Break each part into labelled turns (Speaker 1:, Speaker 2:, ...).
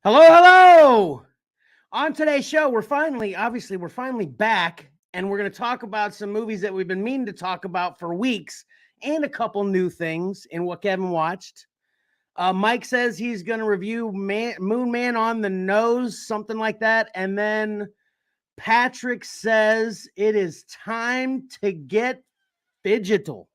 Speaker 1: Hello, hello. On today's show, we're finally back, and we're going to talk about some movies that we've been meaning to talk about for weeks, and a couple new things in what Kevin watched. Mike says he's going to review Moon Man on the Nose, something like that, and then Patrick says it is time to get digital.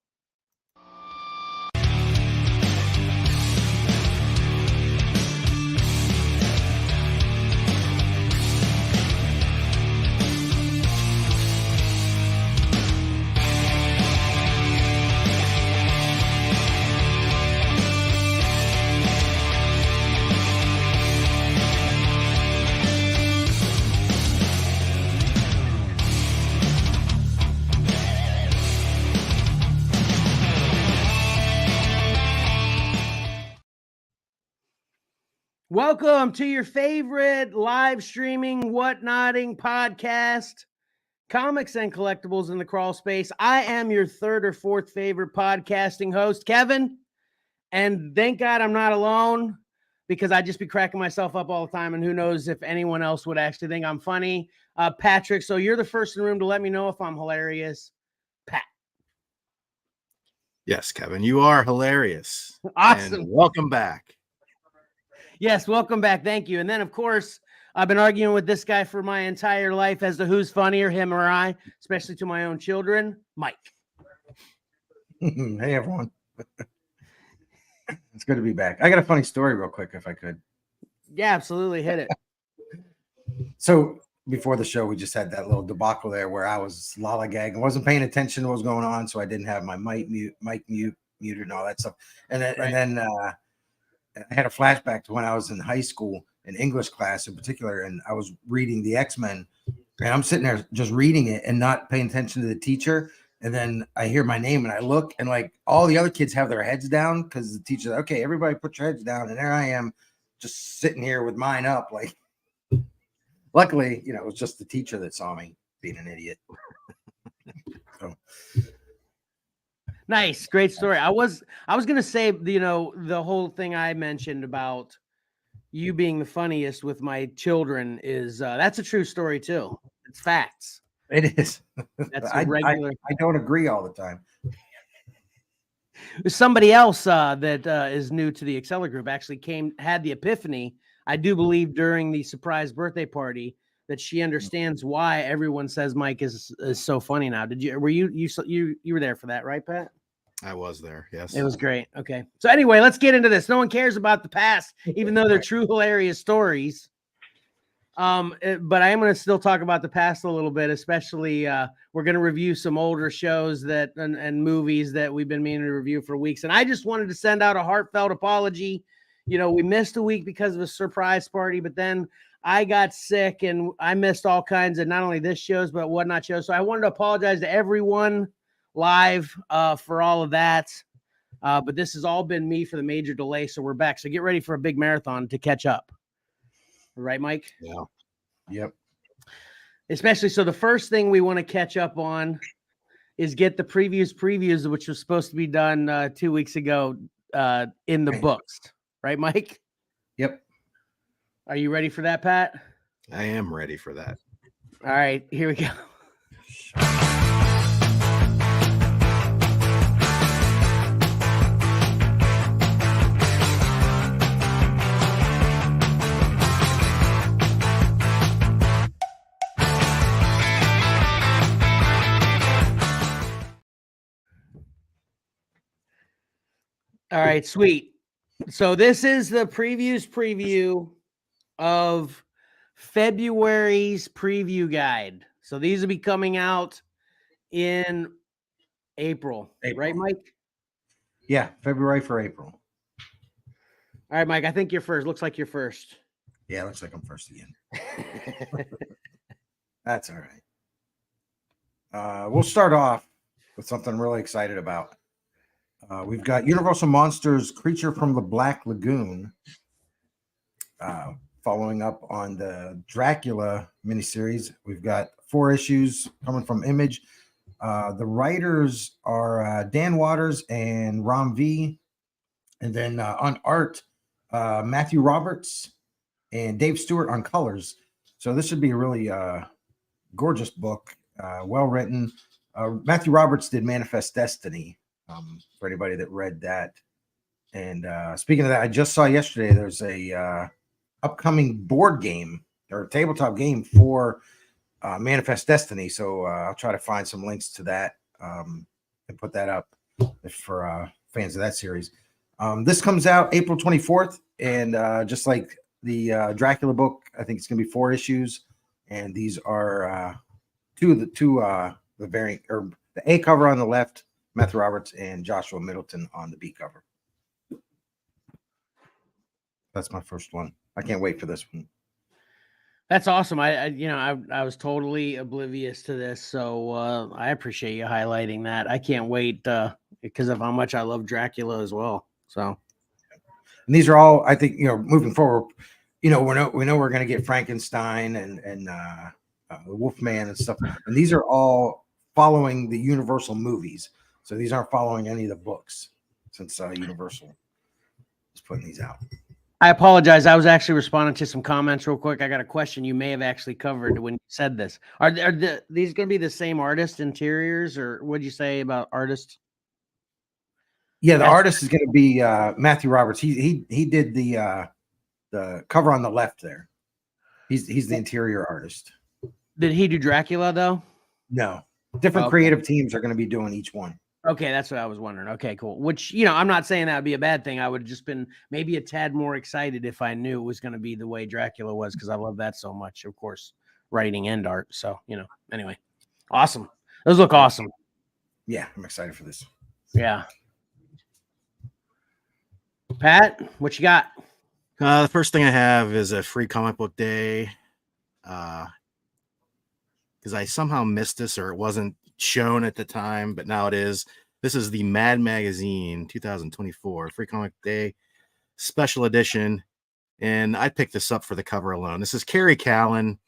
Speaker 1: Welcome to your favorite live streaming, whatnotting podcast, Comics and Collectibles in the Crawl Space. I am your third or fourth favorite podcasting host, Kevin. And thank God I'm not alone, because I'd just be cracking myself up all the time. And who knows if anyone else would actually think I'm funny. Patrick, so you're the first in the room to let me know if I'm hilarious. Pat.
Speaker 2: Yes, Kevin, you are hilarious.
Speaker 1: Awesome.
Speaker 2: And welcome back.
Speaker 1: Yes, welcome back. Thank you. And then, of course, I've been arguing with this guy for my entire life as to who's funnier, him or I, especially to my own children, Mike.
Speaker 3: Hey, everyone. It's good to be back. I got a funny story real quick, if I could.
Speaker 1: Yeah, absolutely. Hit it.
Speaker 3: So before the show, we just had that little debacle there where I was lollygagging. I wasn't paying attention to what was going on, so I didn't have my mic muted and all that stuff. And then I had a flashback to when I was in high school, in English class in particular, and I was reading the X-Men, and I'm sitting there just reading it and not paying attention to the teacher. And then I hear my name and I look, and like all the other kids have their heads down because the teacher, okay, everybody put your heads down. And there I am just sitting here with mine up. Like, luckily, it was just the teacher that saw me being an idiot. So.
Speaker 1: Nice. Great story. I was going to say, the whole thing I mentioned about you being the funniest with my children is that's a true story too. It's facts.
Speaker 3: It is.
Speaker 1: That's a regular.
Speaker 3: I don't agree all the time.
Speaker 1: Somebody else that is new to the Excella group actually had the epiphany, I do believe, during the surprise birthday party, that she understands why everyone says Mike is so funny now. Were you were there for that, right, Pat?
Speaker 2: I was there. Yes.
Speaker 1: It was great. Okay. So anyway, let's get into this. No one cares about the past, even though they're true hilarious stories. But I am going to still talk about the past a little bit, especially we're going to review some older shows and movies that we've been meaning to review for weeks. And I just wanted to send out a heartfelt apology. We missed a week because of a surprise party, but then I got sick and I missed all kinds of not only this shows, but whatnot shows. So I wanted to apologize to everyone live for all of that. But this has all been me for the major delay. So we're back. So get ready for a big marathon to catch up. Right, Mike?
Speaker 2: Yeah.
Speaker 3: Yep.
Speaker 1: Especially, so the first thing we want to catch up on is get the previews, which was supposed to be done 2 weeks ago in the books. Right, Mike?
Speaker 3: Yep.
Speaker 1: Are you ready for that, Pat?
Speaker 2: I am ready for that.
Speaker 1: All right, here we go. All right, sweet. So this is the preview of February's preview guide. So these will be coming out in April. Right, Mike?
Speaker 3: Yeah, February for April.
Speaker 1: All right, Mike, I think you're first. Looks like you're first.
Speaker 3: Yeah, looks like I'm first again. That's all right. We'll start off with something I'm really excited about. We've got Universal Monsters Creature from the Black Lagoon, following up on the Dracula miniseries. We've got 4 issues coming from Image. The writers are Dan Waters and Ram V. And then on art, Matthew Roberts and Dave Stewart on colors. So this should be a really gorgeous book, well written. Matthew Roberts did Manifest Destiny, for anybody that read that. And speaking of that, I just saw yesterday there's a upcoming board game or tabletop game for Manifest Destiny. So I'll try to find some links to that and put that up for fans of that series. This comes out April 24th, and just like the Dracula book, I think it's going to be 4 issues, and these are the variant, or the A cover on the left, Matthew Roberts and Joshua Middleton on the B cover. That's my first one. I can't wait for this one.
Speaker 1: That's awesome. I was totally oblivious to this, so I appreciate you highlighting that. I can't wait because of how much I love Dracula as well. So,
Speaker 3: and these are all, I think, moving forward, we know we're going to get Frankenstein and Wolfman and stuff, and these are all following the Universal movies. So these aren't following any of the books, since Universal is putting these out.
Speaker 1: I apologize. I was actually responding to some comments real quick. I got a question you may have actually covered when you said this. Are these going to be the same artist interiors, or what did you say about artists?
Speaker 3: Yeah, the artist is going to be Matthew Roberts. He did the cover on the left there. He's the interior artist.
Speaker 1: Did he do Dracula though?
Speaker 3: No, different creative teams are going to be doing each one.
Speaker 1: Okay, that's what I was wondering. Okay, cool. Which, I'm not saying that would be a bad thing. I would have just been maybe a tad more excited if I knew it was going to be the way Dracula was, because I love that so much, of course, writing and art. So, anyway, awesome. Those look awesome.
Speaker 3: Yeah, I'm excited for this.
Speaker 1: Yeah. Pat, what you got?
Speaker 2: The first thing I have is a free comic book day. Because I somehow missed this, or it wasn't shown at the time, but now it is. This is the Mad Magazine 2024 Free Comic Day Special Edition, and I picked this up for the cover alone. This is Kerry Callan.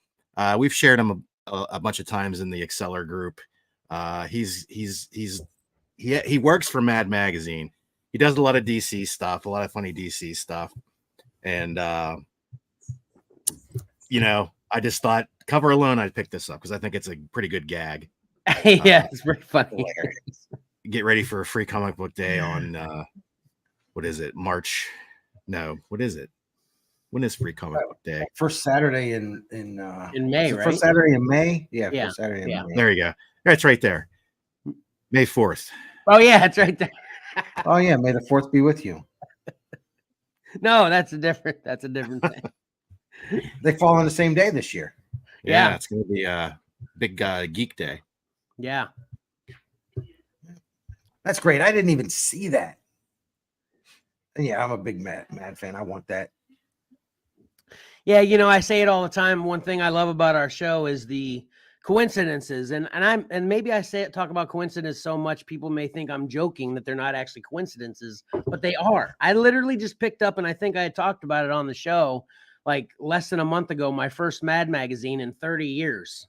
Speaker 2: We've shared him a bunch of times in the Exceller group. He works for Mad Magazine. He does a lot of DC stuff, a lot of funny DC stuff, and I just thought cover alone I'd pick this up because I think it's a pretty good gag.
Speaker 1: Yeah, it's very funny.
Speaker 2: Get ready for a free comic book day on what is it? March? No, what is it? When is free comic book day?
Speaker 3: First Saturday in
Speaker 1: May, right?
Speaker 3: First Saturday in May. Yeah,
Speaker 1: Yeah.
Speaker 3: First Saturday in May.
Speaker 2: There you go. That's right there. May 4th.
Speaker 1: Oh yeah, it's right there.
Speaker 3: Oh yeah, may the 4th be with you.
Speaker 1: No, that's a different thing.
Speaker 3: They fall on the same day this year.
Speaker 2: Yeah, it's gonna be a big geek day.
Speaker 1: Yeah.
Speaker 3: That's great. I didn't even see that. And yeah, I'm a big Mad fan. I want that.
Speaker 1: Yeah, I say it all the time. One thing I love about our show is the coincidences, and maybe I talk about coincidence so much people may think I'm joking that they're not actually coincidences, but they are. I literally just picked up, and I think I had talked about it on the show like less than a month ago, my first Mad Magazine in 30 years,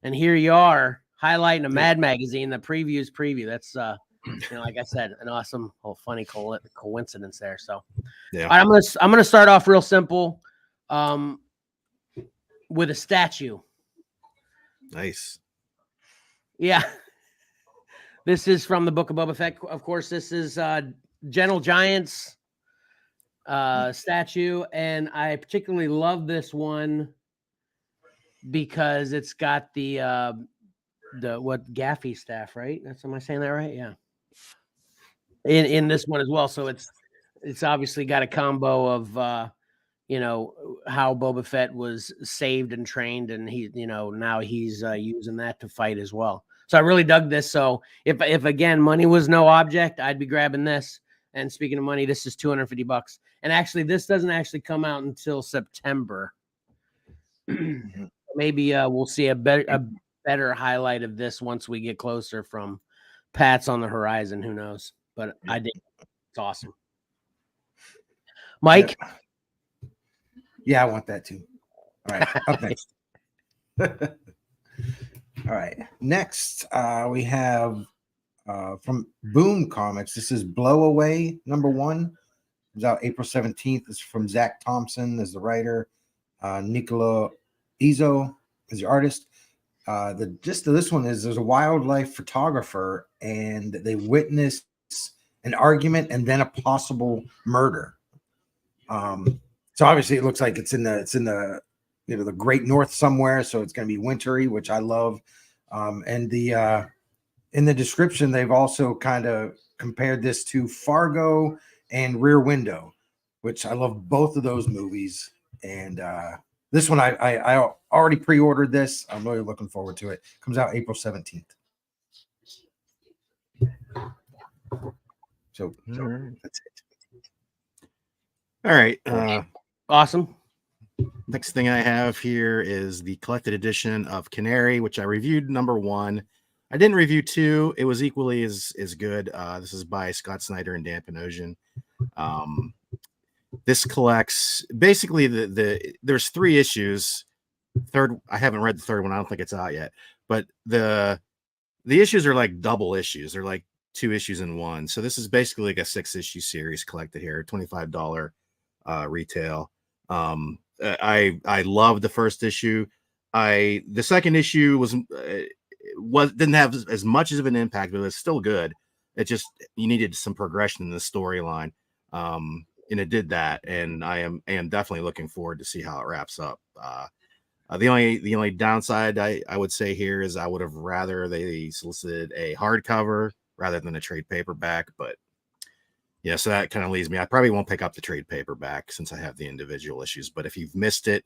Speaker 1: and here you are highlighting a Mad Magazine. The preview's preview. That's like I said, an awesome, funny coincidence there. So,
Speaker 2: yeah,
Speaker 1: all right, I'm gonna start off real simple, with a statue.
Speaker 2: Nice.
Speaker 1: Yeah. This is from the Book of Boba Fett. Of course, this is Gentle Giant's statue, and I particularly love this one because it's got the Gaffy staff, right? Am I saying that right? Yeah. In this one as well. So it's obviously got a combo of how Boba Fett was saved and trained, and he, now he's using that to fight as well. So I really dug this. So if again money was no object, I'd be grabbing this. And speaking of money, this is $250. And actually, this doesn't actually come out until September. Maybe we'll see a better highlight of this once we get closer from Pat's on the horizon. Who knows? But I did. It's awesome. Mike.
Speaker 3: Yeah, I want that too. All right, up next. All right, next we have from Boom Comics. This is Blow Away #1. It was out April 17th. It's from Zach Thompson as the writer. Nicola Izzo is the artist. The gist of this one is there's a wildlife photographer and they witness an argument and then a possible murder. So obviously it looks like it's in the the Great North somewhere, so it's going to be wintry, which I love. And the in the description they've also kind of compared this to Fargo and Rear Window, which I love both of those movies. And this one I already pre-ordered this. I'm really looking forward to it. Comes out April 17th. So that's it.
Speaker 2: All right.
Speaker 1: Awesome.
Speaker 2: Next thing I have here is the collected edition of Canary, which I reviewed number 1. I didn't review 2. It was equally as good. This is by Scott Snyder and Dan Panosian. This collects basically there's 3 issues. Third, I haven't read the third one. I don't think it's out yet. But the issues are like double issues. They're like 2 issues in one. So this is basically like a 6-issue series collected here, $25 retail. I loved the first issue. The second issue didn't have as much of an impact, but it's still good. It just, you needed some progression in the storyline. And it did that, and I am definitely looking forward to see how it wraps up. The only downside I would say here is I would have rather they solicited a hardcover rather than a trade paperback, but yeah, so that kind of leaves me. I probably won't pick up the trade paperback since I have the individual issues, but if you've missed it,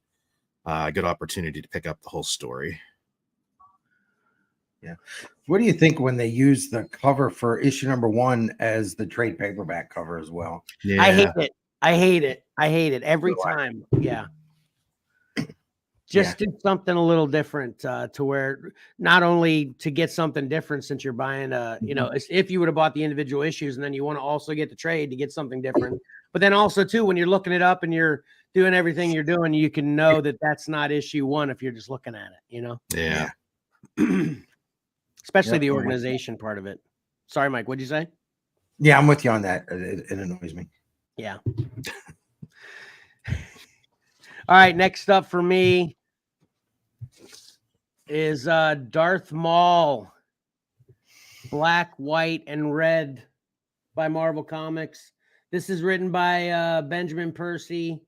Speaker 2: good opportunity to pick up the whole story.
Speaker 3: Yeah. What do you think when they use the cover for issue number 1 as the trade paperback cover as well?
Speaker 1: Yeah. I hate it every time. Yeah. Just do something a little different to where not only to get something different since you're buying if you would have bought the individual issues and then you want to also get the trade to get something different. But then also too, when you're looking it up and you're doing everything you're doing, you can know that that's not issue 1 if you're just looking at it,
Speaker 2: Yeah.
Speaker 1: Especially the organization part of it. Sorry, Mike, what'd you say?
Speaker 3: Yeah, I'm with you on that. It annoys me.
Speaker 1: Yeah. All right, next up for me is Darth Maul, Black, White, and Red by Marvel Comics. This is written by Benjamin Piercy,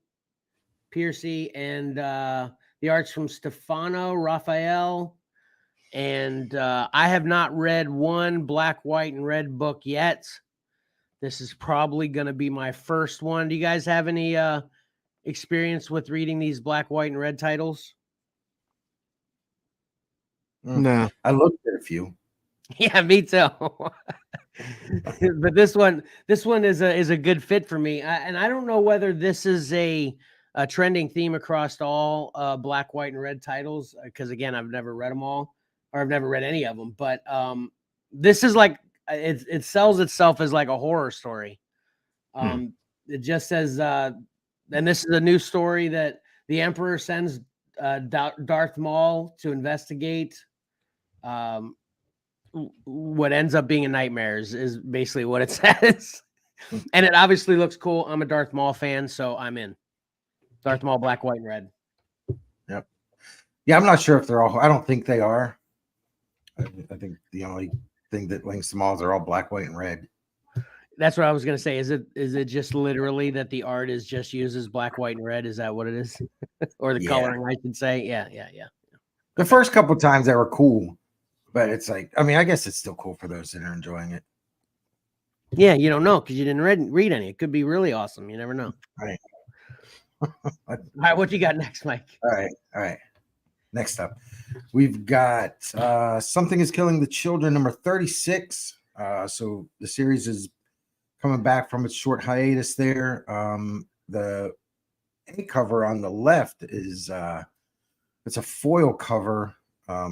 Speaker 1: and the art's from Stefano Raphael. And I have not read one Black, White, and Red book yet. This is probably going to be my first one. Do you guys have any experience with reading these Black, White, and Red titles?
Speaker 2: No.
Speaker 3: I looked at a few.
Speaker 1: Yeah, me too. But this one is a good fit for me. And I don't know whether this is a trending theme across all Black, White, and Red titles, because again, I've never read them all, or I've never read any of them. But this is like it sells itself as like a horror story. It just says, and this is a new story that the Emperor sends Darth Maul to investigate what ends up being a nightmare is basically what it says. And it obviously looks cool. I'm a Darth Maul fan, so I'm in. Darth Maul, Black, White, and Red.
Speaker 3: Yep. Yeah, I'm not sure if they're all. I don't think they are. I think the only thing that links them all is they're all Black, White, and Red.
Speaker 1: That's what I was gonna say. Is it just literally that the art is just uses Black, White, and Red? Is that what it is? Or the coloring, I should say. Yeah.
Speaker 3: The first couple of times they were cool, but it's like, I mean, I guess it's still cool for those that are enjoying it.
Speaker 1: Yeah, you don't know because you didn't read any. It could be really awesome. You never know.
Speaker 3: Right.
Speaker 1: All right, what you got next, Mike?
Speaker 3: All right. Next up, we've got Something is Killing the Children, number 36. So the series is coming back from its short hiatus there. The A cover on the left is it's a foil cover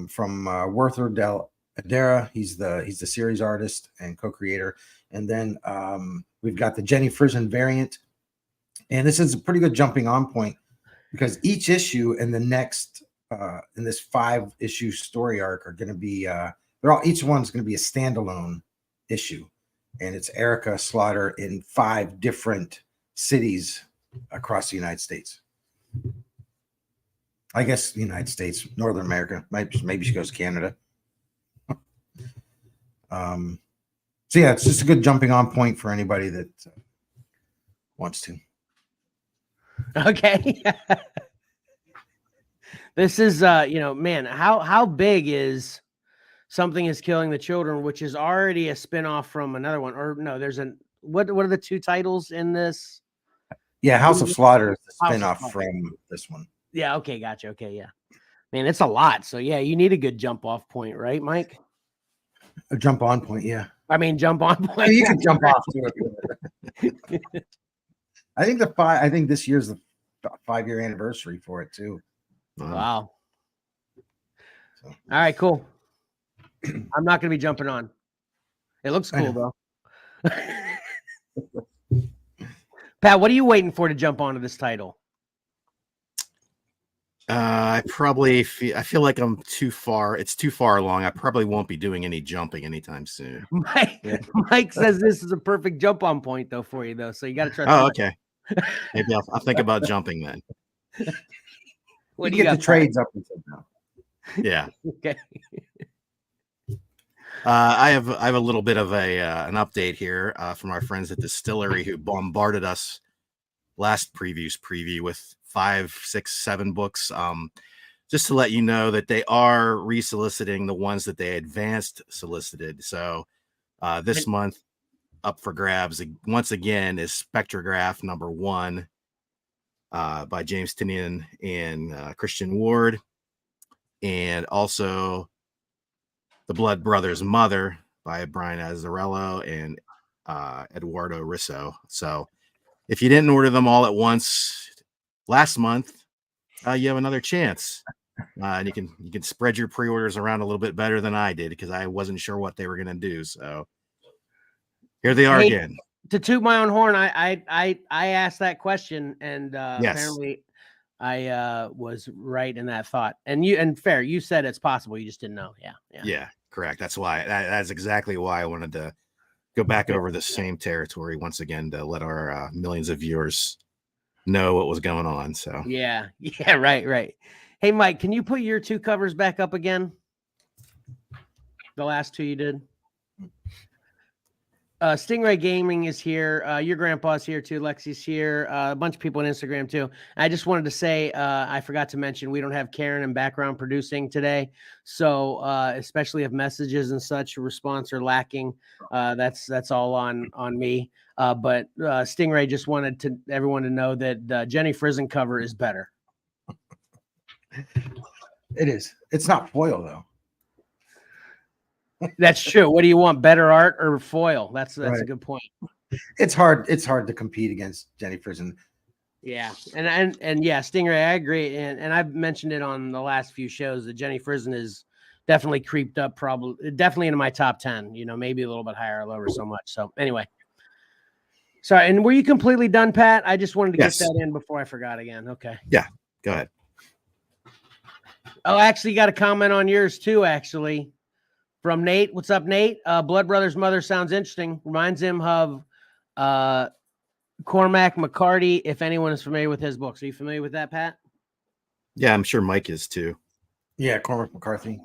Speaker 3: from Werther Del Adera. He's the series artist and co-creator. And then we've got the Jenny Frison variant. And this is a pretty good jumping on point because each issue in the next in this 5-issue story arc are going to be each one's going to be a standalone issue. And it's Erica Slaughter in 5 different cities across the United States. I guess the United States, Northern America. Maybe she goes to Canada. So yeah, it's just a good jumping on point for anybody that wants to.
Speaker 1: Okay. This is man, how big is Something is Killing the Children, which is already a spinoff from another one. Or no, there's what are the two titles in this?
Speaker 3: Yeah, House of Slaughter is the
Speaker 1: House of
Speaker 3: spinoff
Speaker 1: Slaughter.
Speaker 3: from this one.
Speaker 1: Yeah, okay, gotcha. Okay, yeah. Man, it's a lot. So yeah, you need a good jump off point, right, Mike?
Speaker 3: A jump on point, yeah.
Speaker 1: I mean, jump on point.
Speaker 3: You can jump off to it. I think this year's the 5-year anniversary for it too.
Speaker 1: Wow.
Speaker 3: So.
Speaker 1: All right, cool. I'm not going to be jumping on. It looks cool though. Pat, what are you waiting for to jump onto this title?
Speaker 2: I feel like I'm too far. It's too far along. I probably won't be doing any jumping anytime soon.
Speaker 1: Mike says this is a perfect jump on point though for you though. So you got to try.
Speaker 2: Oh, okay. Maybe I'll think about jumping then.
Speaker 1: What
Speaker 3: you get the trades up until now.
Speaker 2: Yeah.
Speaker 1: Okay.
Speaker 2: I have a little bit of an update here from our friends at Distillery who bombarded us last preview with 5, 6, 7 books. Just to let you know that they are resoliciting the ones that they advanced solicited. So this month up for grabs once again is Spectrograph #1 by James Tinian and Christian Ward, and also The Blood Brothers' Mother by Brian Azzarello and Eduardo Risso. So if you didn't order them all at once last month, you have another chance. And you can spread your pre-orders around a little bit better than I did because I wasn't sure what they were going to do. So here they are again.
Speaker 1: To toot my own horn, I asked that question, and
Speaker 2: yes.
Speaker 1: Apparently I was right in that thought. And fair, you said it's possible, you just didn't know. Yeah,
Speaker 2: correct. That's why. That's exactly why I wanted to go back over the same territory once again to let our millions of viewers know what was going on. So
Speaker 1: yeah, right. Hey, Mike, can you put your 2 covers back up again? The last 2 you did. Stingray Gaming is here. Your grandpa's here too. Lexi's here. A bunch of people on Instagram too. I just wanted to say, I forgot to mention, we don't have Karen in background producing today. So, especially if messages and such response are lacking, that's all on me. But Stingray just wanted everyone to know that Jenny Frizen cover is better.
Speaker 3: It is. It's not foil though.
Speaker 1: That's true. What do you want? Better art or foil? That's right. A good point.
Speaker 3: It's hard to compete against Jenny Frizen.
Speaker 1: Yeah. And yeah, Stingray, I agree. And I've mentioned it on the last few shows that Jenny Frizen is definitely creeped up, definitely into my top 10, maybe a little bit higher or lower so much. So anyway. Sorry. And were you completely done, Pat? I just wanted to get that in before I forgot again. Okay.
Speaker 2: Yeah. Go ahead.
Speaker 1: Oh, actually, you got a comment on yours too, actually. From Nate. What's up, Nate? Blood Brothers' Mother sounds interesting. Reminds him of Cormac McCarty, if anyone is familiar with his books. Are you familiar with that, Pat?
Speaker 2: Yeah, I'm sure Mike is too.
Speaker 3: Yeah, Cormac McCarthy.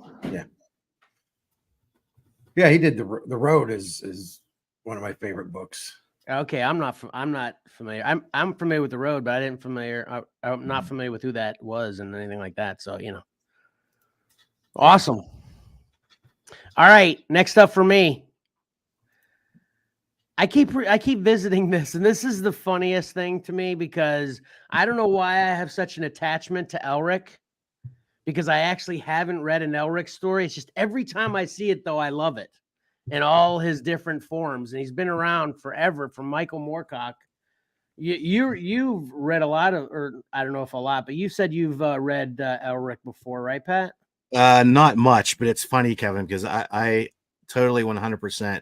Speaker 3: Yeah, he did the Road is one of my favorite books.
Speaker 1: Okay, I'm not familiar. I'm familiar with The Road, but I'm not familiar with who that was and anything like that. So, Awesome. All right, next up for me. I keep visiting this, and this is the funniest thing to me because I don't know why I have such an attachment to Elric, because I actually haven't read an Elric story. It's just every time I see it, though, I love it in all his different forms, and he's been around forever. From Michael Moorcock, you've read a lot of, or I don't know if a lot, but you said you've read Elric before, right, Pat?
Speaker 2: Not much, but it's funny, Kevin, because I totally 100%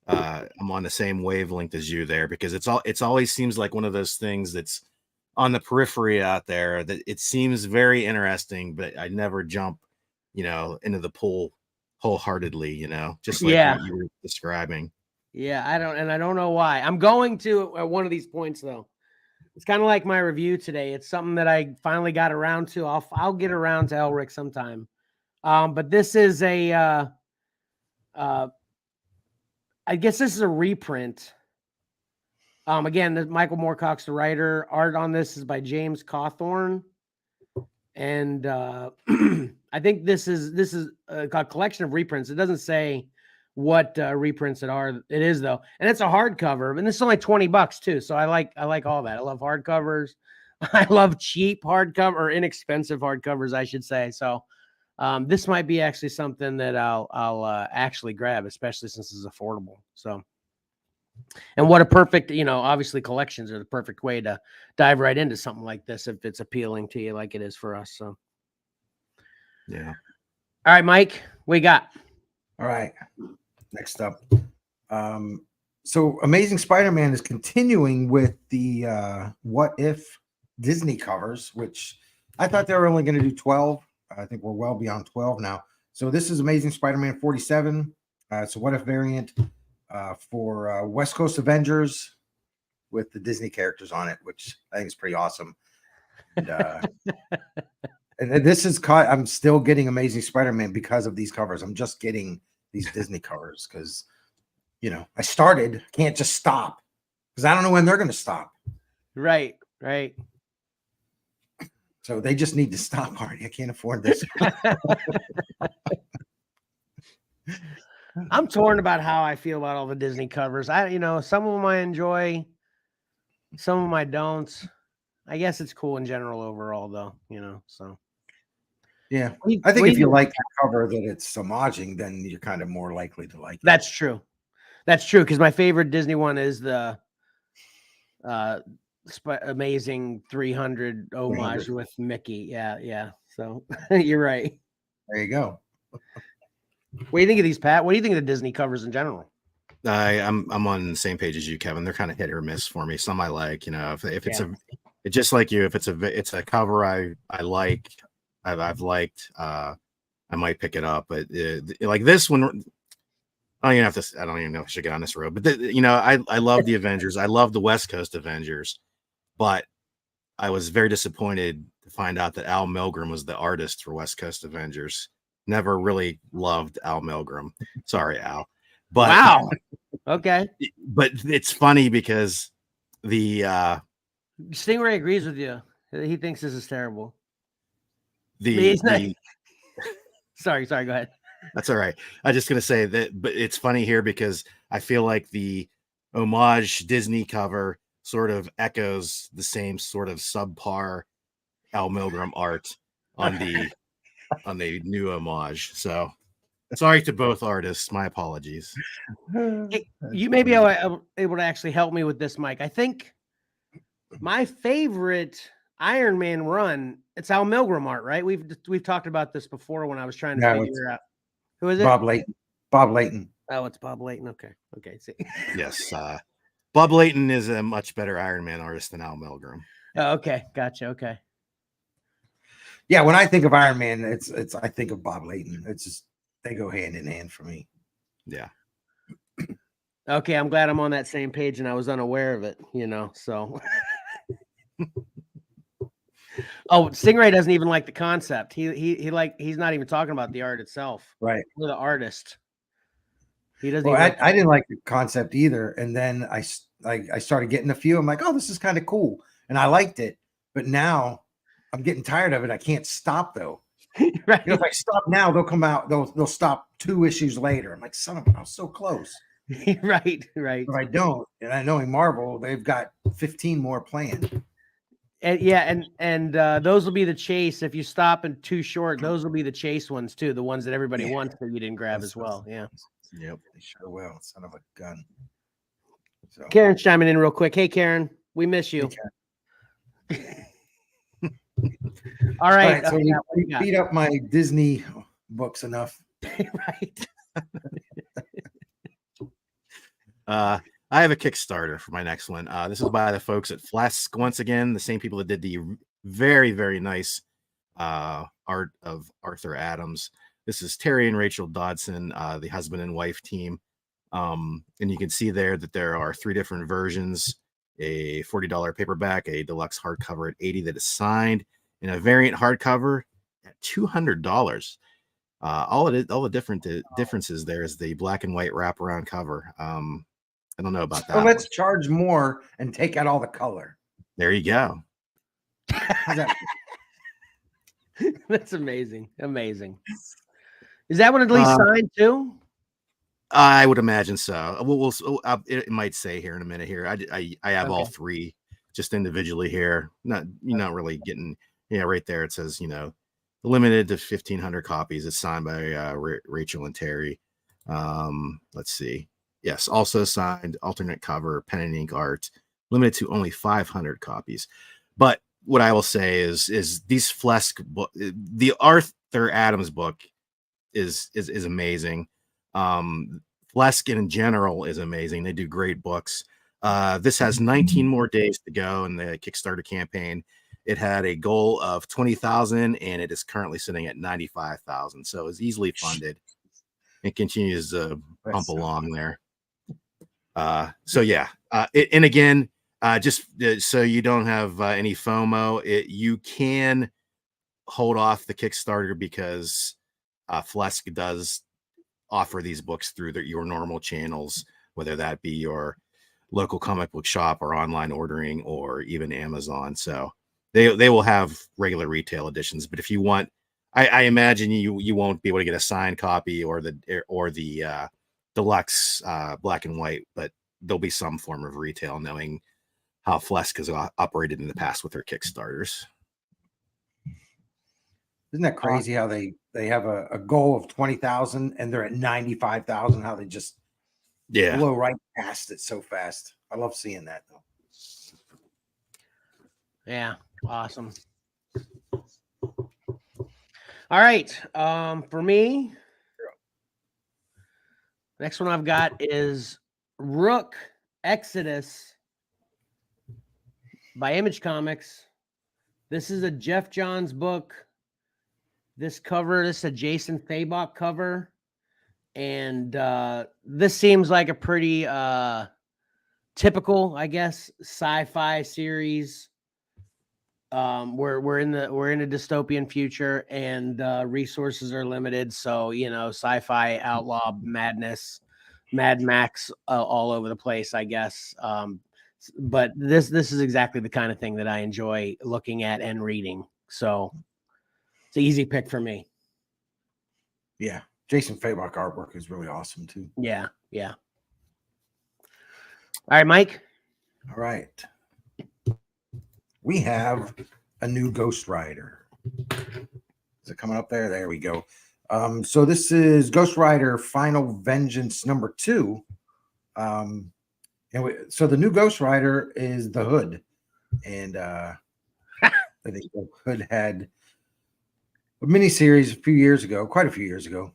Speaker 2: I'm on the same wavelength as you there, because it's always seems like one of those things that's on the periphery out there that it seems very interesting, but I never jump, into the pool wholeheartedly, just like what you were describing.
Speaker 1: Yeah, I don't know why. I'm going to at one of these points though. It's kind of like my review today. It's something that I finally got around to. I'll get around to Elric sometime. But this is a I guess this is a reprint. Again, Michael Moorcock's the writer. Art on this is by James Cawthorn, and I think this is a collection of reprints. It doesn't say what reprints it are. It is though, and it's a hardcover, and this is only $20 too. So I like all that. I love hardcovers. I love cheap hardcover or inexpensive hardcovers, I should say. So this might be actually something that I'll actually grab, especially since it's affordable. So. And what a perfect, obviously collections are the perfect way to dive right into something like this if it's appealing to you like it is for us. So,
Speaker 2: yeah.
Speaker 1: All right, Mike, we got.
Speaker 3: All right. Next up. So Amazing Spider-Man is continuing with the What If Disney covers, which I thought they were only going to do 12. I think we're well beyond 12 now. So this is Amazing Spider-Man 47. It's a What If variant. For West Coast Avengers with the Disney characters on it, which I think is pretty awesome. And, and this is I'm still getting Amazing Spider-Man because of these covers. I'm just getting these Disney covers because, I started, can't just stop because I don't know when they're going to stop.
Speaker 1: Right.
Speaker 3: So they just need to stop already. I can't afford this.
Speaker 1: I'm torn about how I feel about all the Disney covers. Some of them I enjoy, some of them I don't. I guess it's cool in general overall, though. So
Speaker 3: yeah, I think if you like the cover that it's homaging, then you're kind of more likely to like it.
Speaker 1: That's true. Because my favorite Disney one is the Amazing 300 homage with Mickey. Yeah. So you're right.
Speaker 3: There you go.
Speaker 1: What do you think of these, Pat? What do you think of the Disney covers in general?
Speaker 2: I'm on the same page as you, Kevin. They're kind of hit or miss for me. Some I like, if it's it's just like you, if it's a cover I like, I've liked, I might pick it up. But like this one, I don't even know if I should get on this road. But I love the Avengers. I love the West Coast Avengers, but I was very disappointed to find out that Al Milgrom was the artist for West Coast Avengers. Never really loved Al Milgrom. Sorry, Al. But
Speaker 1: wow. Okay.
Speaker 2: But it's funny because the
Speaker 1: Stingray agrees with you. He thinks this is terrible. Sorry, go ahead.
Speaker 2: That's all right. I'm just gonna say that, but it's funny here because I feel like the homage Disney cover sort of echoes the same sort of subpar Al Milgrom art on the new homage. So sorry to both artists. My apologies.
Speaker 1: Hey, you may be able to actually help me with this, Mike. I think my favorite Iron Man run, it's Al Milgrom art, right? We've talked about this before when I was trying to figure out. Who is it?
Speaker 3: Bob Layton.
Speaker 1: Oh, it's Bob Layton. Okay. See.
Speaker 2: Yes. Bob Layton is a much better Iron Man artist than Al Milgrom.
Speaker 1: Oh, okay. Gotcha. Okay.
Speaker 3: Yeah, when I think of Iron Man, it's I think of Bob Layton. It's just they go hand in hand for me.
Speaker 2: Yeah.
Speaker 1: Okay, I'm glad I'm on that same page and I was unaware of it, so. Oh, Stingray doesn't even like the concept. He's not even talking about the art itself.
Speaker 3: Right.
Speaker 1: Or the artist. He doesn't.
Speaker 3: Well, I didn't like the concept either, and then I started getting a few. I'm like, oh, this is kind of cool, and I liked it. But now I'm getting tired of it. I can't stop though.
Speaker 1: Right.
Speaker 3: If I stop now, they'll come out. They'll stop 2 issues later. I'm like, son of a, I was so close.
Speaker 1: Right.
Speaker 3: If I don't, and I know in Marvel they've got 15 more planned.
Speaker 1: And those will be the chase. If you stop in too short, those will be the chase ones too. The ones that everybody wants that you didn't grab as well. Yeah.
Speaker 3: Yep, they sure will. Son of a gun. So
Speaker 1: Karen's chiming in real quick. Hey, Karen, we miss you. All right.
Speaker 3: So we beat up my Disney books enough.
Speaker 1: Right.
Speaker 2: I have a Kickstarter for my next one. This is by the folks at Flask once again, the same people that did the very, very nice art of Arthur Adams. This is Terry and Rachel Dodson, the husband and wife team. And you can see there that there are 3 different versions a $40 paperback, a deluxe hardcover at $80 that is signed, and a variant hardcover at $200. All the differences there is the black and white wraparound cover. I don't know about that.
Speaker 3: So let's charge more and take out all the color.
Speaker 2: There you go.
Speaker 3: How's that?
Speaker 1: That's amazing. Amazing. Is that one at least signed too?
Speaker 2: I would imagine so. It might say here in a minute here. I have all three just individually here. Not really getting, right there. It says, limited to 1,500 copies. It's signed by Rachel and Terry. Let's see. Yes, also signed, alternate cover, pen and ink art, limited to only 500 copies. But what I will say is these Flesk book, the Arthur Adams book is amazing. Flesk in general is amazing. They do great books. This has 19 more days to go in the Kickstarter campaign. It had a goal of 20,000 and it is currently sitting at 95,000. So it's easily funded. It continues to pump along there. So yeah. And again, just so you don't have any FOMO, you can hold off the Kickstarter because Flesk does offer these books through your normal channels, whether that be your local comic book shop or online ordering or even Amazon. So they will have regular retail editions. But if you want, I imagine you won't be able to get a signed copy or the deluxe black and white, but there'll be some form of retail, knowing how Flesk has operated in the past with their Kickstarters.
Speaker 3: Isn't that crazy how they have a goal of 20,000 and they're at 95,000? How they just blow right past it so fast. I love seeing that though.
Speaker 1: Yeah, awesome. All right, for me, next one I've got is Rook Exodus by Image Comics. This is a Jeff Johns book. This is a Jason Fabok cover. And this seems like a pretty typical, I guess, sci-fi series. We're in a dystopian future and resources are limited. So, sci-fi outlaw madness, Mad Max all over the place, I guess. But this is exactly the kind of thing that I enjoy looking at and reading. So it's an easy pick for me.
Speaker 3: Yeah. Jason Fabok artwork is really awesome too.
Speaker 1: Yeah. Yeah. All right, Mike.
Speaker 3: All right. We have a new Ghost Rider. Is it coming up there? There we go. So this is Ghost Rider Final Vengeance number 2. So the new Ghost Rider is the Hood. And I think the Hood had a miniseries quite a few years ago.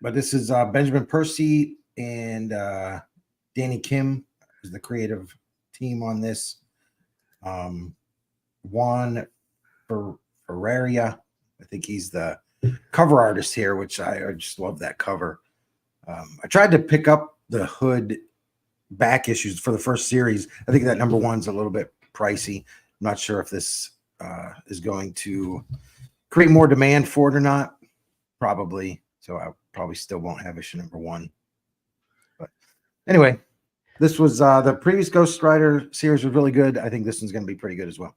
Speaker 3: But this is Benjamin Percy and Danny Kim is the creative team on this. Juan Ferreira, I think he's the cover artist here, which I just love that cover. I tried to pick up the Hood back issues for the first series. I think that number 1's a little bit pricey. I'm not sure if this is going to create more demand for it or not. Probably. So I probably still won't have issue number 1. But anyway, this was the previous Ghost Rider series was really good. I think this one's going to be pretty good as well.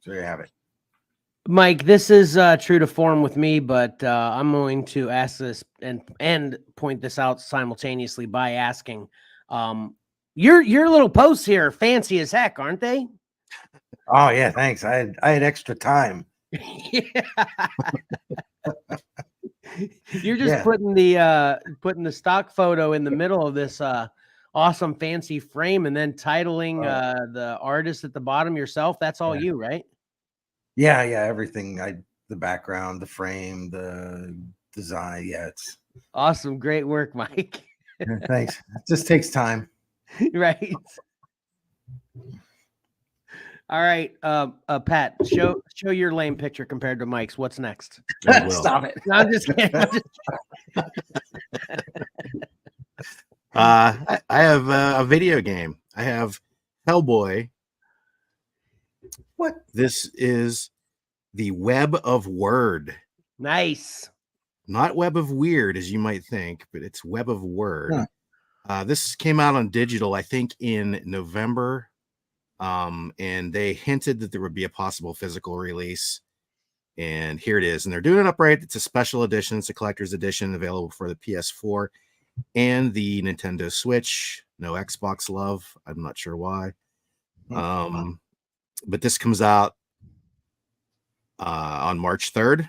Speaker 3: So there you have it.
Speaker 1: Mike, this is true to form with me, but I'm going to ask this and point this out simultaneously by asking, your little posts here are fancy as heck, aren't they?
Speaker 3: Oh yeah, thanks. I had extra time.
Speaker 1: Yeah. You're just putting the stock photo in the middle of this awesome fancy frame and then titling the artist at the bottom yourself. That's all you, right?
Speaker 3: Yeah, everything. The background, the frame, the design. Yeah, it's
Speaker 1: awesome. Great work, Mike.
Speaker 3: Thanks. It just takes time.
Speaker 1: Right. All right, Pat, show your lame picture compared to Mike's. What's next?
Speaker 3: Stop it.
Speaker 1: No, I'm just kidding.
Speaker 2: I have a video game. I have Hellboy.
Speaker 3: What?
Speaker 2: This is the Web of Word.
Speaker 1: Nice.
Speaker 2: Not Web of Weird, as you might think, but it's Web of Word. This came out on digital, I think, in November. And they hinted that there would be a possible physical release. And here it is. And they're doing it upright. It's a special edition. It's a collector's edition available for the PS4 and the Nintendo Switch. No Xbox love. I'm not sure why. But this comes out on March 3rd.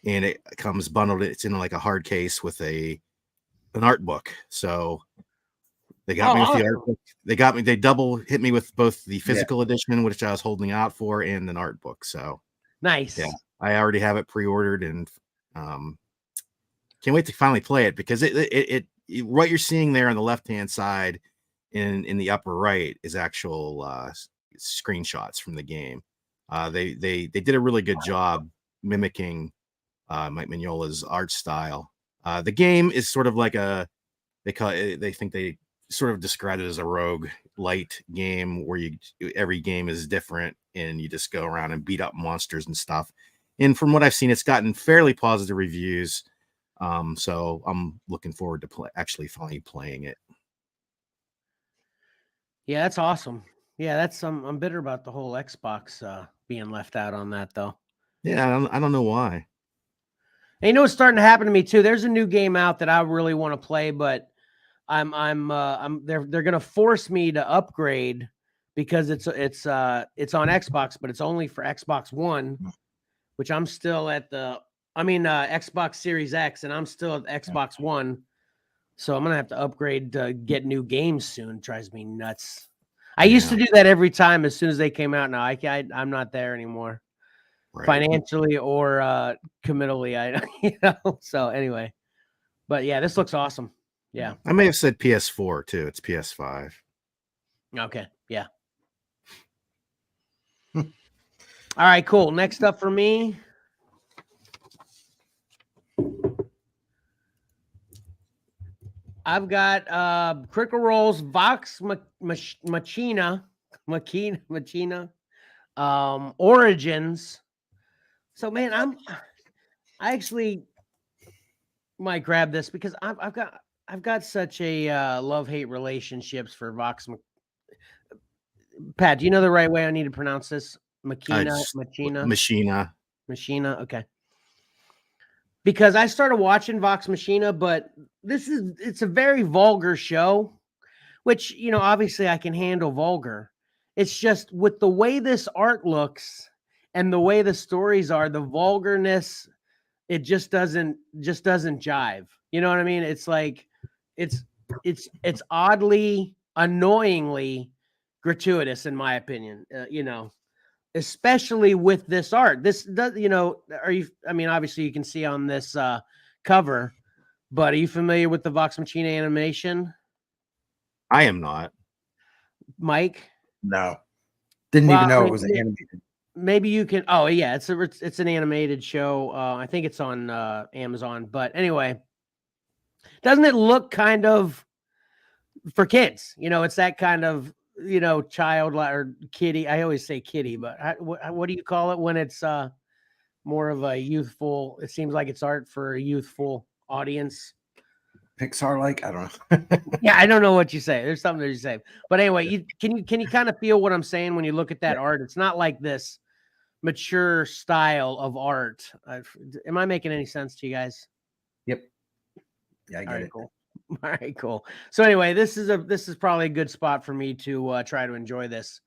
Speaker 2: And it comes bundled. It's in like a hard case with an art book. So they got me with the art book. They double hit me with both the physical edition, which I was holding out for, and an art book. So
Speaker 1: nice.
Speaker 2: Yeah, I already have it pre-ordered and can't wait to finally play it, because it what you're seeing there on the left-hand side in the upper right is actual screenshots from the game. They did a really good job mimicking Mike Mignola's art style. The game is sort of like they think they sort of describe it as a rogue light game where every game is different and you just go around and beat up monsters and stuff. And from what I've seen, it's gotten fairly positive reviews. So I'm looking forward to actually finally playing it.
Speaker 1: Yeah, that's awesome. Yeah, that's I'm bitter about the whole Xbox being left out on that though.
Speaker 2: Yeah, I don't know why.
Speaker 1: And you know what's starting to happen to me too? There's a new game out that I really want to play, but they're going to force me to upgrade because it's on Xbox, but it's only for Xbox One, which I'm still at Xbox Series X, and I'm still at Xbox One. So I'm going to have to upgrade to get new games soon. It drives me nuts. I used to do that every time as soon as they came out. Now I'm not there anymore. Right. Financially or committally. So anyway, but yeah, this looks awesome. Yeah.
Speaker 2: I may have said PS4 too. It's PS5.
Speaker 1: Okay. Yeah. All right, cool. Next up for me. I've got Critical Role's Vox Machina Origins. So man, I actually might grab this because I've got such a love-hate relationships for Vox. Pat, do you know the right way I need to pronounce this? Machina. Okay. Because I started watching Vox Machina, but it's a very vulgar show, which, obviously I can handle vulgar. It's just with the way this art looks and the way the stories are, the vulgarness, it just doesn't jive. You know what I mean? It's like, it's oddly, annoyingly gratuitous, in my opinion, especially with this art. This does, obviously you can see on this cover, but are you familiar with the Vox Machina animation?
Speaker 2: I am not.
Speaker 1: Mike?
Speaker 3: No. Didn't even know it was animated.
Speaker 1: Maybe you can. Oh yeah, it's an animated show. I think it's on Amazon. But anyway, doesn't it look kind of for kids? It's that kind of child or kiddie. I always say kiddie, but what do you call it when it's more of a youthful? It seems like it's art for a youthful audience.
Speaker 3: Pixar-like? I don't know.
Speaker 1: Yeah, I don't know what you say. There's something that you say. But anyway, can you kind of feel what I'm saying when you look at that art? It's not like this mature style of art. Am I making any sense to you guys?
Speaker 3: Yep. Yeah, I get it.
Speaker 1: Cool. All right, cool. So anyway, this is probably a good spot for me to try to enjoy this.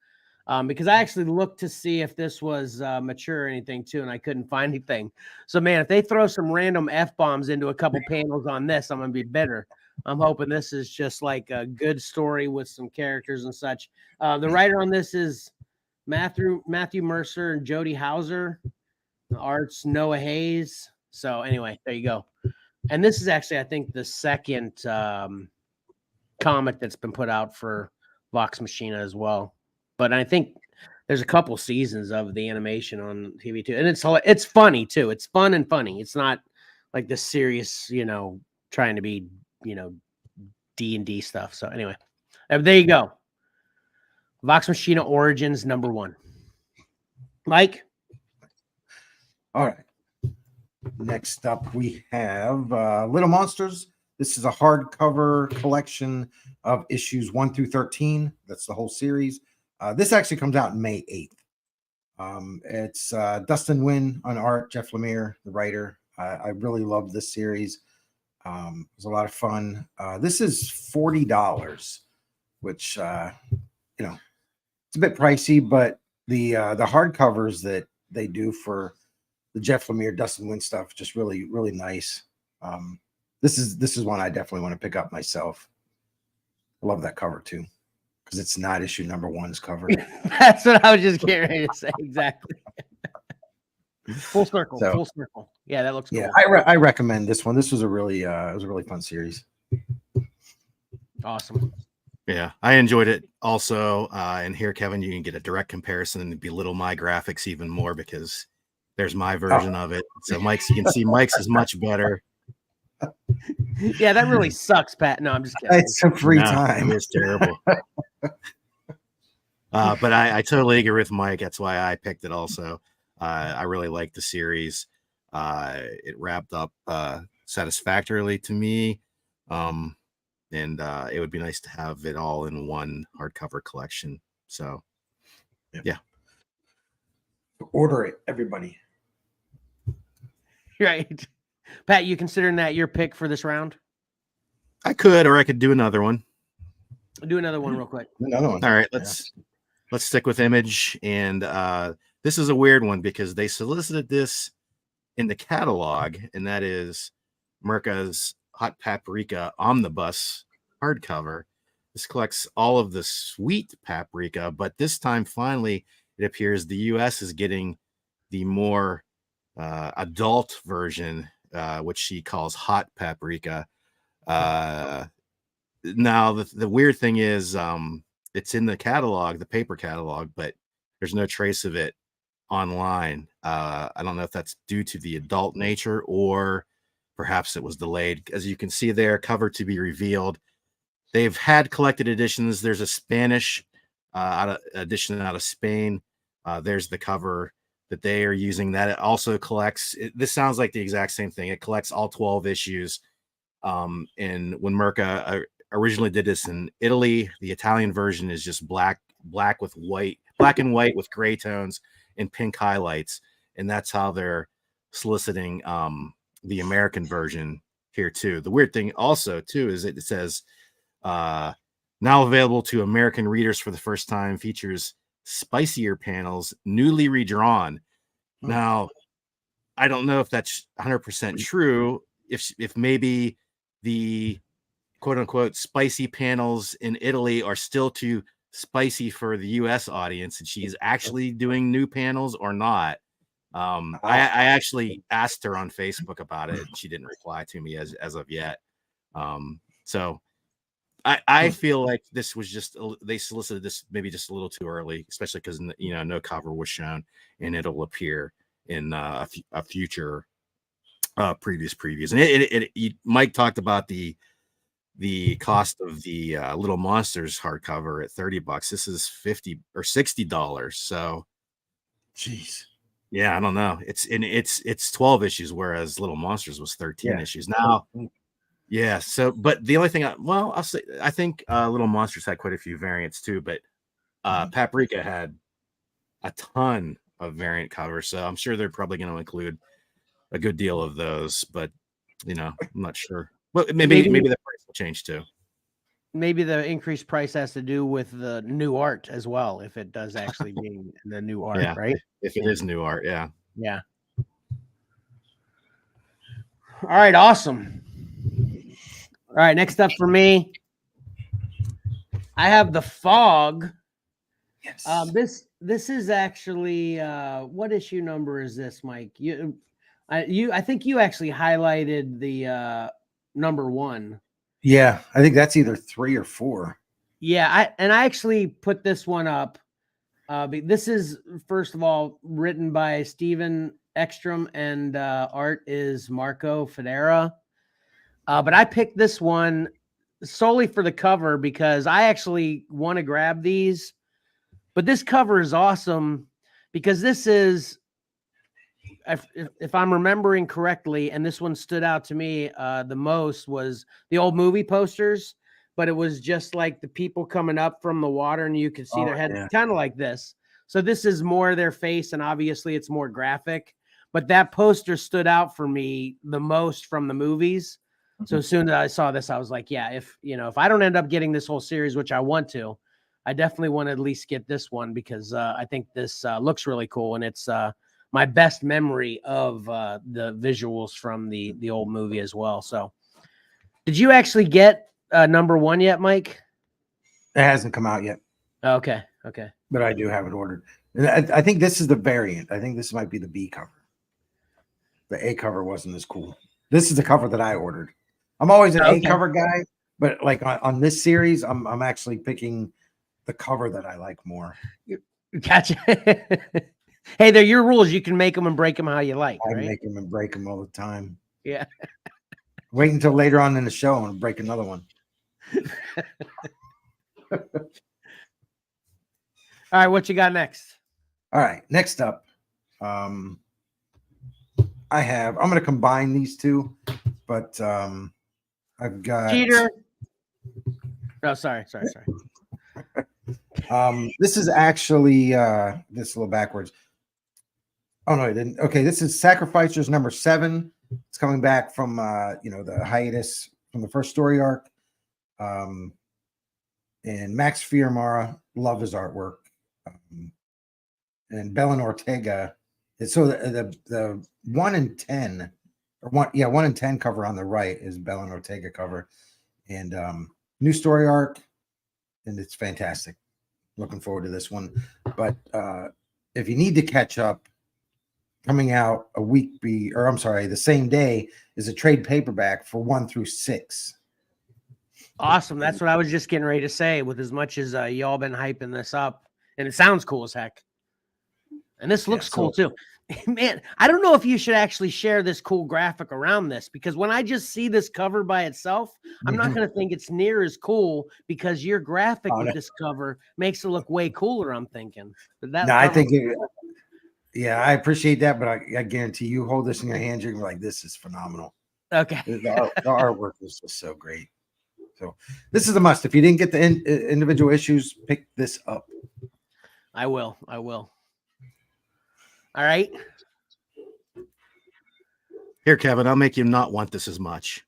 Speaker 1: Because I actually looked to see if this was mature or anything too, and I couldn't find anything. So man, if they throw some random F-bombs into a couple panels on this, I'm gonna be bitter. I'm hoping this is just like a good story with some characters and such. The writer on this is Matthew Mercer and Jody Hauser. The art's Noah Hayes. So anyway, there you go. And this is actually, I think, the second comic that's been put out for Vox Machina as well. But I think there's a couple seasons of the animation on TV too, and it's funny too. It's fun and funny. It's not like the serious, trying to be, D&D stuff. So anyway, there you go. Vox Machina Origins #1. Mike?
Speaker 3: All right. Next up, we have Little Monsters. This is a hardcover collection of issues 1 through 13. That's the whole series. This actually comes out May 8th. It's Dustin Nguyen on art, Jeff Lemire, the writer. I really love this series. It was a lot of fun. This is $40, which it's a bit pricey, but the hardcovers that they do for the Jeff Lemire, Dustin Nguyen stuff, just really, really nice. This is one I definitely want to pick up myself. I love that cover too, because it's not issue #1's cover.
Speaker 1: That's what I was just getting ready to say. Exactly. Full circle.
Speaker 3: So,
Speaker 1: full circle. Yeah, that looks cool.
Speaker 3: Yeah, I recommend this one. This was a really fun series.
Speaker 1: Awesome.
Speaker 2: Yeah, I enjoyed it also. And here, Kevin, you can get a direct comparison and belittle my graphics even more because there's my version of it. So Mike's, you can see Mike's is much better.
Speaker 1: Yeah, that really sucks, Pat. No, I'm just kidding.
Speaker 3: It's some free time.
Speaker 2: It is terrible. But I totally agree with Mike. That's why I picked it also. I really like the series. It wrapped up satisfactorily to me. And it would be nice to have it all in one hardcover collection. So, yeah.
Speaker 3: Order it, everybody.
Speaker 1: Right. Pat, you considering that your pick for this round?
Speaker 2: I could, or I could do another one.
Speaker 1: Do another one real quick.
Speaker 3: Another one.
Speaker 2: All right, let's stick with Image. And this is a weird one because they solicited this in the catalog, and that is Merca's Hot Paprika Omnibus hardcover. This collects all of the sweet paprika, but this time finally it appears the US is getting the more adult version, which she calls hot paprika. Now the weird thing is it's in the catalog, the paper catalog, but there's no trace of it online. I don't know if that's due to the adult nature or perhaps it was delayed. As you can see there, cover to be revealed. They've had collected editions. There's a Spanish edition out of Spain. There's the cover that they are using. That it also collects. This sounds like the exact same thing. It collects all 12 issues. And when Merca originally did this in Italy, the Italian version is just black and white with gray tones and pink highlights. And that's how they're soliciting the American version here too. The weird thing also too is it says now available to American readers for the first time, features spicier panels, newly redrawn. Now, I don't know if that's 100% true. If maybe the quote unquote spicy panels in Italy are still too spicy for the US audience, and she's actually doing new panels or not. I actually asked her on Facebook about it, and she didn't reply to me as of yet. So I feel like this was just they solicited this maybe just a little too early, especially because no cover was shown, and it'll appear in a future previous previews. And Mike talked about the cost of the Little Monsters hardcover at $30. This is $50 or $60. So,
Speaker 3: jeez.
Speaker 2: Yeah, I don't know. It's 12 issues, whereas Little Monsters was 13 issues. Now, yeah. So, but the only thing, I'll say, I think Little Monsters had quite a few variants too, but Paprika had a ton of variant covers, so I'm sure they're probably going to include a good deal of those. But I'm not sure. Well, maybe the price will change too.
Speaker 1: Maybe the increased price has to do with the new art as well. If it does actually being the new art, right?
Speaker 2: If it is new art, yeah.
Speaker 1: Yeah. All right, awesome. All right, next up for me, I have The Fog.
Speaker 3: Yes.
Speaker 1: This is actually what issue number is this, Mike? I think you actually highlighted the #1.
Speaker 3: Yeah, I think that's either 3 or 4.
Speaker 1: Yeah, I actually put this one up. This is, first of all, written by Steven Ekstrom, and art is Marco Federa. But I picked this one solely for the cover because I actually want to grab these, but this cover is awesome because this is, if I'm remembering correctly, and this one stood out to me the most, was the old movie posters, but it was just like the people coming up from the water and you could see their head kind of like this. So this is more their face, and obviously it's more graphic, but that poster stood out for me the most from the movies. So as soon as I saw this, I was like, yeah, if I don't end up getting this whole series, which I want to, I definitely want to at least get this one because I think this looks really cool, and it's my best memory of the visuals from the old movie as well. So did you actually get number 1 yet, Mike?
Speaker 3: It hasn't come out yet.
Speaker 1: Okay.
Speaker 3: But I do have it ordered. And I think this is the variant. I think this might be the B cover. The A cover wasn't as cool. This is the cover that I ordered. I'm always an A cover guy, but like on this series, I'm actually picking the cover that I like more.
Speaker 1: Gotcha. Hey, they're your rules. You can make them and break them how you like.
Speaker 3: I
Speaker 1: right?
Speaker 3: make them and break them all the time.
Speaker 1: Yeah.
Speaker 3: Wait until later on in the show and break another one.
Speaker 1: All right, what you got next?
Speaker 3: All right, next up, I'm going to combine these two, but I've got
Speaker 1: Cheater. Oh, sorry.
Speaker 3: This is actually this is a little backwards. Oh no, I didn't. Okay, this is Sacrificers number 7. It's coming back from the hiatus from the first story arc. And Max Fiormara, love his artwork. And Belen Ortega. So the 1 in 10 or 1 in 10 cover on the right is Belen Ortega cover, and new story arc, and it's fantastic. Looking forward to this one. But if you need to catch up, coming out the same day is a trade paperback for 1 through 6.
Speaker 1: Awesome. That's what I was just getting ready to say. With as much as y'all been hyping this up, and it sounds cool as heck. And this looks cool too. Man, I don't know if you should actually share this cool graphic around this, because when I just see this cover by itself, I'm not going to think it's near as cool, because your graphic with this cover makes it look way cooler, I'm thinking.
Speaker 3: I think I appreciate that, but I guarantee you hold this in your hands, you're going to be like, this is phenomenal.
Speaker 1: Okay.
Speaker 3: The artwork is just so great. So this is a must. If you didn't get the individual issues, pick this up.
Speaker 1: I will. All right.
Speaker 2: Here, Kevin, I'll make you not want this as much.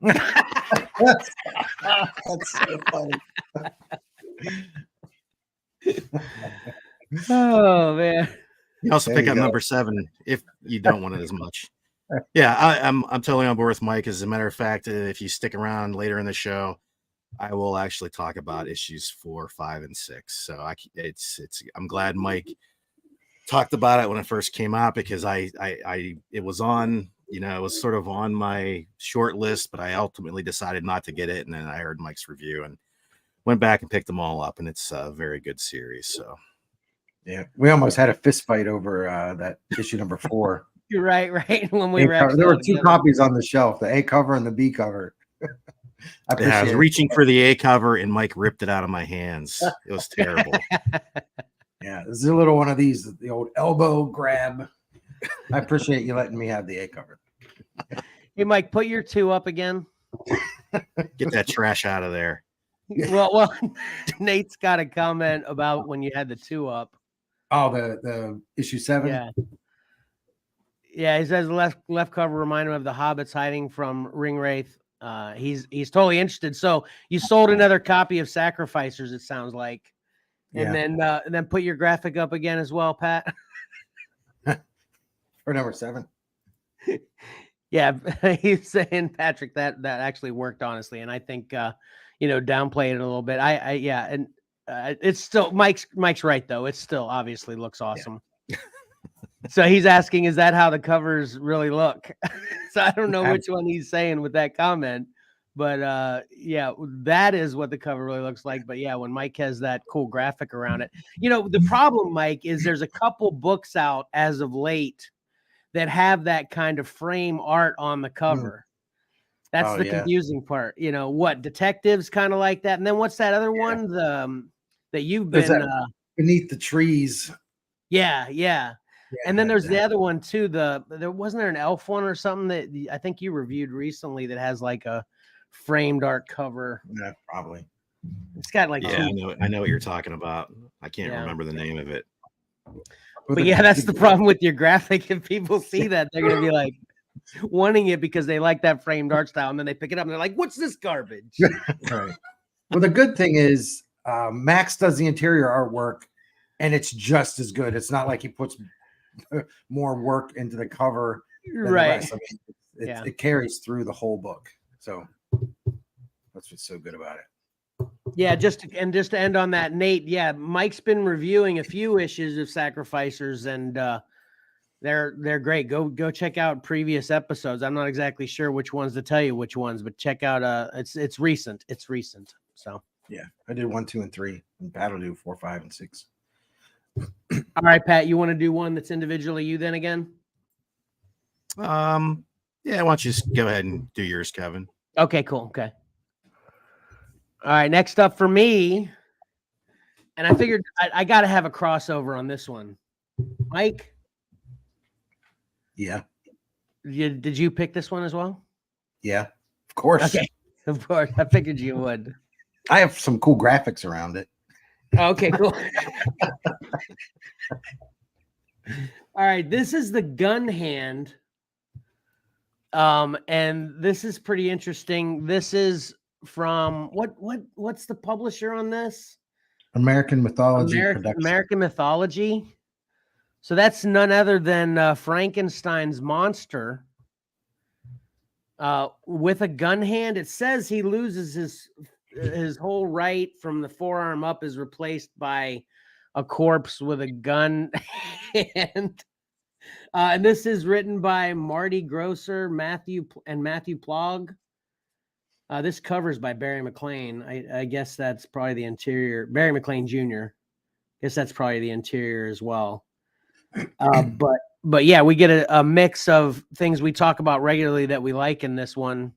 Speaker 3: That's so funny.
Speaker 1: Oh man.
Speaker 2: You also pick up number 7 if you don't want it as much. Yeah, I'm totally on board with Mike. As a matter of fact, if you stick around later in the show, I will actually talk about issues 4, 5, and 6. So I'm glad Mike talked about it when it first came out, because it was on, it was sort of on my short list, but I ultimately decided not to get it. And then I heard Mike's review and went back and picked them all up, and it's a very good series. So
Speaker 3: yeah, we almost had a fist fight over that issue number 4.
Speaker 1: You're right. When we
Speaker 3: there were 2 copies on the shelf, the A cover and the B cover.
Speaker 2: I was reaching for the A cover, and Mike ripped it out of my hands. It was terrible.
Speaker 3: Yeah, this is a little one of these, the old elbow grab. I appreciate you letting me have the A cover.
Speaker 1: Hey, Mike, put your 2 up again.
Speaker 2: Get that trash out of there.
Speaker 1: Well, Nate's got a comment about when you had the 2 up.
Speaker 3: Oh, the issue 7?
Speaker 1: Yeah, he says the left cover remind him of the hobbits hiding from Ringwraith. He's totally interested. So you sold another copy of Sacrificers, it sounds like. And then put your graphic up again as well, Pat.
Speaker 3: For number 7.
Speaker 1: Yeah, he's saying, Patrick, that actually worked, honestly, and I think downplay it a little bit. It's still Mike's right though. It still obviously looks awesome. Yeah. So he's asking, is that how the covers really look? So I don't know which one he's saying with that comment. But that is what the cover really looks like. But yeah, when Mike has that cool graphic around it, the problem, Mike, is there's a couple books out as of late that have that kind of frame art on the cover. That's
Speaker 3: Oh,
Speaker 1: the
Speaker 3: yeah.
Speaker 1: confusing part. You know what? Detectives kind of like that. And then what's that other one? The that you've
Speaker 3: There's
Speaker 1: been.
Speaker 3: that Beneath the Trees.
Speaker 1: Yeah.
Speaker 3: Yeah,
Speaker 1: And then there's the
Speaker 3: that-
Speaker 1: other one too. There wasn't there an elf one or something that I think you reviewed recently that has like a framed art cover.
Speaker 3: yeah, probably.
Speaker 1: It's got like
Speaker 2: Yeah,
Speaker 1: two.
Speaker 2: I know what you're talking about. I can't
Speaker 1: Yeah.
Speaker 2: remember the name of it.
Speaker 1: But yeah, that's the problem with your graphic. If people see that, they're gonna be like wanting it because they like that framed art style, and then they pick it up and they're like, "What's this garbage?"
Speaker 3: Right. Well, the good thing is Max does the interior artwork, and it's just as good. It's not like he puts more work into the cover than the
Speaker 1: Right.
Speaker 3: rest. I mean,
Speaker 1: Yeah.
Speaker 3: it carries through the whole book. So that's what's so good about it.
Speaker 1: Yeah, just to end on that, Nate. Yeah, Mike's been reviewing a few issues of Sacrificers, and they're great. Go check out previous episodes. I'm not exactly sure which ones to tell you which ones, but check out. It's recent. It's recent. So
Speaker 3: Yeah, I did 1, 2, and 3, and Pat will do 4, 5, and 6.
Speaker 1: all right, Pat, you want to do one that's individually you then again?
Speaker 2: Yeah, why don't you just go ahead and do yours, Kevin?
Speaker 1: Okay, cool. Okay. All right, next up for me, and I figured I got to have a crossover on this one. Mike,
Speaker 3: Yeah,
Speaker 1: did you pick this one as well?
Speaker 3: yeah, of course.
Speaker 1: Okay, of course. I figured you would.
Speaker 3: I have some cool graphics around it.
Speaker 1: Okay, cool. All right, this is the gun hand. And this is pretty interesting. This is from what's the publisher on this?
Speaker 3: American Mythology Production.
Speaker 1: American Mythology. So that's none other than Frankenstein's monster. With a gun hand. It says he loses his whole right from the forearm up is replaced by a corpse with a gun hand. And this is written by Marty Grosser, Matthew Plog. This cover's by Barry McLean. I guess that's probably the interior. Barry McLean Jr. Guess that's probably the interior as well. But yeah, we get a mix of things we talk about regularly that we like in this one.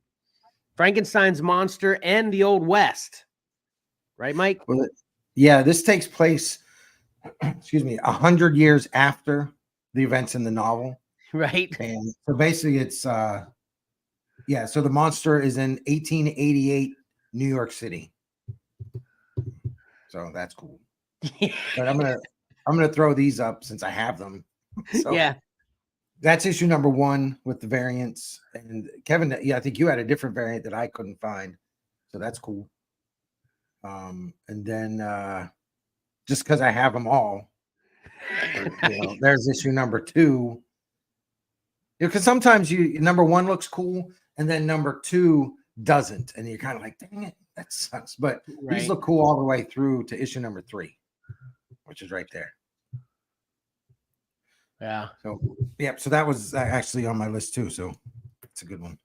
Speaker 1: Frankenstein's monster and the Old West. Right, Mike?
Speaker 3: Well, yeah, this takes place, 100 years after the events in the novel.
Speaker 1: Right.
Speaker 3: And so basically it's so the monster is in 1888 New York City. So that's cool. But I'm gonna throw these up since I have them. So
Speaker 1: yeah.
Speaker 3: That's issue number 1 with the variants. And Kevin, yeah, I think you had a different variant that I couldn't find. So that's cool. And then just because I have them all, there's issue number 2. Because sometimes number 1 looks cool and then number 2 doesn't, and you're kind of like, dang it, that sucks. But these look cool all the way through to issue number 3, which is right there.
Speaker 1: Yeah.
Speaker 3: So so that was actually on my list too. So it's a good one.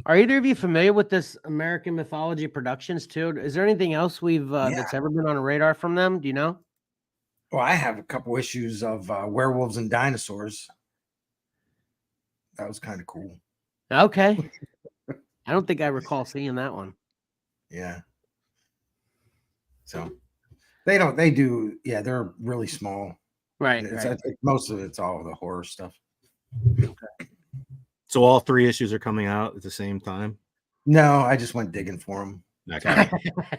Speaker 1: Are either of you familiar with this American Mythology Productions too? Is there anything else we've that's ever been on a radar from them? Do you know?
Speaker 3: Well, I have a couple issues of Werewolves and Dinosaurs. That was kind of cool.
Speaker 1: Okay. I don't think I recall seeing that one.
Speaker 3: Yeah. So they're really small.
Speaker 1: Right.
Speaker 3: Most of it's all the horror stuff.
Speaker 2: Okay. So all 3 issues are coming out at the same time?
Speaker 3: No, I just went digging for them.
Speaker 2: Okay.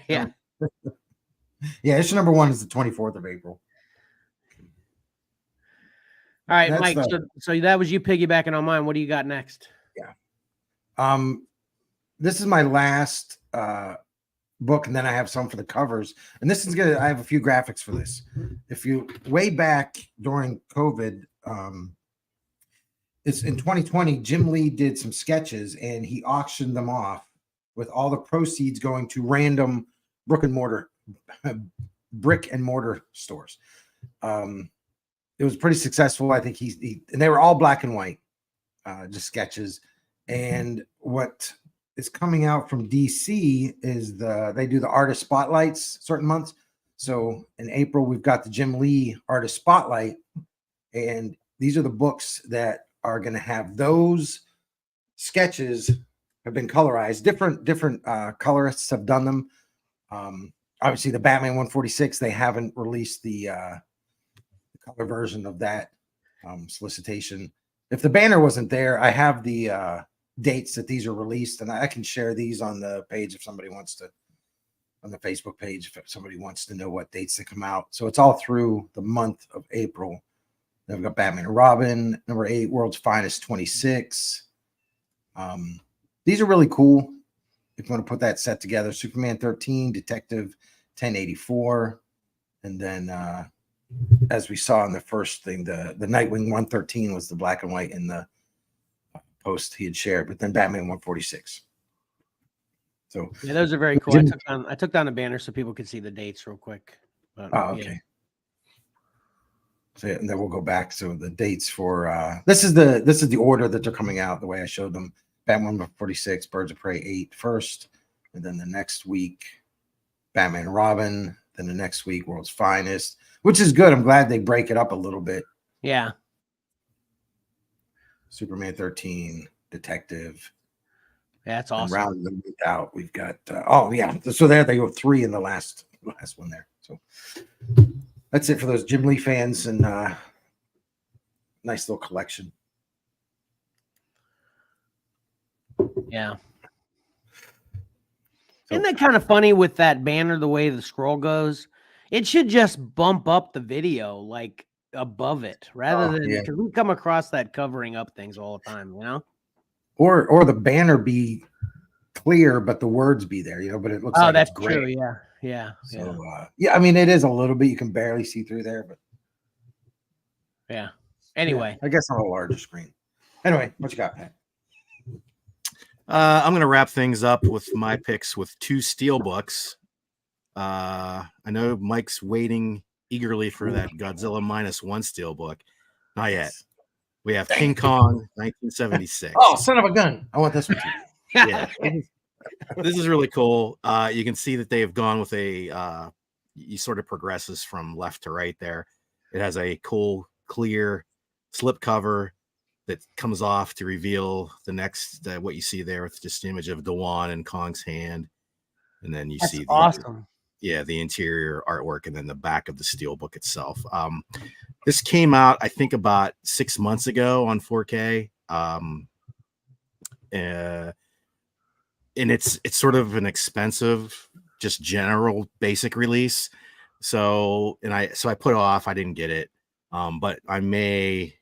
Speaker 1: Yeah.
Speaker 3: Yeah, issue number 1 is the 24th of April.
Speaker 1: All right, Mike. So that was you piggybacking on mine. What do you got next?
Speaker 3: Yeah. This is my last book, and then I have some for the covers. And this is good. I have a few graphics for this. If you way back during COVID, it's in 2020, Jim Lee did some sketches and he auctioned them off with all the proceeds going to random brick and mortar stores. It was pretty successful. I think and they were all black and white, just sketches. And what is coming out from DC is they do the artist spotlights certain months. So in April, we've got the Jim Lee artist spotlight, and these are the books that are going to have those sketches have been colorized. Different colorists have done them. Obviously, the Batman 146, they haven't released the color version of that solicitation. If the banner wasn't there, I have the dates that these are released, and I can share these on the page if somebody wants to, on the Facebook page, if somebody wants to know what dates they come out. So it's all through the month of April. Then we've got Batman and Robin, number 8, World's Finest 26. These are really cool if you want to put that set together. Superman 13, Detective 1084, and then as we saw in the first thing, the Nightwing 113 was the black and white in the post he had shared, but then Batman 146. So
Speaker 1: yeah, those are very cool. I took down the banner so people could see the dates real quick. But,
Speaker 3: okay.
Speaker 1: Yeah.
Speaker 3: So and then we'll go back to the dates for this is the order that they're coming out the way I showed them. Batman 146, Birds of Prey 8 first, and then the next week Batman and Robin, then the next week World's Finest, which is good. I'm glad they break it up a little bit.
Speaker 1: Yeah.
Speaker 3: Superman 13, Detective.
Speaker 1: Yeah, that's awesome.
Speaker 3: Rounding them out, we've got oh yeah. So there they go, 3 in the last one there. So that's it for those Jim Lee fans, and nice little collection.
Speaker 1: Yeah. Isn't that kind of funny with that banner, the way the scroll goes? It should just bump up the video like above it rather than, because we come across that covering up things all the time, you know?
Speaker 3: Or the banner be clear, but the words be there, you know, but it looks like
Speaker 1: that's
Speaker 3: it's gray.
Speaker 1: true. Yeah. Yeah.
Speaker 3: So yeah, I mean, it is a little bit, you can barely see through there, but
Speaker 1: yeah. Anyway,
Speaker 3: I guess on a larger screen. Anyway, what you got, Pat?
Speaker 2: I'm going to wrap things up with my picks with 2 steelbooks. I know Mike's waiting eagerly for that Godzilla -1 steelbook. Not yet. We have King Kong 1976.
Speaker 3: Oh, son of a gun. I want this one too.
Speaker 2: Yeah. This is really cool. You can see that they have gone with a he sort of progresses from left to right there. It has a cool, clear slip cover that comes off to reveal the next what you see there with just an image of Dewan and Kong's hand, and then you see the interior artwork, and then the back of the steelbook itself. This came out, I think, about 6 months ago on 4K, and it's sort of an expensive, just general basic release. So I put it off. I didn't get it, but I may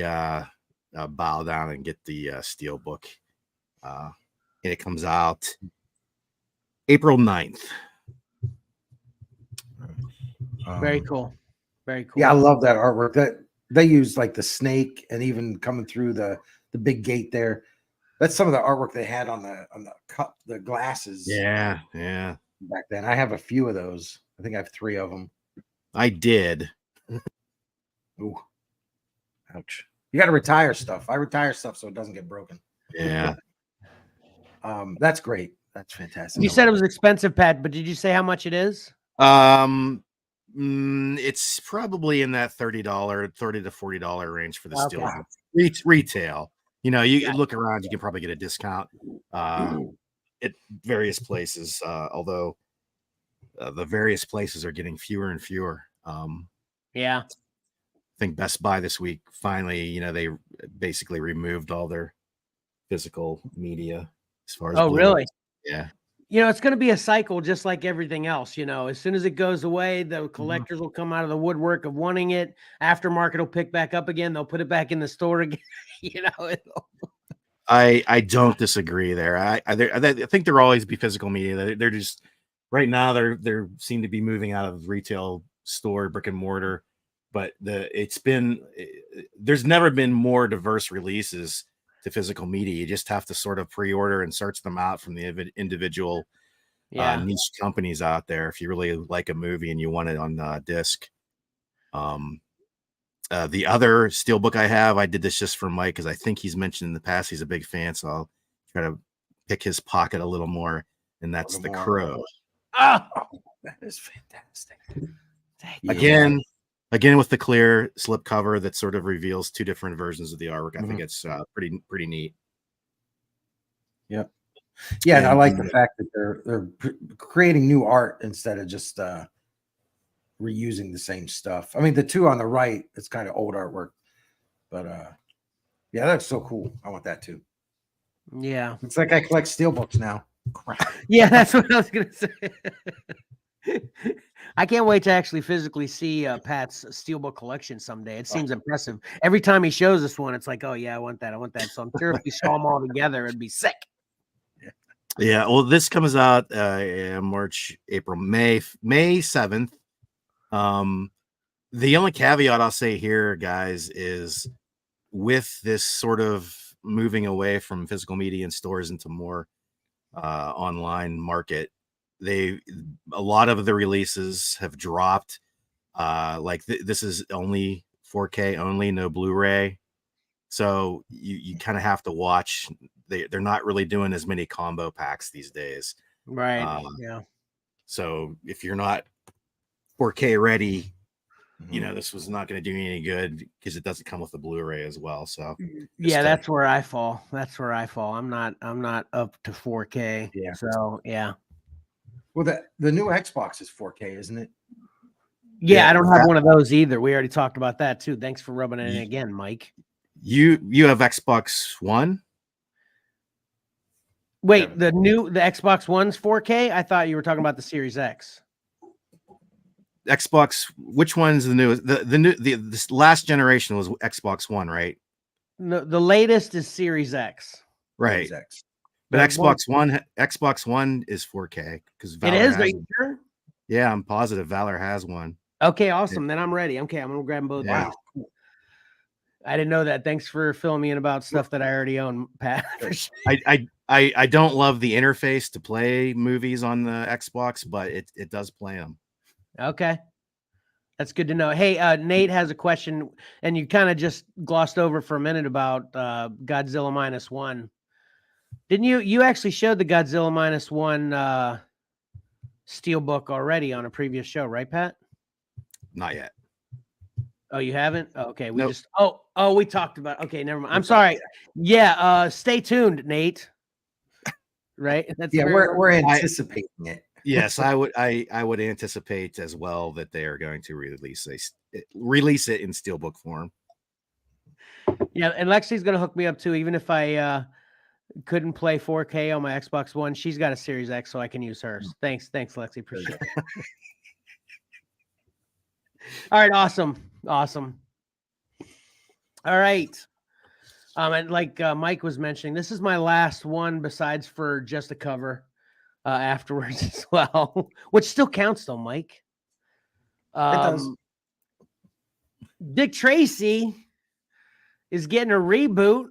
Speaker 2: bow down and get the steelbook. And it comes out April 9th.
Speaker 1: very cool. Very cool.
Speaker 3: Yeah, I love that artwork. That they use like the snake, and even coming through the big gate there. That's some of the artwork they had on the cup, the glasses.
Speaker 2: Yeah.
Speaker 3: Back then, I have a few of those. I think I have 3 of them.
Speaker 2: I did.
Speaker 3: Ooh, ouch! You got to retire stuff. I retire stuff so it doesn't get broken.
Speaker 2: Yeah.
Speaker 3: That's great. That's fantastic.
Speaker 1: You said it was expensive, Pat, but did you say how much it is?
Speaker 2: It's probably in that $30 to $40 range for the
Speaker 3: Okay.
Speaker 2: steelbook. Retail. You know, you look around, you can probably get a discount at various places, although the various places are getting fewer and fewer.
Speaker 1: Yeah.
Speaker 2: I think Best Buy this week, finally, you know, they basically removed all their physical media as far as.
Speaker 1: Oh, really?
Speaker 2: Yeah.
Speaker 1: You know, it's going to be a cycle just like everything else. You know, as soon as it goes away, the collectors will come out of the woodwork of wanting it. Aftermarket will pick back up again. They'll put it back in the store again. You know,
Speaker 2: I don't disagree there. I think there'll always be physical media. They're just right now they're seem to be moving out of retail store, brick and mortar. But there's never been more diverse releases to physical media. You just have to sort of pre-order and search them out from the individual niche companies out there if you really like a movie and you want it on disc. The other steelbook I have, I did this just for Mike because I think he's mentioned in the past he's a big fan, so I'll try to pick his pocket a little more, and that's The Crow.
Speaker 3: Oh, that is fantastic.
Speaker 2: Again with the clear slip cover that sort of reveals 2 different versions of the artwork. I think it's pretty neat.
Speaker 3: Yep. Yeah, and I like the
Speaker 2: And-
Speaker 3: fact that they're creating new art instead of just reusing the same stuff. I mean, the two on the right, it's kind of old artwork, but yeah, that's so cool. I want that too.
Speaker 1: Yeah.
Speaker 3: It's like I collect steelbooks now. Crap.
Speaker 1: Yeah, that's what I was gonna say. I can't wait to actually physically see Pat's steelbook collection someday. It seems impressive. Every time he shows us one, it's like, oh yeah, I want that. I want that. So I'm sure if we saw them all together, it'd be sick.
Speaker 2: Yeah, well, this comes out March, April, May 7th. The only caveat I'll say here, guys, is with this sort of moving away from physical media and stores into more online market, a lot of the releases have dropped. Like this is only 4K only, no Blu-ray. So you kind of have to watch. They're not really doing as many combo packs these days.
Speaker 1: Right. Yeah.
Speaker 2: So if you're not 4K ready, you know, this was not going to do you any good because it doesn't come with the Blu-ray as well. So
Speaker 1: yeah, that's where I fall. That's where I fall. I'm not up to 4K.
Speaker 3: Yeah.
Speaker 1: So yeah.
Speaker 3: Well, the new Xbox is 4K, isn't it?
Speaker 1: Yeah, I don't have one of those either. We already talked about that too. Thanks for rubbing it in again, Mike.
Speaker 2: You have Xbox One?
Speaker 1: Wait, the Xbox One's 4K? I thought you were talking about the Series X.
Speaker 2: Xbox, which one's the newest? This last generation was Xbox One, right?
Speaker 1: The latest is Series X.
Speaker 2: Right.
Speaker 3: Series X.
Speaker 2: But Xbox One is 4K because
Speaker 1: it is. Are you sure?
Speaker 2: Yeah, I'm positive Valor has one.
Speaker 1: Okay, awesome. Then I'm ready. Okay, I'm gonna grab them both.
Speaker 3: Wow.
Speaker 1: I didn't know that. Thanks for filling me in about stuff that I already own, Pat.
Speaker 2: I don't love the interface to play movies on the Xbox, but it does play them.
Speaker 1: Okay. That's good to know. Hey, Nate has a question, and you kind of just glossed over for a minute about Godzilla -1. Didn't you actually showed the Godzilla -1 steelbook already on a previous show, right, Pat?
Speaker 2: Not yet.
Speaker 1: Oh, you haven't? Oh, okay. We
Speaker 2: Nope.
Speaker 1: just we talked about. Okay, never mind. I'm sorry. Yeah, stay tuned, Nate. Right? That's
Speaker 3: we're anticipating it.
Speaker 2: Yes, I would anticipate as well that they are going to release it in steelbook form.
Speaker 1: Yeah, and Lexi's gonna hook me up too, even if I couldn't play 4K on my Xbox One. She's got a Series X, so I can use hers. Thanks, Lexi. Appreciate it. All right, awesome. All right. And like Mike was mentioning, this is my last one besides for just a cover afterwards as well, which still counts though, Mike.
Speaker 3: It does.
Speaker 1: Dick Tracy is getting a reboot.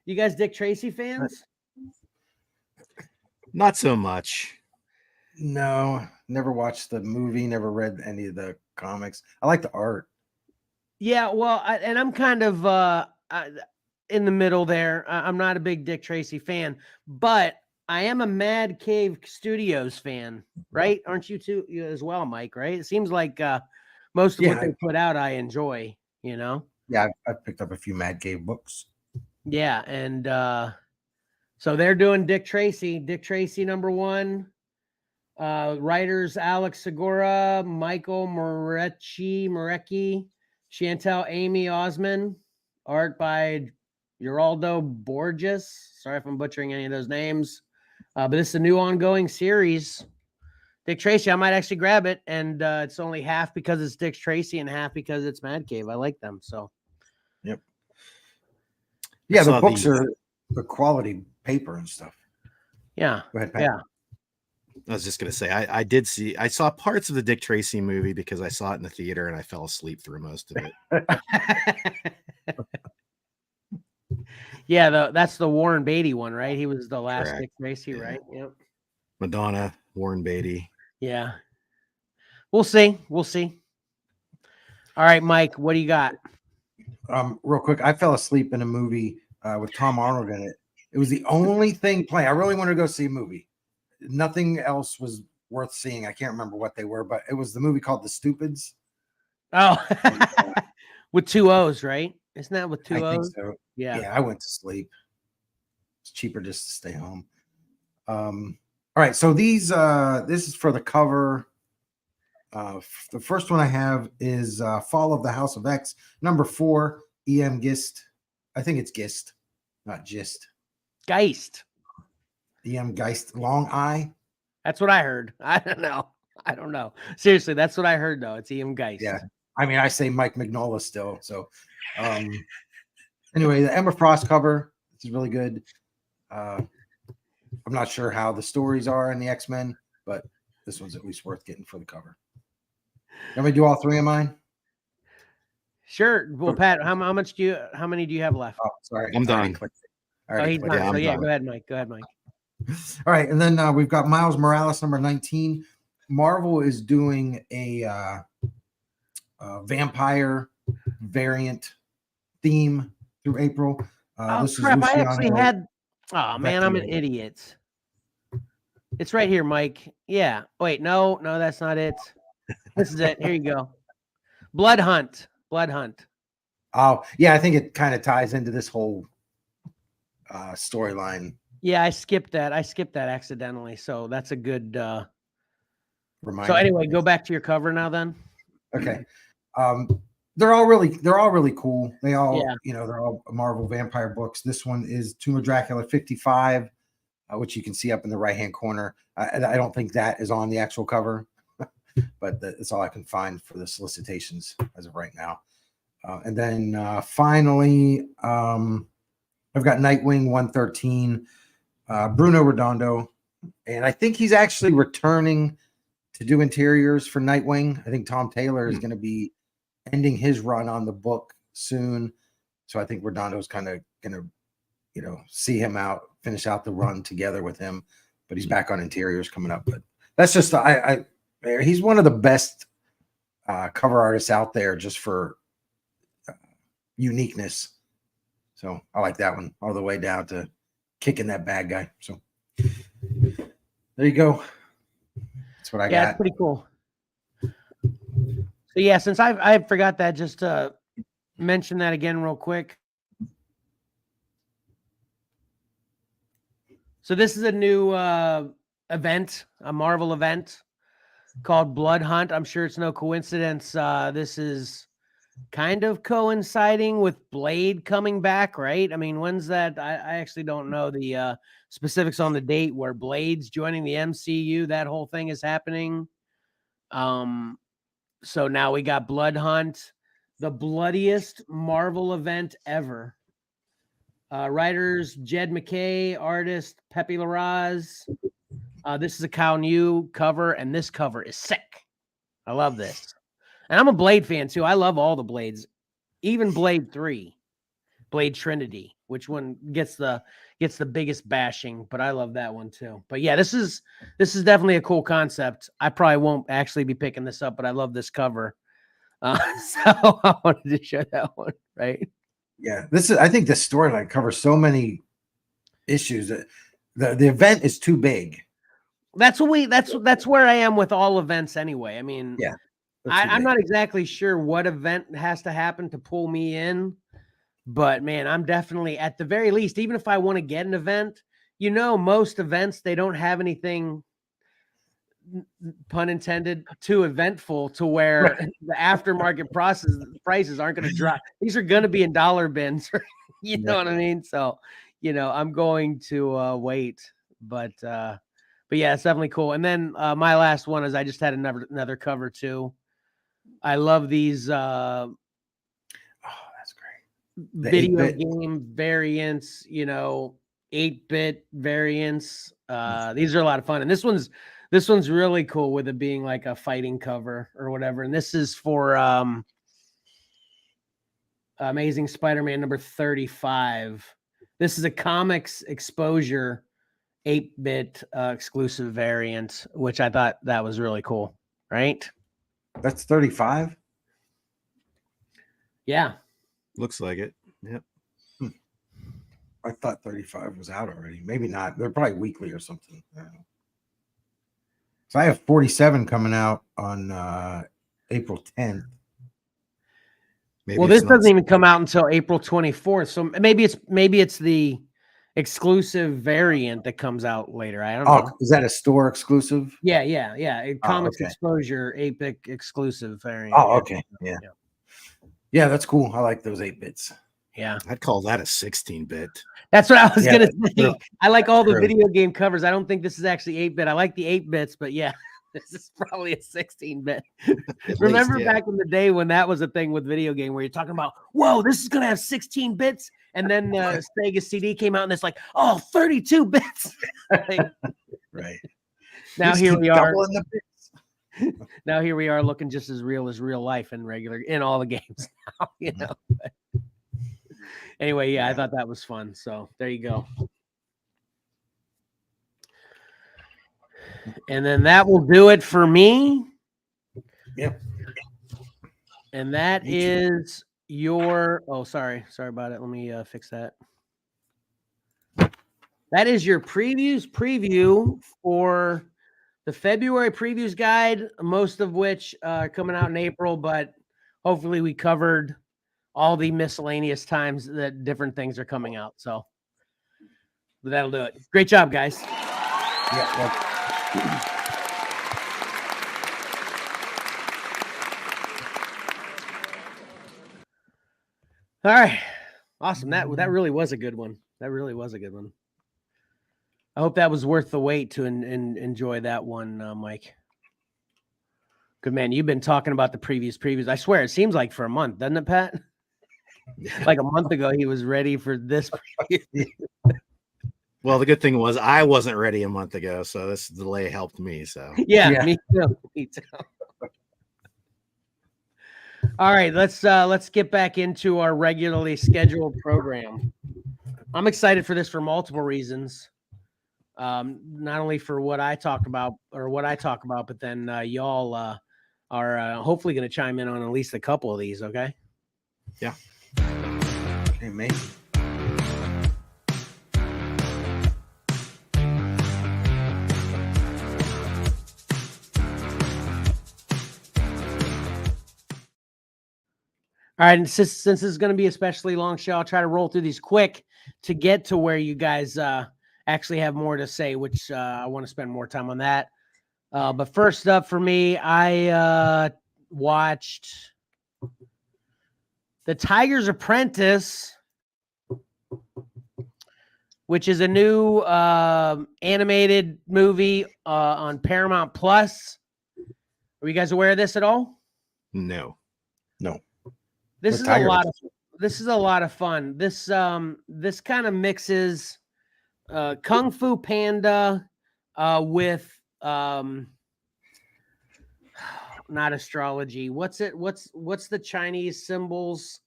Speaker 1: You guys Dick Tracy fans?
Speaker 2: Not so much.
Speaker 3: No, never watched the movie, never read any of the comics. I like the art.
Speaker 1: Yeah, well, I'm kind of in the middle there. I'm not a big Dick Tracy fan, but I am a Mad Cave Studios fan, right? Aren't you too as well, Mike? Right? It seems like most of what they put out, I enjoy. You know?
Speaker 3: Yeah, I've picked up a few Mad Cave books.
Speaker 1: Yeah, and so they're doing Dick Tracy #1. Writers Alex Segura, Michael Morecki, Chantel Amy Osman, art by Geraldo Borges. Sorry if I'm butchering any of those names. But this is a new ongoing series. Dick Tracy, I might actually grab it, and it's only half because it's Dick Tracy and half because it's Mad Cave. I like them, so.
Speaker 3: Yep. Yeah, the books are the quality paper and stuff.
Speaker 1: Yeah.
Speaker 3: Go ahead, Pat.
Speaker 1: Yeah.
Speaker 2: I was just going to say, I saw parts of the Dick Tracy movie because I saw it in the theater and I fell asleep through most of it.
Speaker 1: Yeah, that's the Warren Beatty one, right? He was the last Dick Tracy, right? Yep.
Speaker 2: Madonna, Warren Beatty.
Speaker 1: Yeah. We'll see. All right, Mike, what do you got?
Speaker 3: Real quick, I fell asleep in a movie with Tom Arnold in it. It was the only thing playing. I really wanted to go see a movie. Nothing else was worth seeing. I can't remember what they were, but it was the movie called The Stupids.
Speaker 1: Oh, with 2 O's, right? Isn't that with 2 O's?
Speaker 3: Think so.
Speaker 1: Yeah.
Speaker 3: Yeah, I went to sleep. It's cheaper just to stay home. All right, so these this is for the cover. The first one I have is Fall of the House of X, number 4, EM Gist. I think it's Gist, not Gist.
Speaker 1: Geist.
Speaker 3: EM Geist, Long Eye.
Speaker 1: That's what I heard. I don't know. I don't know. Seriously, that's what I heard though. It's EM Geist.
Speaker 3: Yeah. I mean, I say Mike Mignola still. So anyway, the Emma Frost cover, this is really good. I'm not sure how the stories are in the X-Men, but this one's at least worth getting for the cover. Let me do all 3 of mine.
Speaker 1: Sure. Well, Pat, how many do you have left?
Speaker 3: Oh, sorry.
Speaker 2: I'm done.
Speaker 1: Oh, he's done.
Speaker 2: Yeah,
Speaker 1: So
Speaker 2: I'm
Speaker 1: yeah,
Speaker 2: done.
Speaker 1: go ahead, Mike. Go ahead, Mike.
Speaker 3: All right, and then we've got Miles Morales, number 19. Marvel is doing a vampire variant theme through April.
Speaker 1: Oh
Speaker 3: This
Speaker 1: crap!
Speaker 3: is
Speaker 1: I actually
Speaker 3: Luciano
Speaker 1: had. Oh man, I'm an
Speaker 3: Vecchio.
Speaker 1: idiot. It's right here, Mike. Yeah. Wait, no, that's not it. This is it. Here you go. Blood Hunt. Blood Hunt.
Speaker 3: Oh, yeah, I think it kind of ties into this whole storyline.
Speaker 1: Yeah, I skipped that. Accidentally. So that's a good.
Speaker 3: Reminder.
Speaker 1: So anyway, go back to your cover now. Then.
Speaker 3: Okay. They're all really cool. They all,
Speaker 1: Yeah.
Speaker 3: they're all Marvel vampire books. This one is Tomb of Dracula 55, which you can see up in the right-hand corner. I don't think that is on the actual cover, but that's all I can find for the solicitations as of right now. And then finally, I've got Nightwing 113, Bruno Redondo, and I think he's actually returning to do interiors for Nightwing. I think Tom Taylor is going to be ending his run on the book soon. So I think Redondo's kind of going to, see him out, finish out the run together with him, but he's back on interiors coming up. But that's just, he's one of the best cover artists out there just for uniqueness. So I like that one all the way down to kicking that bad guy. So there you go. That's what I got.
Speaker 1: Yeah, it's pretty cool. So yeah, since I forgot that, just to mention that again real quick. So this is a new event, a Marvel event called Blood Hunt. I'm sure it's no coincidence. This is kind of coinciding with Blade coming back, right? I mean, when's that? I actually don't know the specifics on the date where Blade's joining the MCU. That whole thing is happening. So now we got Blood Hunt, the bloodiest Marvel event ever. Writers Jed McKay, artist Pepe Larraz. This is a Kyle New cover, and this cover is sick. I love this. And I'm a Blade fan too. I love all the Blades, even Blade 3, Blade Trinity, which one gets the biggest bashing, but I love that one too. But yeah, this is definitely a cool concept. I probably won't actually be picking this up, but I love this cover. So I wanted to show that one, right?
Speaker 3: Yeah, I think the storyline covers so many issues that the event is too big.
Speaker 1: That's where I am with all events anyway. I mean,
Speaker 3: yeah,
Speaker 1: I'm not exactly sure what event has to happen to pull me in, but man, I'm definitely, at the very least, even if I want to get an event, most events, they don't have anything, pun intended, too eventful to where the aftermarket prices aren't going to drop. These are going to be in dollar bins. You know what I mean? So, I'm going to wait, but yeah, it's definitely cool. And then my last one is I just had another cover too. I love these
Speaker 3: that's great.
Speaker 1: Video game variants, 8-bit variants. These are a lot of fun. And this one's really cool with it being like a fighting cover or whatever. And this is for Amazing Spider-Man number 35. This is a comics exposure 8-bit exclusive variant, which I thought that was really cool, right?
Speaker 3: That's 35.
Speaker 1: Yeah,
Speaker 2: Looks like it. Yep.
Speaker 3: I thought 35 was out already. Maybe not. They're probably weekly or something. I don't know. So I have 47 coming out on April 10th.
Speaker 2: Maybe
Speaker 1: well, this doesn't even come out until April 24th. So maybe it's the exclusive variant that comes out later. I don't
Speaker 3: Oh,
Speaker 1: know.
Speaker 3: is that a store exclusive?
Speaker 1: Yeah. Comics
Speaker 3: okay.
Speaker 1: Exposure 8-bit exclusive variant.
Speaker 3: Oh, okay. Yeah. Yeah, that's cool. I like those 8-bits.
Speaker 1: Yeah.
Speaker 2: I'd call that a 16-bit.
Speaker 1: That's what I was
Speaker 3: Yeah,
Speaker 1: gonna say. I like all the
Speaker 3: true.
Speaker 1: video game covers. I don't think this is actually 8-bit. I like the 8-bits, but yeah, this is probably a 16-bit. Remember back in the day when that was a thing with video game where you're talking about, whoa, this is gonna have 16 bits, and then Sega CD came out and it's like, oh, 32 bits.
Speaker 3: Right.
Speaker 1: Now
Speaker 3: Just
Speaker 1: here
Speaker 3: keep
Speaker 1: we are.
Speaker 3: doubling the bits.
Speaker 1: Now here we are looking just as real life in all the games now, you know. Anyway, yeah, I thought that was fun. So there you go. And then that will do it for me.
Speaker 3: Yep.
Speaker 1: And that is your, sorry about it. Let me fix that. That is your preview for the February previews guide, most of which are coming out in April, but hopefully we covered all the miscellaneous times that different things are coming out. So but that'll do it. Great job, guys.
Speaker 3: Yeah.
Speaker 1: All right. Awesome. That really was a good one. That really was a good one. I hope that was worth the wait to enjoy that one, Mike. Good man. You've been talking about the previews. I swear, it seems like for a month, doesn't it, Pat? Like a month ago, he was ready for this preview.
Speaker 2: Well, the good thing was I wasn't ready a month ago, so this delay helped me. So
Speaker 1: yeah. Me too. All right, let's get back into our regularly scheduled program. I'm excited for this for multiple reasons. Not only for what I talk about, but then y'all are hopefully going to chime in on at least a couple of these. Okay.
Speaker 3: Yeah. Hey, mate.
Speaker 1: All right, and since this is going to be a especially long show, I'll try to roll through these quick to get to where you guys actually have more to say, which I want to spend more time on that. But first up for me, I watched The Tiger's Apprentice, which is a new animated movie on Paramount Plus. Are you guys aware of this at all?
Speaker 2: no.
Speaker 1: This is a lot of fun. This kind of mixes Kung Fu Panda with not astrology. What's the Chinese symbols?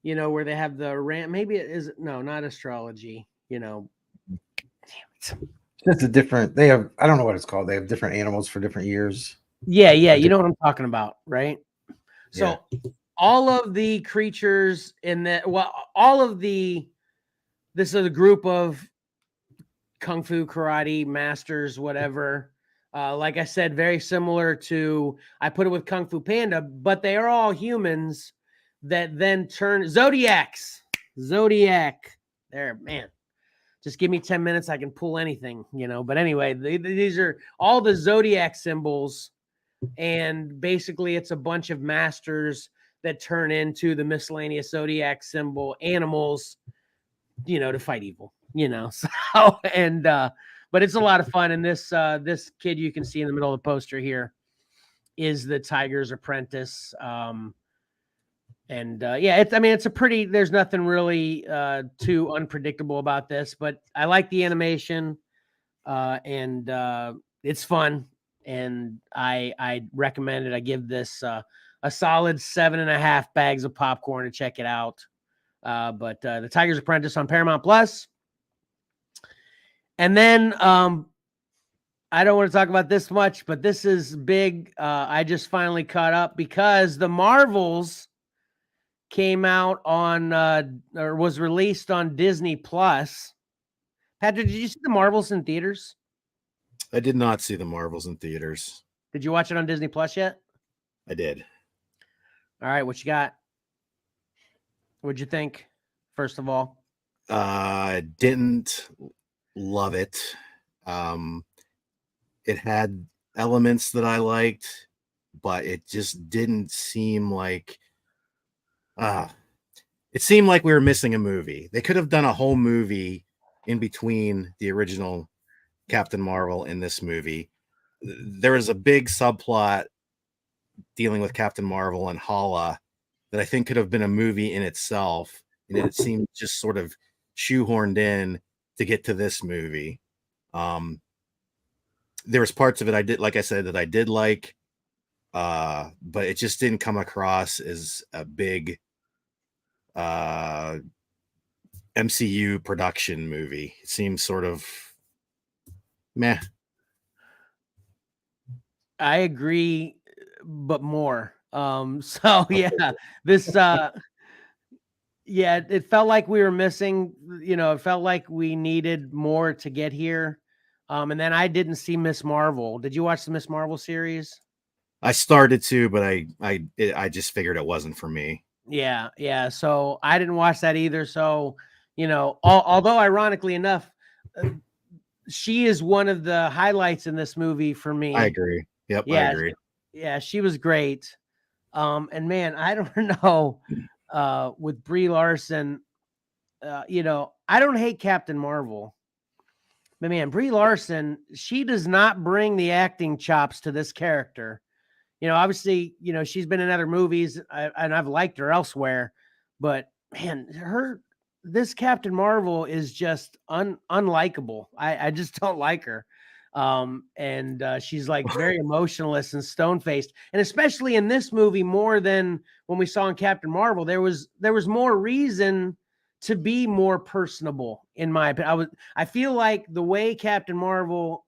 Speaker 1: You know, where they have the ram. Maybe it is not astrology. You know, damn it.
Speaker 3: Just a different. They have. I don't know what it's called. They have different animals for different years.
Speaker 1: Yeah. You know what I'm talking about, right? So. Yeah. All of the creatures in this is a group of Kung Fu karate masters, whatever. Like I said, very similar to, I put it with Kung Fu Panda, but they are all humans that then turn Zodiac. There, man. Just give me 10 minutes. I can pull anything, you know, but anyway, these are all the Zodiac symbols. And basically it's a bunch of masters that turn into the miscellaneous Zodiac symbol animals, you know, to fight evil, you know. So, and but it's a lot of fun. And this kid you can see in the middle of the poster here is the Tiger's Apprentice. It's a pretty, there's nothing really too unpredictable about this, but I like the animation and it's fun. And I recommend it. I give this a solid 7.5 bags of popcorn to check it out. But The Tiger's Apprentice on Paramount Plus. And then I don't want to talk about this much, but this is big. I just finally caught up because The Marvels came out on or was released on Disney Plus. Patrick, did you see The Marvels in theaters?
Speaker 2: I did not see The Marvels in theaters.
Speaker 1: Did you watch it on Disney Plus yet?
Speaker 2: I did.
Speaker 1: All right, what you got? What'd you think, first of all?
Speaker 2: Didn't love it. It had elements that I liked, but it just didn't seem like it seemed like we were missing a movie. They could have done a whole movie in between the original Captain Marvel and this movie. There was a big subplot dealing with Captain Marvel and Hala that I think could have been a movie in itself, and it seemed just sort of shoehorned in to get to this movie. There was parts of it I did, like I said, that I did like, but it just didn't come across as a big MCU production movie. It seems sort of meh.
Speaker 1: I agree, but more. So yeah, this yeah, it felt like we were missing, it felt like we needed more to get here. And then I didn't see Miss Marvel. Did you watch the Miss Marvel series?
Speaker 2: I started to, but I just figured it wasn't for me.
Speaker 1: Yeah. So I didn't watch that either. So, although ironically enough, she is one of the highlights in this movie for me.
Speaker 2: I agree. Yep, I agree.
Speaker 1: Yeah, she was great. And man, I don't know, with Brie Larson, I don't hate Captain Marvel, but man, Brie Larson, she does not bring the acting chops to this character. Obviously, she's been in other movies and I've liked her elsewhere, but man, this Captain Marvel is just unlikable. I just don't like her. And she's like very emotionless and stone-faced, and especially in this movie more than when we saw in Captain Marvel, there was more reason to be more personable, in my opinion. I feel like the way Captain Marvel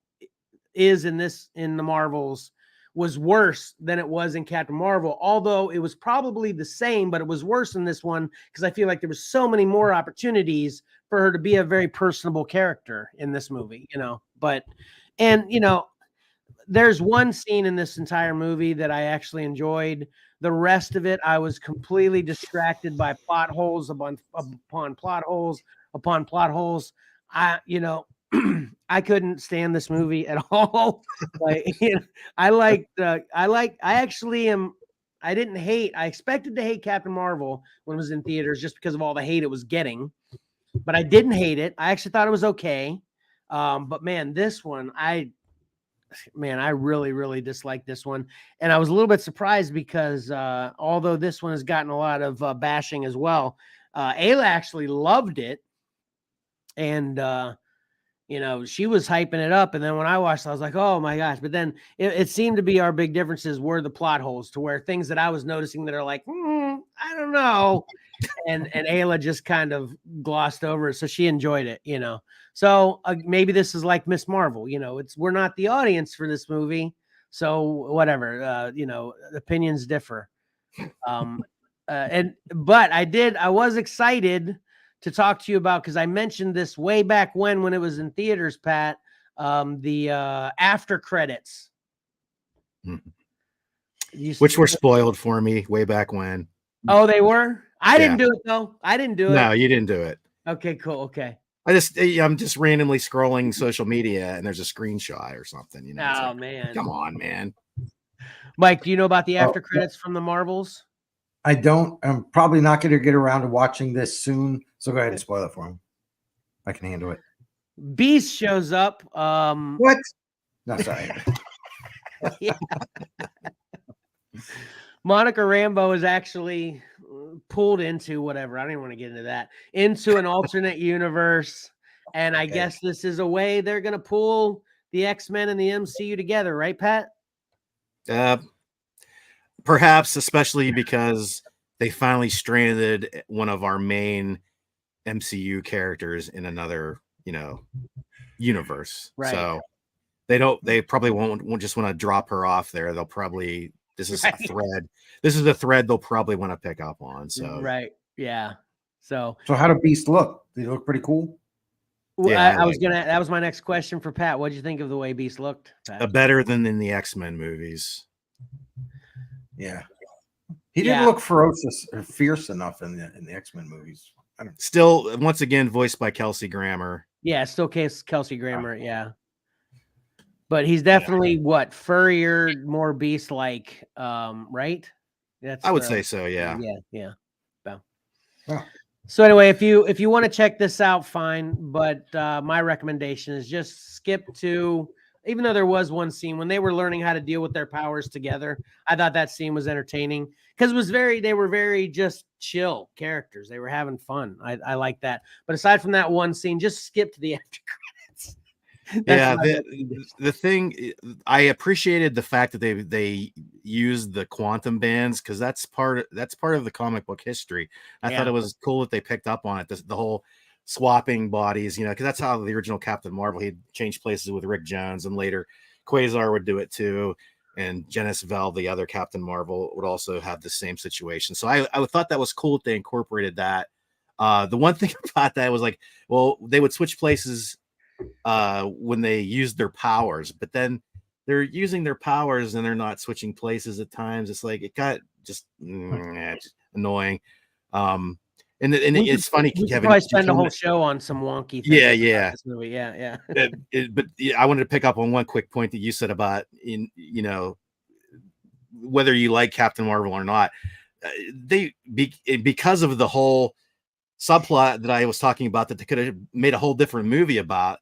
Speaker 1: is in the Marvels was worse than it was in Captain Marvel, although it was probably the same, but it was worse in this one because I feel like there was so many more opportunities for her to be a very personable character in this movie, but, and, there's one scene in this entire movie that I actually enjoyed. The rest of it, I was completely distracted by plot holes upon plot holes upon plot holes. I couldn't stand this movie at all. Like, I expected to hate Captain Marvel when it was in theaters just because of all the hate it was getting, but I didn't hate it. I actually thought it was okay. But man, this one, I really, really disliked this one. And I was a little bit surprised because although this one has gotten a lot of bashing as well, Ayla actually loved it. And, she was hyping it up. And then when I watched, I was like, oh my gosh. But then it seemed to be our big differences were the plot holes, to where things that I was noticing that are like, I don't know. And Ayla just kind of glossed over it. So she enjoyed it, So maybe this is like Miss Marvel, we're not the audience for this movie. So whatever, opinions differ. But I was excited to talk to you about, because I mentioned this way back when it was in theaters, Pat, the after credits.
Speaker 2: Which were spoiled for me way back when.
Speaker 1: Oh, they were? I didn't do it though. I didn't do it.
Speaker 2: No, you didn't do it.
Speaker 1: Okay, cool. Okay.
Speaker 2: I'm just randomly scrolling social media and there's a screenshot or something,
Speaker 1: Oh, man.
Speaker 2: Come on, man.
Speaker 1: Mike, do you know about the after credits from the Marvels?
Speaker 3: I don't. I'm probably not going to get around to watching this soon. So go ahead and spoil it for him. I can handle it.
Speaker 1: Beast shows up.
Speaker 3: What? No, sorry.
Speaker 1: Yeah. Monica Rambeau is actually pulled into whatever. I don't even want to get into that. Into an alternate universe. And I guess this is a way they're going to pull the X-Men and the MCU together, right, Pat?
Speaker 2: Perhaps, especially because they finally stranded one of our main MCU characters in another, universe.
Speaker 1: Right.
Speaker 2: So they probably won't just want to drop her off there. They'll probably, this is a thread. This is a thread they'll probably want to pick up on. So
Speaker 1: right. Yeah. So
Speaker 3: how did Beast look? Did he look pretty cool?
Speaker 1: Yeah, that was my next question for Pat. What did you think of the way Beast looked, Pat?
Speaker 2: Better than in the X-Men movies.
Speaker 3: Yeah. He didn't look ferocious or fierce enough in the X-Men movies.
Speaker 2: Still, once again, voiced by Kelsey Grammer.
Speaker 1: Yeah, still Kelsey Grammer. Yeah. But he's definitely what, furrier, more beast-like, right? That's
Speaker 2: I would say so. Yeah.
Speaker 1: Yeah.
Speaker 3: Well,
Speaker 1: So anyway, if you want to check this out, fine. But my recommendation is just skip to. Even though there was one scene when they were learning how to deal with their powers together, I thought that scene was entertaining because they were very just chill characters. They were having fun. I like that. But aside from that one scene, just skip to the after credits.
Speaker 2: Yeah, the thing I appreciated the fact that they used the quantum bands because that's part of the comic book history. I thought it was cool that they picked up on it. The whole swapping bodies, because that's how the original Captain Marvel, he'd change places with Rick Jones, and later Quasar would do it too, and Janice Vell, the other Captain Marvel, would also have the same situation. So I thought that was cool that they incorporated that. The one thing about that was like, well, they would switch places when they used their powers, but then they're using their powers and they're not switching places at times. It's like it got just annoying. And it's funny,
Speaker 1: we
Speaker 2: Kevin.
Speaker 1: Probably spend a whole show on some wonky things.
Speaker 2: Yeah.
Speaker 1: This movie. Yeah.
Speaker 2: But I wanted to pick up on one quick point that you said about whether you like Captain Marvel or not. Because of the whole subplot that I was talking about that they could have made a whole different movie about.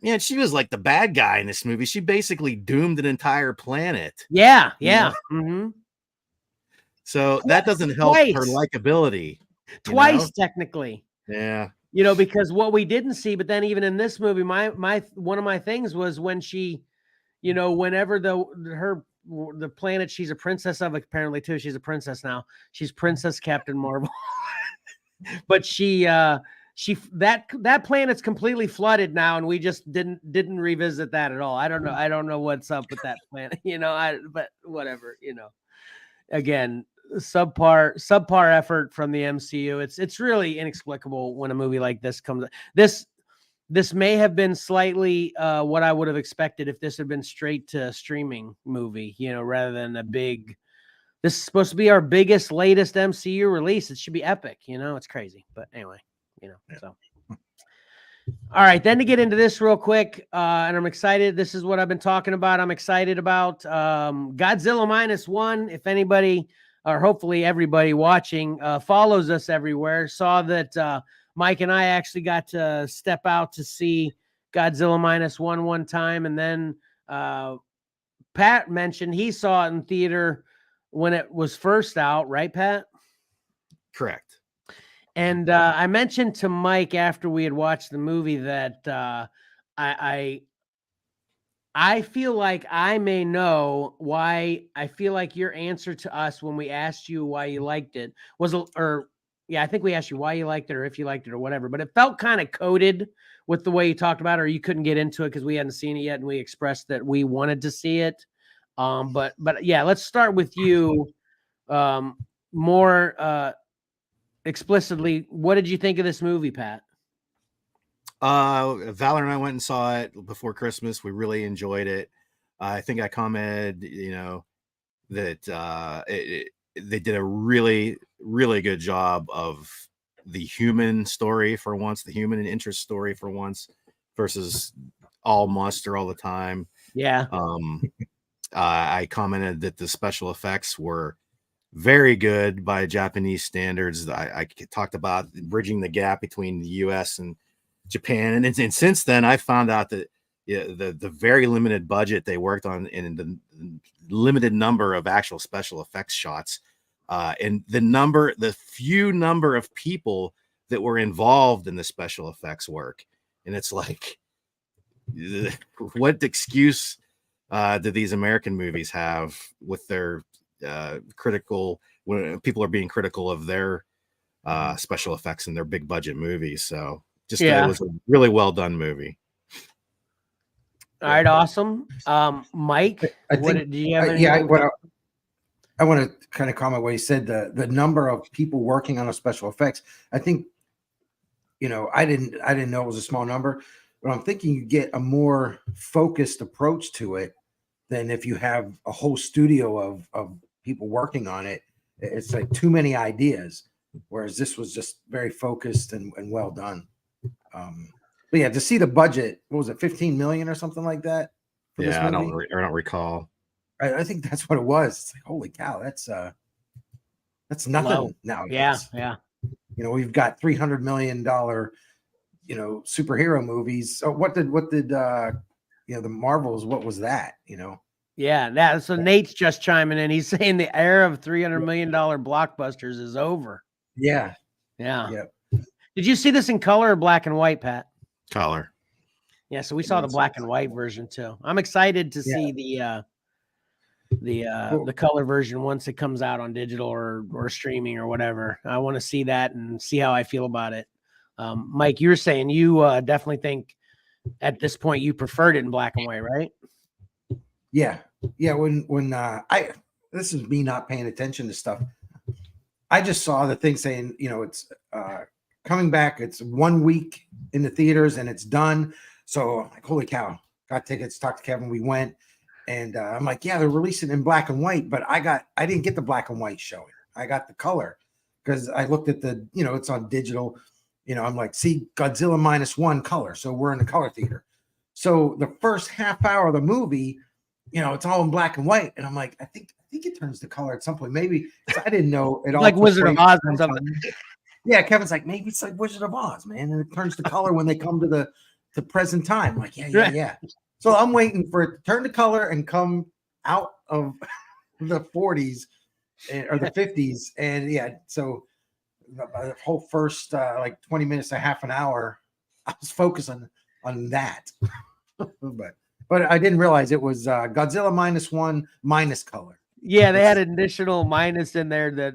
Speaker 2: Yeah, she was like the bad guy in this movie. She basically doomed an entire planet.
Speaker 1: Yeah. Mm-hmm.
Speaker 2: So that doesn't help her likability.
Speaker 1: Twice, technically.
Speaker 2: Yeah.
Speaker 1: Because what we didn't see, but then even in this movie, my one of my things was when she, whenever the planet she's a princess of, apparently too, she's a princess now. She's Princess Captain Marvel. But that planet's completely flooded now, and we just didn't revisit that at all. I don't know what's up with that planet, but whatever, again, subpar effort from the MCU. It's really inexplicable when a movie like this comes. This may have been slightly what I would have expected if this had been straight to streaming movie, rather than a big. This is supposed to be our biggest, latest MCU release. It should be epic, it's crazy. But anyway, so. All right, then to get into this real quick, and I'm excited. This is what I've been talking about. I'm excited about Godzilla -1. If anybody, or hopefully everybody watching, follows us everywhere, saw that Mike and I actually got to step out to see Godzilla -1 one time. And then Pat mentioned he saw it in theater when it was first out, right, Pat?
Speaker 2: Correct.
Speaker 1: And I mentioned to Mike after we had watched the movie that I feel like I may know why. I feel like your answer to us when we asked you why you liked it was, I think we asked you why you liked it or if you liked it or whatever, but it felt kind of coded with the way you talked about it, or you couldn't get into it because we hadn't seen it yet, and we expressed that we wanted to see it. But yeah, let's start with you more explicitly. What did you think of this movie, Pat?
Speaker 2: Valor and I went and saw it before Christmas. We really enjoyed it. I think I commented, that they did a really, really good job of the human story for once, the human and interest story for once, versus all monster all the time.
Speaker 1: Yeah.
Speaker 2: I commented that the special effects were very good by Japanese standards. I talked about bridging the gap between the US and Japan. And since then, I found out that the very limited budget they worked on and the limited number of actual special effects shots and the few number of people that were involved in the special effects work. And it's like, what excuse do these American movies have with their critical, when people are being critical of their special effects in their big budget movies? So just it was a really well done movie.
Speaker 1: All right, awesome. Mike,
Speaker 3: I want to kind of comment what he said, the number of people working on a special effects. I think, I didn't know it was a small number, but I'm thinking you get a more focused approach to it than if you have a whole studio of people working on it. It's like too many ideas. whereas this was just very focused and well done. But yeah, to see the budget, what was it, 15 million or something like that? For this
Speaker 2: Yeah, I
Speaker 3: movie?
Speaker 2: don't recall.
Speaker 3: I think that's what it was. It's like, holy cow, that's nothing
Speaker 1: Low.
Speaker 3: nowadays.
Speaker 1: Yeah.
Speaker 3: You know, we've got $300 million, superhero movies. So what did the Marvels, what was that?
Speaker 1: Yeah. So Nate's just chiming in. He's saying the era of $300 million blockbusters is over.
Speaker 3: Yeah.
Speaker 1: Yeah.
Speaker 3: Yeah.
Speaker 1: Did you see this in color or black and white, Pat?
Speaker 2: Color.
Speaker 1: Yeah, so we saw the black and white version too. I'm excited to see the color version once it comes out on digital or streaming or whatever. I want to see that and see how I feel about it. Mike, you were saying you definitely think at this point you preferred it in black and white, right?
Speaker 3: Yeah. When this is me not paying attention to stuff. I just saw the thing saying, it's coming back. It's 1 week in the theaters and it's done. So I'm like, holy cow, got tickets, talked to Kevin. We went and I'm like, yeah, they're releasing in black and white, but I didn't get the black and white showing. I got the color because I looked at the, it's on digital, I'm like, see Godzilla -1 color. So we're in the color theater. So the first half hour of the movie, it's all in black and white. And I'm like, I think it turns to color at some point. Maybe I didn't know it all.
Speaker 1: Like Wizard of Oz or something.
Speaker 3: Yeah, Kevin's like, maybe it's like Wizard of Oz, man. And it turns to color when they come to the present time. I'm like, yeah. So I'm waiting for it to turn to color and come out of the 40s or the 50s. And yeah, so the whole first like 20 minutes to half an hour, I was focused on that. But I didn't realize it was Godzilla -1 minus color.
Speaker 1: Yeah, they had an additional minus in there that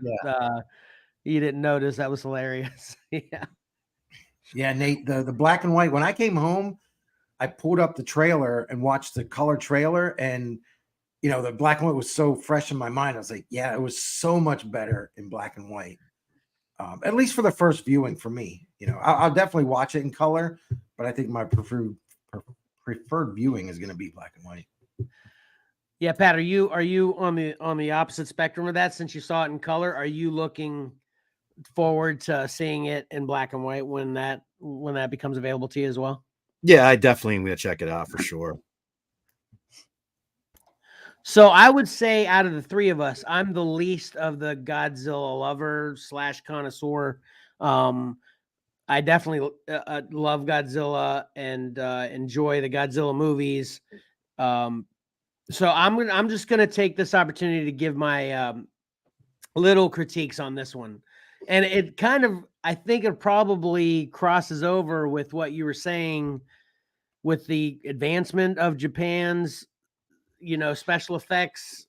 Speaker 1: you didn't notice. That was hilarious.
Speaker 3: Yeah, Nate, the black and white. When I came home, I pulled up the trailer and watched the color trailer, and the black and white was so fresh in my mind. I was like, yeah, it was so much better in black and white. At least for the first viewing for me. I'll definitely watch it in color, but I think my preferred viewing is going to be black and white.
Speaker 1: Yeah, Pat, are you on the opposite spectrum of that? Since you saw it in color, are you looking forward to seeing it in black and white when that becomes available to you as well?
Speaker 2: Yeah, I definitely am going to check it out for sure.
Speaker 1: So I would say out of the three of us, I'm the least of the Godzilla lover / connoisseur. I definitely love Godzilla and enjoy the Godzilla movies. So I'm just gonna take this opportunity to give my little critiques on this one, and it kind of, I think it probably crosses over with what you were saying with the advancement of Japan's special effects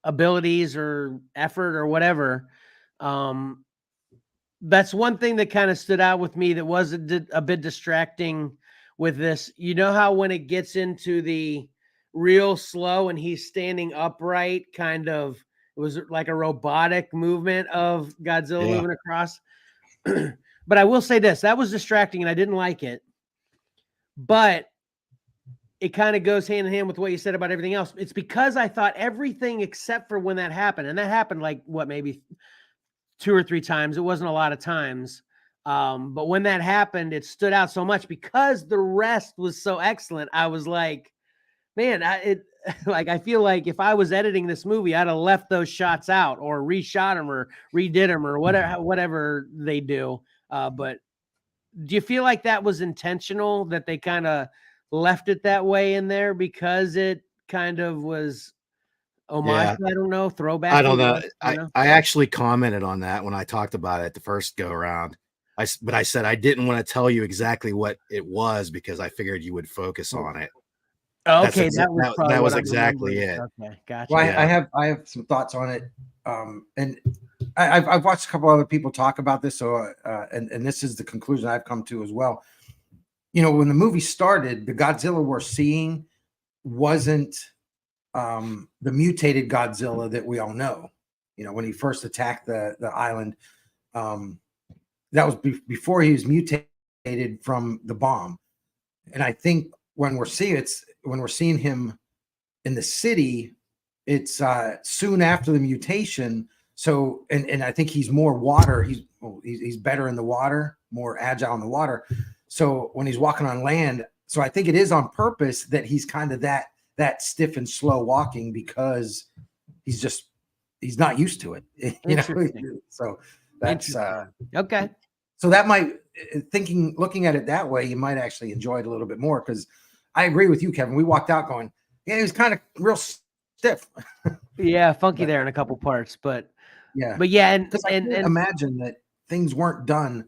Speaker 1: abilities or effort or whatever. That's one thing that kind of stood out with me that was a bit distracting with this. How when it gets into the real slow and he's standing upright, kind of, it was like a robotic movement of Godzilla moving across. But I will say this, that was distracting and I didn't like it. But it kind of goes hand in hand with what you said about everything else. It's because I thought everything except for when that happened, and that happened like maybe 2 or 3 times. It wasn't a lot of times. But when that happened, it stood out so much because the rest was so excellent. I was like, man, I feel like if I was editing this movie, I'd have left those shots out or reshot them or redid them or whatever they do. But do you feel like that was intentional, that they kind of left it that way in there because it kind of was homage? I don't know, throwback.
Speaker 2: I don't know. I actually commented on that when I talked about it the first go around. But I said I didn't want to tell you exactly what it was because I figured you would focus on it.
Speaker 1: Okay,
Speaker 2: that was exactly it.
Speaker 1: Okay, gotcha.
Speaker 3: Well, I have some thoughts on it, and I've watched a couple other people talk about this. So, and this is the conclusion I've come to as well. When the movie started, the Godzilla we're seeing wasn't the mutated Godzilla that we all know. When he first attacked the island, that was before he was mutated from the bomb. And I think when we're seeing him in the city, it's soon after the mutation So, and I think he's more water. He's better in the water, more agile in the water. So when he's walking on land, so I think it is on purpose that he's kind of that stiff and slow walking, because he's not used to it. You know, so that's
Speaker 1: okay.
Speaker 3: So that might looking at it that way, you might actually enjoy it a little bit more, because I agree with you, Kevin. We walked out going, yeah, he was kind of real stiff.
Speaker 1: Yeah, funky there in a couple parts, but
Speaker 3: yeah,
Speaker 1: and
Speaker 3: because I can't imagine that things weren't done.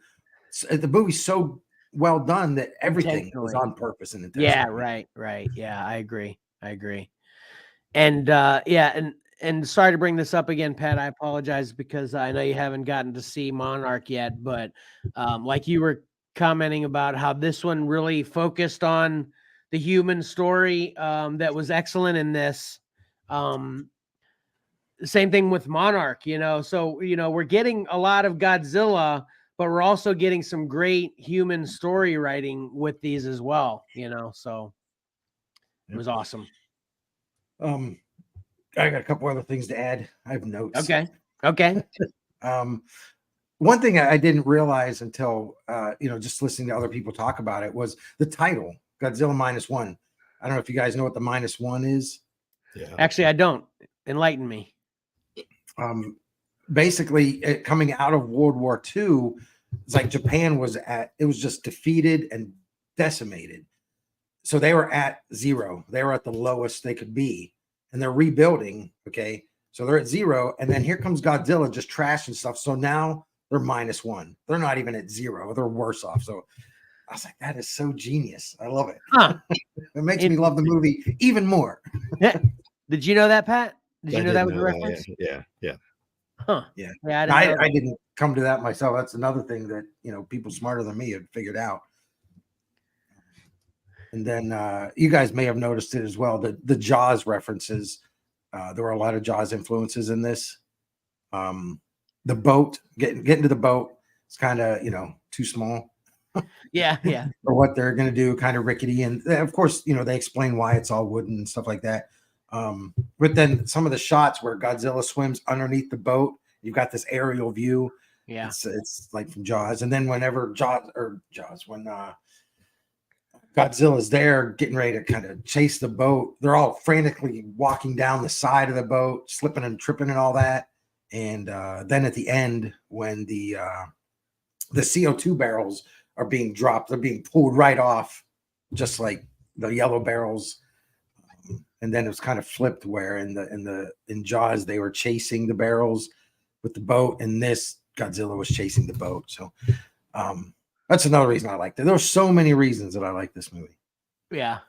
Speaker 3: The movie's so well done that everything was on purpose and intentional.
Speaker 1: Yeah, right. Yeah, I agree. And and sorry to bring this up again, Pat. I apologize, because I know you haven't gotten to see Monarch yet, but like you were commenting about how this one really focused on the human story, that was excellent in this. Same thing with Monarch, so we're getting a lot of Godzilla, but we're also getting some great human story writing with these as well, so it was awesome.
Speaker 3: I got a couple other things to add. I have notes.
Speaker 1: Okay.
Speaker 3: One thing I didn't realize until just listening to other people talk about it was the title, Godzilla -1. I don't know if you guys know what the -1 is.
Speaker 2: Yeah.
Speaker 1: Actually, I don't. Enlighten me.
Speaker 3: Basically, coming out of World War II, it's like Japan was just defeated and decimated. So they were at 0. They were at the lowest they could be, and they're rebuilding. Okay. So they're at 0. And then here comes Godzilla just trashing stuff. So now they're -1. They're not even at 0. They're worse off. So I was like, that is so genius. I love it.
Speaker 1: Huh.
Speaker 3: It makes me love the movie even more.
Speaker 1: Did you know that, Pat? Did you know that was a reference?
Speaker 2: Yeah.
Speaker 1: Huh.
Speaker 3: Yeah.
Speaker 1: I
Speaker 3: didn't come to that myself. That's another thing that, people smarter than me had figured out. And then you guys may have noticed it as well. The Jaws references. There were a lot of Jaws influences in this. The boat, getting to the boat, it's kind of, too small.
Speaker 1: Yeah.
Speaker 3: For what they're going to do, kind of rickety. And of course, they explain why it's all wooden and stuff like that. But then some of the shots where Godzilla swims underneath the boat, you've got this aerial view.
Speaker 1: Yeah.
Speaker 3: It's like from Jaws. And then whenever when Godzilla's there getting ready to kind of chase the boat, they're all frantically walking down the side of the boat, slipping and tripping and all that. And then at the end, when the CO2 barrels are being dropped, they're being pulled right off, just like the yellow barrels. And then it was kind of flipped, where in Jaws they were chasing the barrels with the boat, and this Godzilla was chasing the boat. So that's another reason I liked it. There were so many reasons that I like this movie.
Speaker 1: Yeah,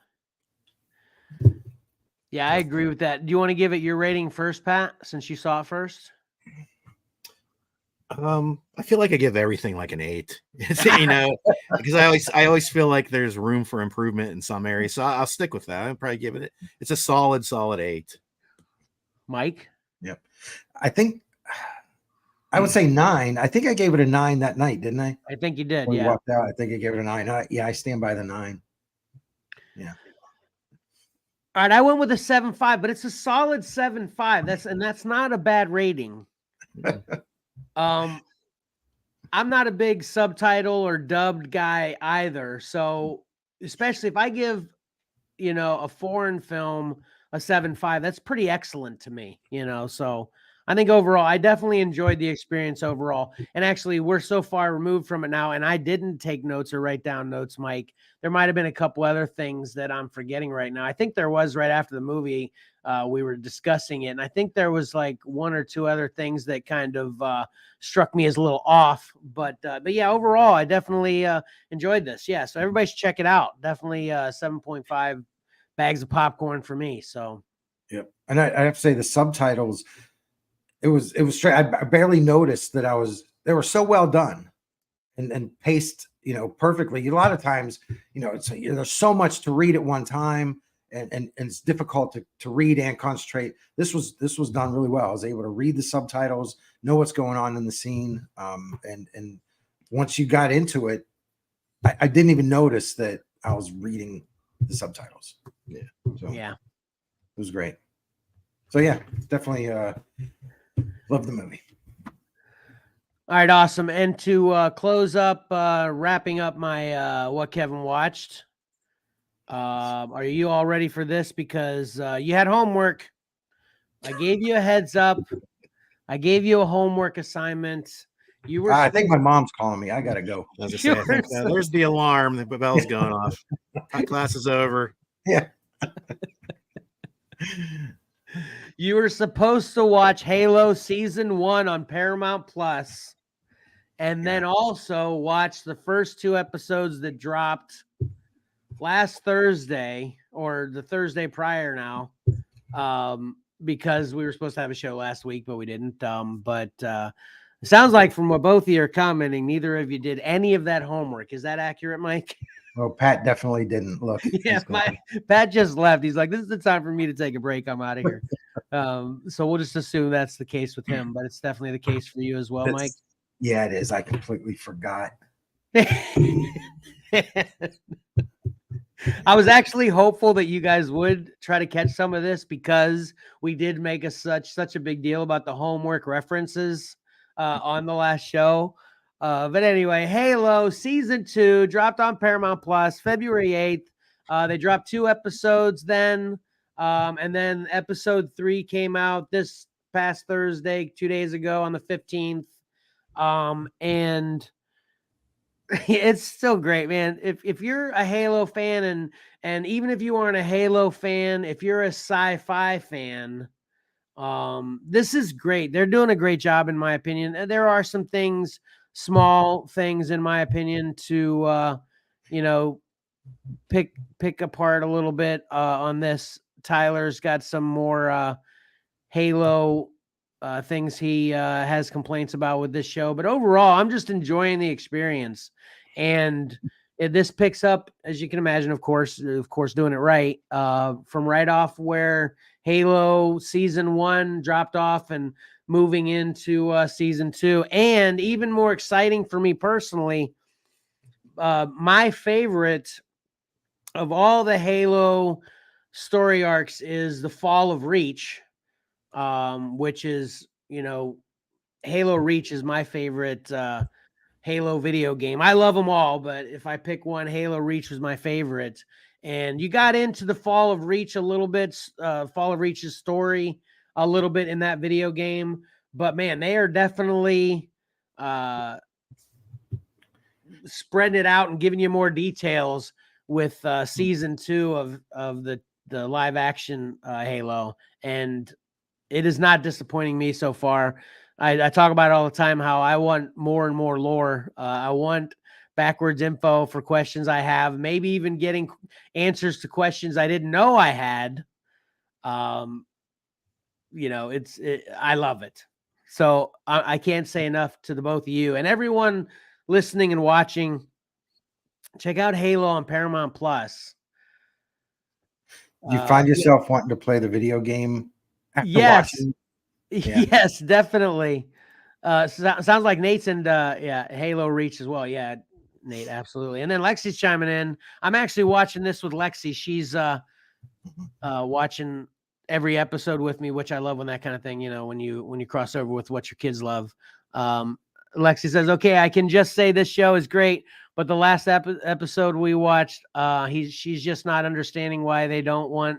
Speaker 1: I agree with that. Do you want to give it your rating first, Pat, since you saw it first?
Speaker 2: I feel like I give everything like an 8. Because I always feel like there's room for improvement in some areas. So I'll stick with that. I'll probably give it's a solid 8.
Speaker 1: Mike?
Speaker 3: Yep. I think I would say 9. I think I gave it a 9 that night, didn't I?
Speaker 1: I think you did.
Speaker 3: When we
Speaker 1: yeah.
Speaker 3: walked out, I think I gave it a 9. I stand by the 9. Yeah.
Speaker 1: All right, I went with a 7.5, but it's a solid 7.5. That's not a bad rating. I'm not a big subtitle or dubbed guy either. So especially if I give, a foreign film a 7.5, that's pretty excellent to me, so I think overall, I definitely enjoyed the experience overall. And actually, we're so far removed from it now, and I didn't take notes or write down notes, Mike. There might have been a couple other things that I'm forgetting right now. I think there was right after the movie, we were discussing it, and I think there was like 1 or 2 other things that kind of struck me as a little off. But yeah, overall, I definitely enjoyed this. Yeah, so everybody should check it out. Definitely 7.5 bags of popcorn for me. So,
Speaker 3: yep. And I have to say the subtitles. It was straight. I barely noticed that they were so well done and paced, perfectly. A lot of times, there's so much to read at one time, and it's difficult to read and concentrate. This was done really well. I was able to read the subtitles, know what's going on in the scene. And once you got into it, I didn't even notice that I was reading the subtitles.
Speaker 2: Yeah.
Speaker 3: So
Speaker 1: yeah,
Speaker 3: it was great. So yeah, definitely Love the movie.
Speaker 1: All right, awesome. And to close up, wrapping up my what Kevin watched. Are you all ready for this? Because you had homework. I gave you a heads up. I gave you a homework assignment. You were.
Speaker 3: I think my mom's calling me. I gotta go.
Speaker 2: As I say, I think there's the alarm. The bell's going off. Class is over.
Speaker 3: Yeah.
Speaker 1: You were supposed to watch Halo Season 1 on Paramount Plus, and then also watch the first 2 episodes that dropped last Thursday or the Thursday prior now, because we were supposed to have a show last week, but we didn't. But it sounds like from what both of you are commenting, neither of you did any of that homework. Is that accurate, Mike?
Speaker 3: Well, Pat definitely didn't look.
Speaker 1: Yeah, Pat just left. He's like, this is the time for me to take a break. I'm out of here. So we'll just assume that's the case with him, but it's definitely the case for you as well, Mike.
Speaker 3: Yeah, it is. I completely forgot.
Speaker 1: I was actually hopeful that you guys would try to catch some of this because we did make such a big deal about the homework references on the last show. But anyway, Halo Season 2 dropped on Paramount Plus February 8th. They dropped 2 episodes then, and then episode 3 came out this past Thursday, 2 days ago on the 15th. And it's still great, man. If you're a Halo fan and even if you aren't a Halo fan, if you're a sci-fi fan, this is great. They're doing a great job, in my opinion. There are some things, small things, in my opinion, to pick apart a little bit on this. Tyler's got some more Halo things he has complaints about with this show, but overall, I'm just enjoying the experience. And this picks up, as you can imagine, of course, doing it right from right off where Halo Season 1 dropped off and moving into Season 2. And even more exciting for me personally, my favorite of all the Halo story arcs is the Fall of Reach, which is, Halo Reach is my favorite Halo video game. I love them all, but if I pick one, Halo Reach was my favorite. And you got into the Fall of Reach a little bit, Fall of Reach's story a little bit in that video game. But man, they are definitely spreading it out and giving you more details with Season 2 of the live action Halo. And it is not disappointing me so far. I talk about it all the time, how I want more and more lore. I want backwards info for questions I have, maybe even getting answers to questions I didn't know I had. I love it. So I can't say enough to the both of you and everyone listening and watching. Check out Halo on Paramount Plus.
Speaker 3: Do you find yourself wanting to play the video game after watching?
Speaker 1: Yeah. Yes, definitely. Sounds like Nate's in Halo Reach as well. Yeah, Nate, absolutely. And then Lexi's chiming in. I'm actually watching this with Lexi. She's watching every episode with me, which I love when that kind of thing, when you cross over with what your kids love. Lexi says, okay, I can just say this show is great, but the last episode we watched, she's just not understanding why they don't want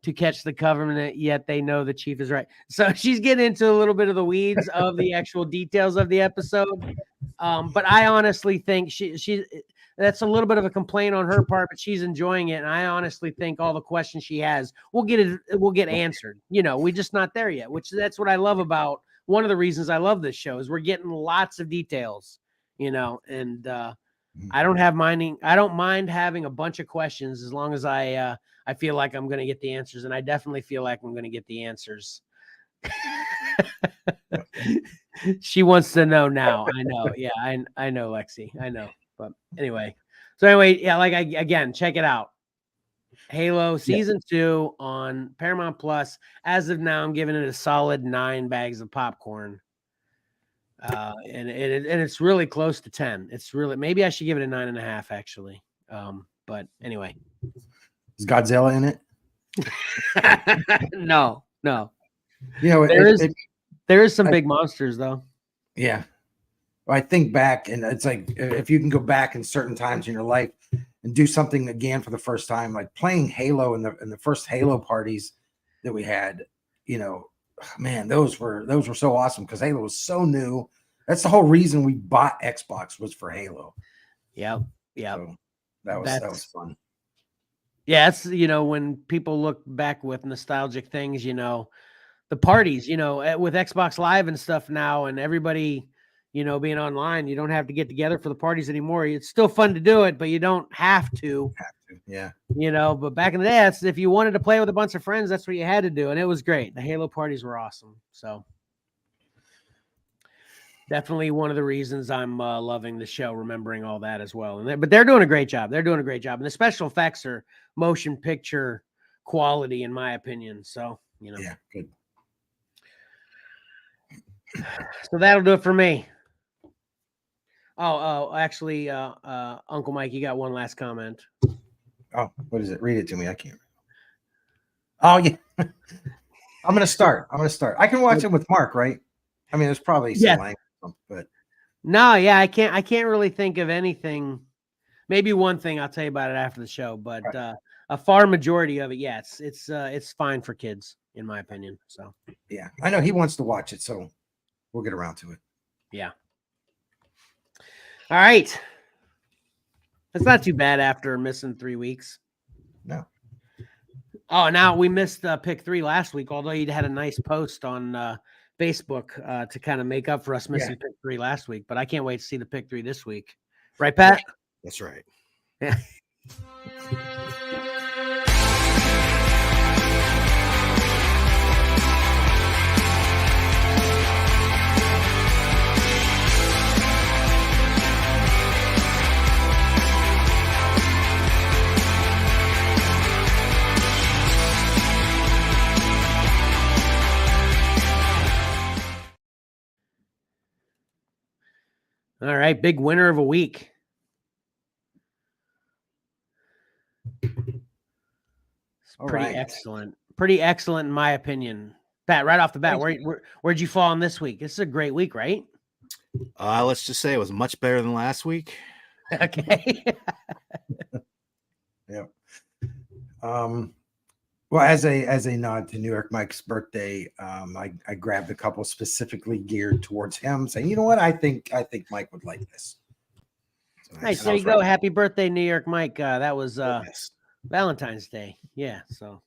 Speaker 1: to catch the government, yet they know the chief is right. So she's getting into a little bit of the weeds of the actual details of the episode. But I honestly think she that's a little bit of a complaint on her part, but she's enjoying it. And I honestly think all the questions she has will get answered. We're just not there yet, that's what I love about one of the reasons I love this show is we're getting lots of details, and I don't mind having a bunch of questions as long as I feel like I'm going to get the answers, and I definitely feel like I'm going to get the answers. She wants to know now. I know. Yeah, I know, Lexi. I know. But anyway, yeah, again, check it out. Halo Season 2 on Paramount Plus. As of now, I'm giving it a solid 9 bags of popcorn. And it's really close to 10. It's really, maybe I should give it a 9.5 actually. But anyway.
Speaker 3: Is Godzilla in it?
Speaker 1: No.
Speaker 3: There is.
Speaker 1: There is some big monsters though.
Speaker 3: Yeah. I think back, and it's like if you can go back in certain times in your life and do something again for the first time, like playing Halo in the first Halo parties that we had, you know, man, those were so awesome because Halo was so new. That's the whole reason we bought Xbox was for Halo.
Speaker 1: Yeah.
Speaker 3: So that was fun.
Speaker 1: Yeah, it's, you know, when people look back with nostalgic things, you know, the parties, you know, with Xbox Live and stuff now, and everybody, you know, being online, you don't have to get together for the parties anymore. It's still fun to do it, but you don't have to.
Speaker 3: Yeah.
Speaker 1: You know, but back in the day, that's, if you wanted to play with a bunch of friends, that's what you had to do, and it was great. The Halo parties were awesome. So definitely one of the reasons I'm loving the show, remembering all that as well. And but they're doing a great job. They're doing a great job, and the special effects are motion picture quality, in my opinion. So, you know,
Speaker 3: Yeah, good.
Speaker 1: So that'll do it for me. Actually, Uncle Mike, you got one last comment.
Speaker 3: Oh, what is it? Read it to me. I can't. Oh yeah. I'm gonna start. I can watch it with Mark, right? I mean, there's probably some language, but
Speaker 1: no, yeah, I can't really think of anything. Maybe one thing, I'll tell you about it after the show, but a far majority of it, yeah, it's fine for kids, in my opinion. So
Speaker 3: yeah, I know he wants to watch it, so we'll get around to it.
Speaker 1: Yeah. All right. That's not too bad after missing 3 weeks.
Speaker 3: No.
Speaker 1: Oh, now we missed pick 3 last week, although you had a nice post on Facebook to kind of make up for us missing pick 3 last week. But I can't wait to see the pick 3 this week. Right, Pat?
Speaker 2: That's right.
Speaker 1: Yeah. All right, big winner of a week. Excellent. Pretty excellent in my opinion. Pat, right off the bat, where'd you fall on this week? This is a great week, right?
Speaker 2: Let's just say it was much better than last week.
Speaker 1: Okay.
Speaker 3: Yeah. Well, as a nod to New York Mike's birthday, I grabbed a couple specifically geared towards him, saying, you know what, I think Mike would like this. So
Speaker 1: nice. There you go. Happy birthday, New York Mike. That was Valentine's Day. Yeah. So.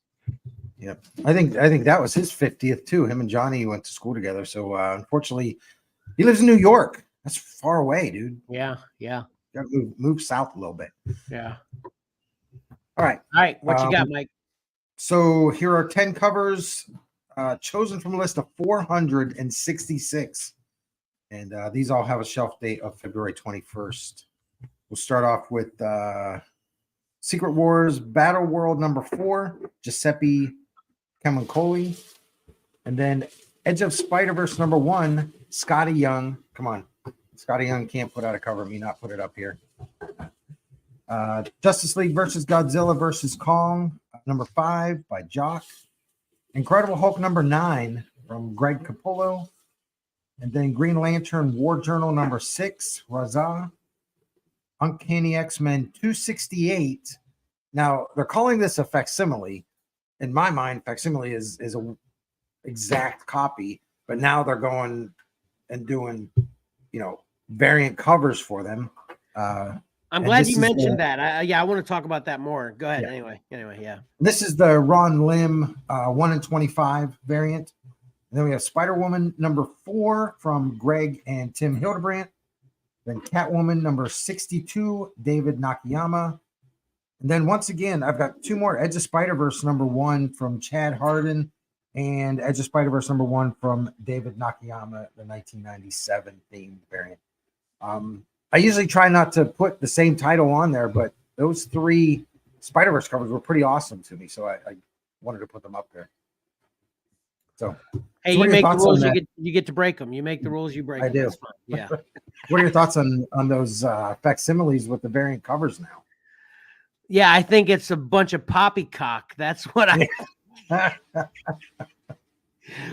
Speaker 3: Yep. I think that was his 50th too. Him and Johnny went to school together. So unfortunately, he lives in New York. That's far away, dude.
Speaker 1: Yeah. Yeah.
Speaker 3: Got to move south a little bit.
Speaker 1: Yeah.
Speaker 3: All right.
Speaker 1: What you got, Mike?
Speaker 3: So here are 10 covers chosen from a list of 466. And these all have a shelf date of February 21st. We'll start off with Secret Wars Battle World number 4, Giuseppe Camuncoli. And then Edge of Spider-Verse number 1, Scotty Young. Come on. Scotty Young can't put out a cover, me not put it up here. Justice League versus Godzilla versus Kong, number 5 by Jock. Incredible Hulk number 9 from Greg Capullo. And then Green Lantern War Journal number 6, Raza. Uncanny X-Men 268. Now, they're calling this a facsimile. In my mind, facsimile is a exact copy, but now they're going and doing, variant covers for them.
Speaker 1: I'm glad you mentioned that. I want to talk about that more. Go ahead. Yeah. Anyway, yeah.
Speaker 3: This is the Ron Lim 1 in 25 variant. And then we have Spider-Woman number 4 from Greg and Tim Hildebrandt. Then Catwoman number 62, David Nakayama. And then once again, I've got 2 more. Edge of Spider-Verse number 1 from Chad Hardin and Edge of Spider-Verse number 1 from David Nakayama, the 1997 themed variant. I usually try not to put the same title on there, but those 3 Spider-Verse covers were pretty awesome to me, so I wanted to put them up there. So,
Speaker 1: hey, you make the rules, you get to break them. You make the rules, you break them.
Speaker 3: I do.
Speaker 1: That's fine. Yeah.
Speaker 3: What are your thoughts on those facsimiles with the variant covers now?
Speaker 1: Yeah, I think it's a bunch of poppycock. That's what I.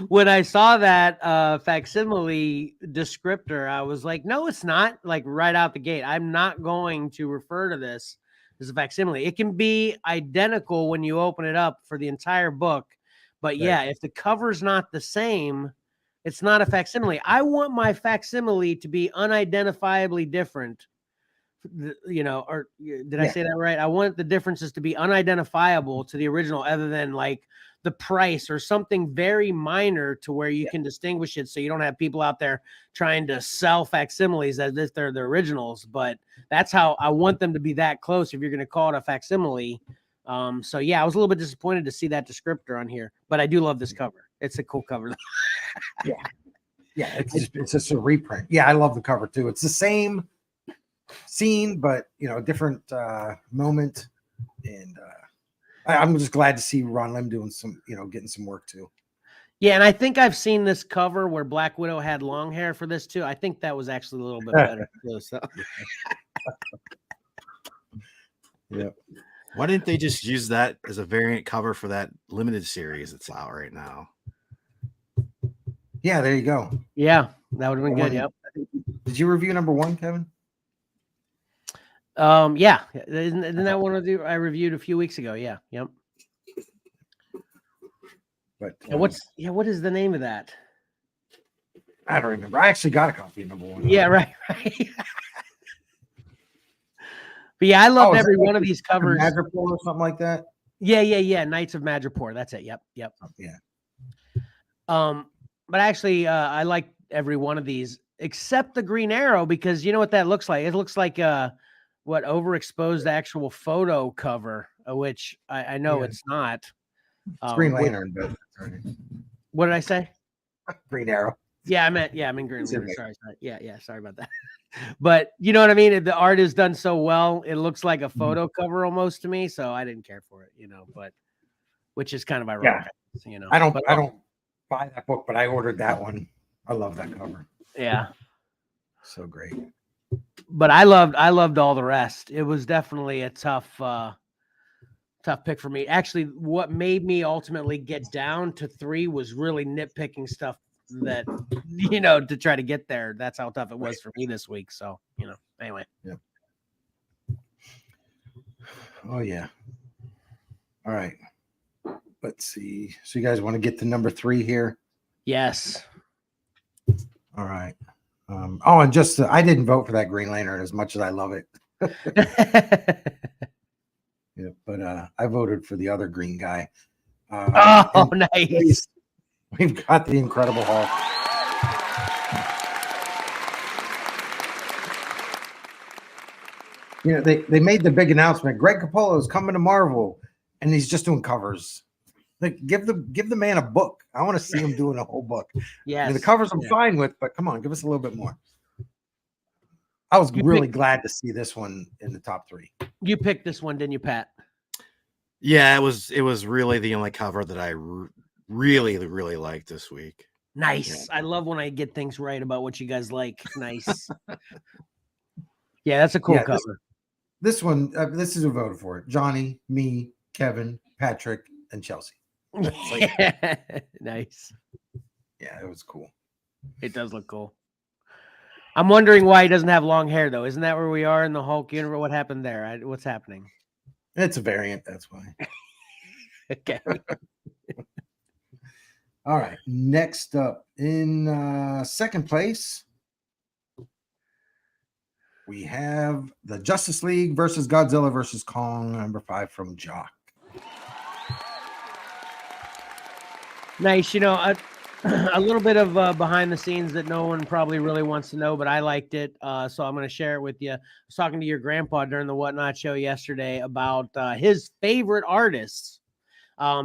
Speaker 1: When I saw that facsimile descriptor, I was like, no, it's not. Like right out the gate, I'm not going to refer to this as a facsimile. It can be identical when you open it up for the entire book. But yeah, if the cover's not the same, it's not a facsimile. I want my facsimile to be unidentifiably different. You know, or did I say that right? I want the differences to be unidentifiable to the original, other than like the price or something very minor to where you can distinguish it, so you don't have people out there trying to sell facsimiles as if they're the originals. But that's how I want them to be, that close, if you're going to call it a facsimile. So yeah, I was a little bit disappointed to see that descriptor on here, but I do love this cover. It's a cool cover.
Speaker 3: It's just a reprint. Yeah, I love the cover too. It's the same scene, but you know, different moment. And I'm just glad to see Ron Lim doing some, you know, getting some work too.
Speaker 1: Yeah, and I think I've seen this cover where Black Widow had long hair for this too. I think that was actually a little bit better too, so.
Speaker 3: Yeah.
Speaker 2: Why didn't they just use that as a variant cover for that limited series that's out right now?
Speaker 3: Yeah, there you go.
Speaker 1: Yeah, that would have been good. Yep.
Speaker 3: Did you review number 1, Kevin?
Speaker 1: Yeah, isn't that one of I reviewed a few weeks ago? Yeah, yep.
Speaker 3: But
Speaker 1: what is the name of that?
Speaker 3: I don't remember. I actually got a copy of number 1.
Speaker 1: Yeah, right. But yeah, I loved every one of these covers.
Speaker 3: Madripoor or something like that.
Speaker 1: Yeah. Knights of Madripoor. That's it. Yep.
Speaker 3: Yeah.
Speaker 1: But actually, I like every one of these except the Green Arrow, because you know what that looks like? It looks like what overexposed actual photo cover, which I know it's not.
Speaker 3: It's Green Lantern, but
Speaker 1: what did I say?
Speaker 3: Green Arrow.
Speaker 1: Yeah, I mean Green Lantern. Sorry. Yeah, sorry about that. But you know what I mean? The art is done so well, it looks like a photo cover almost to me, so I didn't care for it, you know, but which is kind of ironic, you know. I don't
Speaker 3: buy that book, but I ordered that one. I love that cover.
Speaker 1: Yeah.
Speaker 3: So great.
Speaker 1: But I loved all the rest. It was definitely a tough pick for me. Actually, what made me ultimately get down to 3 was really nitpicking stuff that, you know, to try to get there. That's how tough it was for me this week. So, you know, anyway.
Speaker 3: Yeah. Oh yeah. All right. Let's see. So you guys want to get to number 3 here?
Speaker 1: Yes.
Speaker 3: All right. And just I didn't vote for that Green Lantern as much as I love it. Yeah, but I voted for the other green guy.
Speaker 1: Nice.
Speaker 3: We've got the Incredible Hulk. You know, they made the big announcement. Greg Capullo is coming to Marvel, and he's just doing covers. Like, give the man a book. I want to see him doing a whole book.
Speaker 1: Yeah,
Speaker 3: I mean, the covers I'm fine with, but come on, give us a little bit more. I was really glad to see this one in the top 3.
Speaker 1: You picked this one, didn't you, Pat?
Speaker 2: Yeah, it was really the only cover that I really liked this week.
Speaker 1: Nice. Yeah. I love when I get things right about what you guys like. Nice. Yeah, that's a cool cover.
Speaker 3: This one, this is who voted for it. Johnny, me, Kevin, Patrick, and Chelsea.
Speaker 1: Nice.
Speaker 3: Yeah, it was cool.
Speaker 1: It does look cool. I'm wondering why he doesn't have long hair, though. Isn't that where we are in the Hulk universe? What happened there? What's happening?
Speaker 3: It's a variant. That's why.
Speaker 1: Okay.
Speaker 3: All right. Next up in second place, we have the Justice League versus Godzilla versus Kong, number 5 from Jock.
Speaker 1: Nice. You know, a little bit of behind the scenes that no one probably really wants to know, but I liked it. So I'm going to share it with you. I was talking to your grandpa during the Whatnot show yesterday about his favorite artists,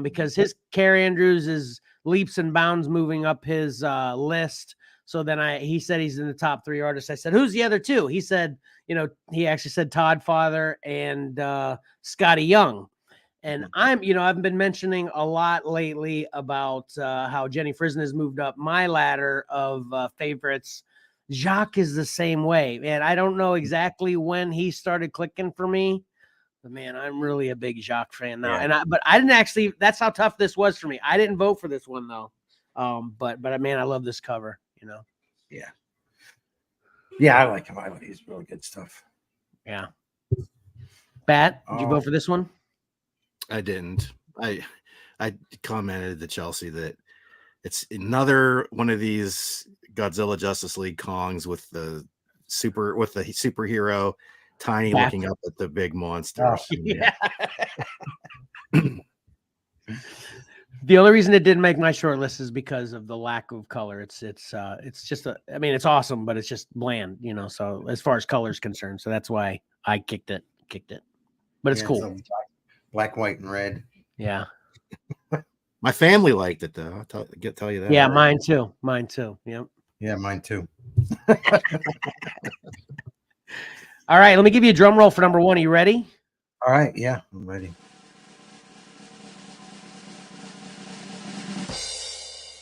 Speaker 1: because his Carrie Andrews is leaps and bounds moving up his list. So then he said he's in the top 3 artists. I said, who's the other 2? He said, you know, he actually said Todd Father and Scotty Young. And I've been mentioning a lot lately about how Jenny Frison has moved up my ladder of favorites. Jacques is the same way, man. I don't know exactly when he started clicking for me, but man, I'm really a big Jacques fan now. Yeah. But I didn't actually, that's how tough this was for me. I didn't vote for this one though. But man, I love this cover. You know.
Speaker 3: Yeah, I like him. I like he's really good stuff.
Speaker 1: Yeah. Bat, did you vote for this one?
Speaker 2: I didn't. I commented to Chelsea that it's another one of these Godzilla Justice League Kongs with the superhero tiny looking up at the big monsters.
Speaker 1: Yeah. The only reason it didn't make my short list is because of the lack of color. It's just I mean, it's awesome, but it's just bland, you know. So as far as color is concerned, so that's why I kicked it. But it's cool.
Speaker 3: Black, white, and red.
Speaker 1: Yeah.
Speaker 2: My family liked it though. I'll tell you that.
Speaker 1: Yeah, mine too. Yep.
Speaker 3: Yeah, mine too.
Speaker 1: All right, let me give you a drum roll for number one. Are you ready?
Speaker 3: All right, yeah, I'm ready.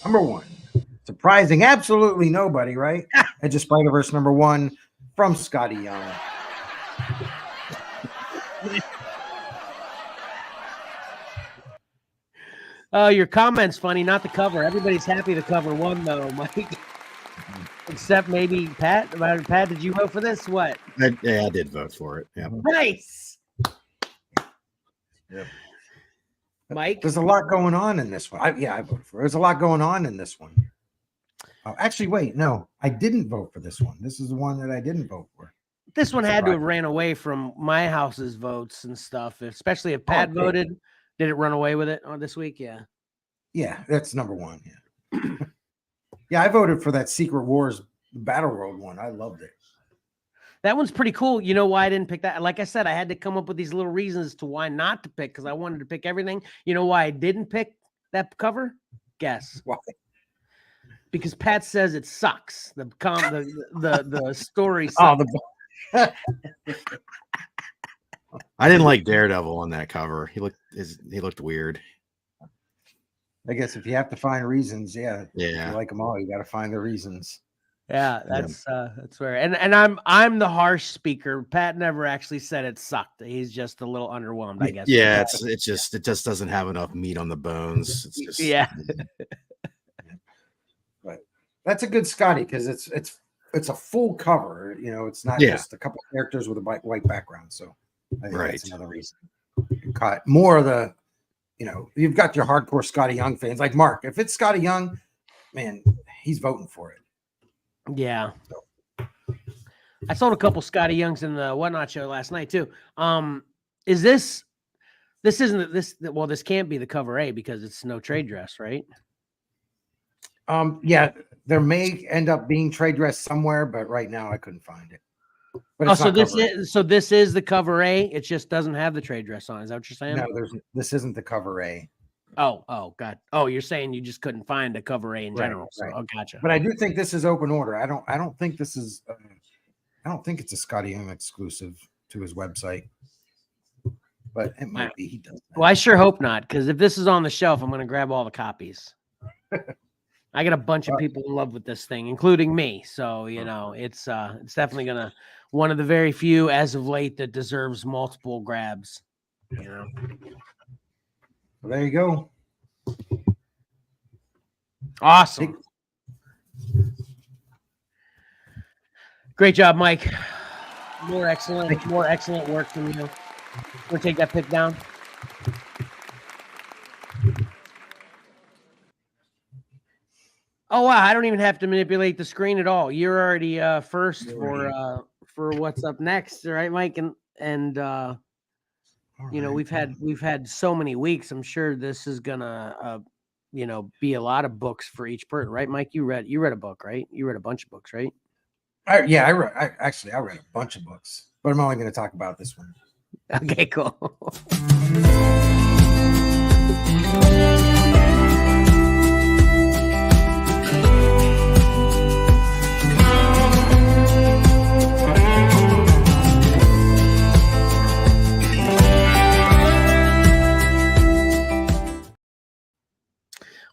Speaker 3: Number one, surprising absolutely nobody, right? Edge of Spider-Verse number one from Scotty Young.
Speaker 1: Oh, your comment's funny, not the cover. Everybody's happy the cover won, though, Mike. Except maybe Pat. Pat, did you vote for this? What?
Speaker 2: I did vote for it. Yeah.
Speaker 1: Nice.
Speaker 3: Yep.
Speaker 1: Mike?
Speaker 3: There's a lot going on in this one. I voted for it. There's a lot going on in this one. Oh, actually, wait, no, I didn't vote for this one. This is the one that I didn't vote for.
Speaker 1: This one had to have ran away from my house's votes and stuff, especially if Pat voted. Did it run away with it on this week? Yeah.
Speaker 3: Yeah, that's number one. Yeah. Yeah, I voted for that Secret Wars Battle World one. I loved it.
Speaker 1: That one's pretty cool. You know why I didn't pick that? Like I said, I had to come up with these little reasons to why not to pick because I wanted to pick everything. You know why I didn't pick that cover? Guess.
Speaker 3: Why?
Speaker 1: Because Pat says it sucks. The story sucks.
Speaker 3: Oh,
Speaker 2: I didn't like Daredevil on that cover. He looked weird.
Speaker 3: I guess if you have to find reasons, yeah. If you like them all, you got to find the reasons.
Speaker 1: Yeah, that's where. And I'm the harsh speaker. Pat never actually said it sucked. He's just a little underwhelmed, I guess.
Speaker 2: Yeah, it just doesn't have enough meat on the bones. It's just
Speaker 3: But that's a good Scotty because it's a full cover. You know, it's not just a couple characters with a white background. So I think that's another reason. You caught more of the, you know, you've got your hardcore Scotty Young fans like Mark. If it's Scotty Young, man, he's voting for it.
Speaker 1: Yeah. I sold a couple Scotty Youngs in the Whatnot show last night too. Is this can't be the cover A because it's no trade dress, right?
Speaker 3: Yeah, there may end up being trade dress somewhere, but right now I couldn't find it. But this is the cover A. It just doesn't have the trade dress on. Is that what you're saying? No, this isn't the cover A.
Speaker 1: Oh, God. Oh, you're saying you just couldn't find a cover A in general.
Speaker 3: Right.
Speaker 1: So, gotcha.
Speaker 3: But I do think this is open order. I don't think this is. I don't think it's a Scotty Young exclusive to his website. But it might be. He does that.
Speaker 1: Well, I sure hope not, because if this is on the shelf, I'm going to grab all the copies. I got a bunch of people in love with this thing, including me. So, you know, it's definitely gonna one of the very few as of late that deserves multiple grabs. You know.
Speaker 3: Well, there you go.
Speaker 1: Awesome. Great job, Mike. More excellent work from you. We'll take that pick down. Oh wow! I don't even have to manipulate the screen at all. You're already first for what's up next, all right, Mike? And you know, we've had so many weeks. I'm sure this is gonna you know, be a lot of books for each person, right, Mike? You read a book, right? You read a bunch of books, right?
Speaker 3: I read a bunch of books, but I'm only going to talk about this one.
Speaker 1: Okay, cool.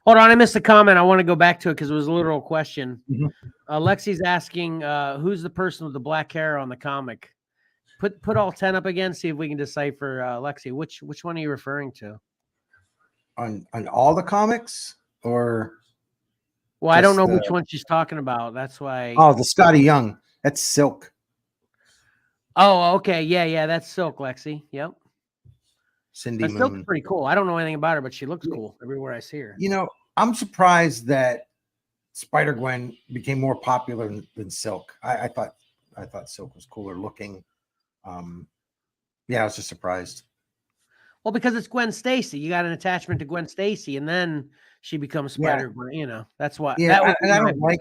Speaker 1: Hold on, I missed a comment. I want to go back to it because it was a literal question. Lexi's asking, who's the person with the black hair on the comic? Put all 10 up again, see if we can decipher Lexi. Which one are you referring to?
Speaker 3: On all the comics or
Speaker 1: Well, I don't
Speaker 3: Just
Speaker 1: know which one she's talking about. That's why.
Speaker 3: Oh, the Scotty Young. That's Silk.
Speaker 1: Oh, okay. Yeah. That's Silk, Lexi. Yep.
Speaker 3: Cindy
Speaker 1: Silk's
Speaker 3: Moon.
Speaker 1: pretty cool. I don't know anything about her, but she looks cool everywhere I see her.
Speaker 3: You know, I'm surprised that Spider-Gwen became more popular than Silk. I thought Silk was cooler looking. Yeah, I was just surprised.
Speaker 1: Well, because it's Gwen Stacy. You got an attachment to Gwen Stacy, and then she becomes Spider-Gwen. You know, that's why.
Speaker 3: Yeah,
Speaker 1: I
Speaker 3: don't like.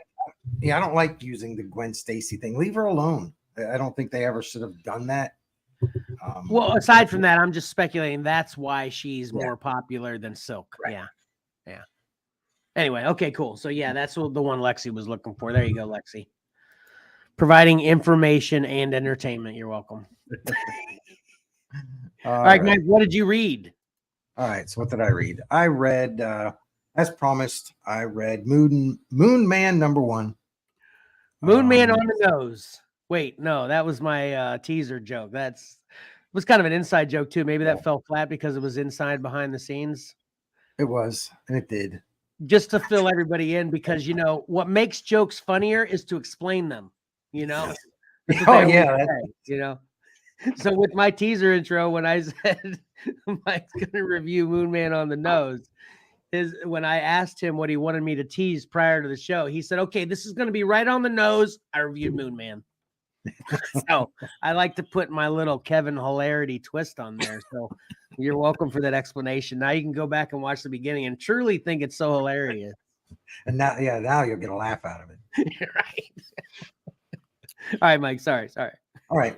Speaker 3: Yeah, I don't like using the Gwen Stacy thing. Leave her alone. I don't think they ever should have done that.
Speaker 1: Well, aside from that, I'm just speculating that's why she's more popular than Silk.
Speaker 3: Right.
Speaker 1: Yeah. Anyway, okay, cool. So yeah, that's what the one Lexi was looking for. There you go, Lexi. Providing information and entertainment. You're welcome. All right, Mike, what did you read?
Speaker 3: All right, so what did I read? I read, as promised, I read Moon Man #1.
Speaker 1: Moon Man on the nose. Wait, no, that was my teaser joke. Was kind of an inside joke too. Maybe that fell flat because it was inside behind the scenes.
Speaker 3: It was, and it did.
Speaker 1: Just to fill everybody in, because what makes jokes funnier is to explain them. So with my teaser intro, when I said Mike's gonna review Moon Man on the nose, when I asked him what he wanted me to tease prior to the show, he said, "Okay, this is gonna be right on the nose." I reviewed Moon Man. So I like to put my little Kevin hilarity twist on there. So you're welcome for that explanation. Now you can go back and watch the beginning and truly think it's so hilarious.
Speaker 3: And now you'll get a laugh out of it.
Speaker 1: Right. All right, Mike. Sorry.
Speaker 3: All right.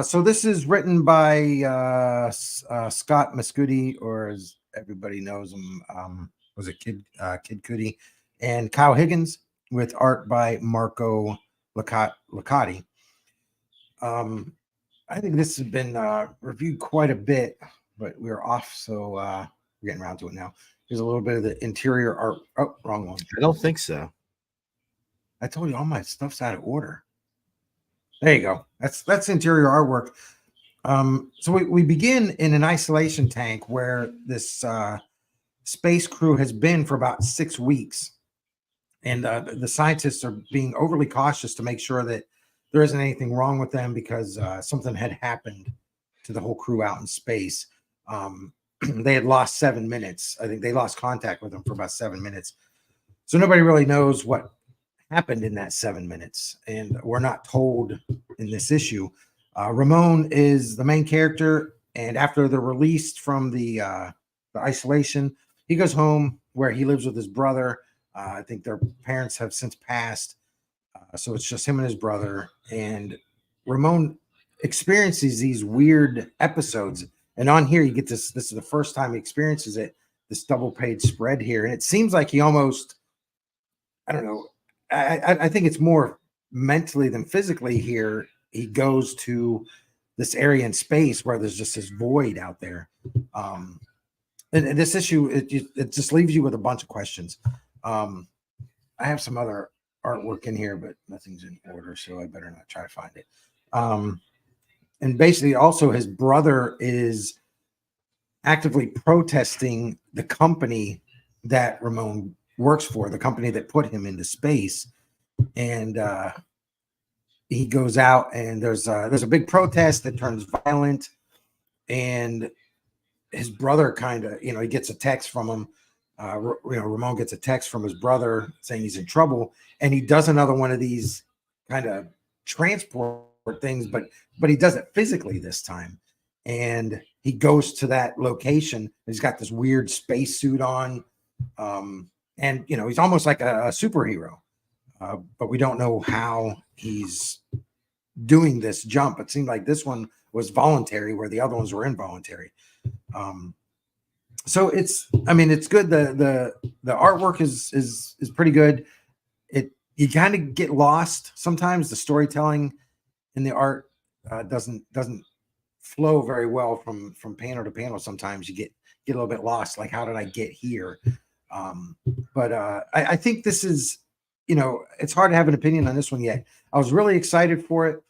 Speaker 3: So this is written by Scott Mescudi, or as everybody knows him, was it Kid Cudi, and Kyle Higgins, with art by Marco Licati. I think this has been reviewed quite a bit, but we're off, so we're getting around to it now. There's a little bit of the interior art. Oh, wrong one.
Speaker 2: I don't think so.
Speaker 3: I told you all my stuff's out of order. There you go. That's interior artwork. So we begin in an isolation tank where this space crew has been for about 6 weeks, and the scientists are being overly cautious to make sure that there isn't anything wrong with them, because something had happened to the whole crew out in space. They had lost 7 minutes. I think they lost contact with them for about 7 minutes. So nobody really knows what happened in that 7 minutes, and we're not told in this issue. Ramon is the main character, and after they're released from the isolation, he goes home where he lives with his brother. I think their parents have since passed, so it's just him and his brother. And Ramon experiences these weird episodes, and on here you get this is the first time he experiences it, this double page spread here, and it seems like he almost, I don't know, I think it's more mentally than physically here. He goes to this area in space where there's just this void out there. And this issue, it just leaves you with a bunch of questions. I have some other artwork in here, but nothing's in order, so I better not try to find it. And basically also his brother is actively protesting the company that Ramon works for, the company that put him into space. And he goes out, and there's a big protest that turns violent, and his brother kind of, he gets a text from him. Ramon gets a text from his brother saying he's in trouble, and he does another one of these kind of transport things, but he does it physically this time. And he goes to that location. He's got this weird space suit on, and he's almost like a superhero, but we don't know how he's doing this jump. It seemed like this one was voluntary, where the other ones were involuntary. So it's good. The artwork is pretty good. You kind of get lost sometimes. The storytelling in the art doesn't flow very well from panel to panel. Sometimes you get a little bit lost, like, how did I get here? But I think this is, it's hard to have an opinion on this one yet. I was really excited for it.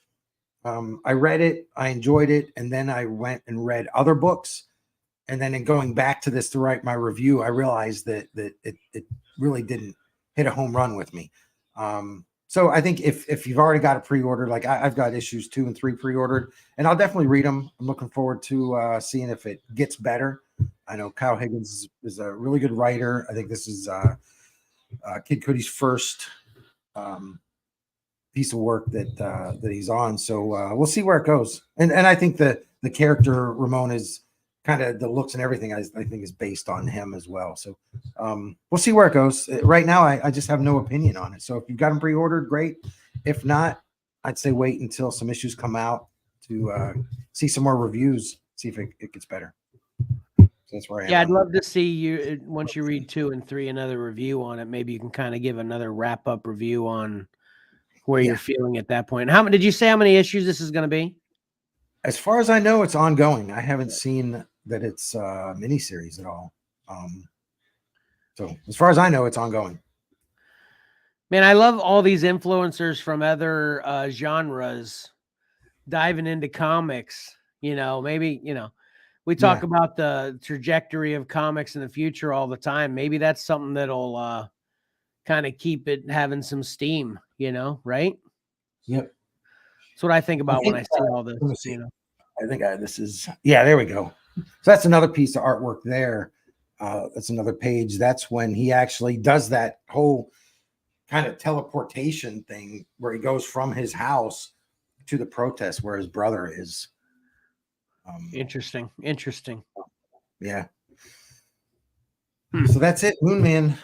Speaker 3: I read it, I enjoyed it, and then I went and read other books. And then in going back to this to write my review, I realized that it really didn't hit a home run with me. So I think if you've already got it pre-ordered, like I've got issues 2 and 3 pre-ordered, and I'll definitely read them. I'm looking forward to seeing if it gets better. I know Kyle Higgins is a really good writer. I think this is Kid Cudi's first piece of work that he's on. So we'll see where it goes. And I think the character Ramon is kind of the looks and everything I think is based on him as well. So we'll see where it goes. Right now, I just have no opinion on it. So if you've got them pre-ordered, great. If not, I'd say wait until some issues come out to see some more reviews, see if it gets better. So that's where I am.
Speaker 1: Yeah, I'd love to see you once you read 2 and 3, another review on it. Maybe you can kind of give another wrap-up review on where you're feeling at that point. Did you say how many issues this is going to be?
Speaker 3: As far as I know, it's ongoing. I haven't seen that it's a miniseries at all. So as far as I know, it's ongoing.
Speaker 1: Man, I love all these influencers from other genres diving into comics. Maybe, we talk about the trajectory of comics in the future all the time. Maybe that's something that'll kind of keep it having some steam, right?
Speaker 3: Yep.
Speaker 1: That's what I think about when I see all this.
Speaker 3: I think this is, there we go. So that's another piece of artwork there. That's another page. That's when he actually does that whole kind of teleportation thing where he goes from his house to the protest where his brother is.
Speaker 1: Interesting.
Speaker 3: Yeah. So that's it. Moon Man,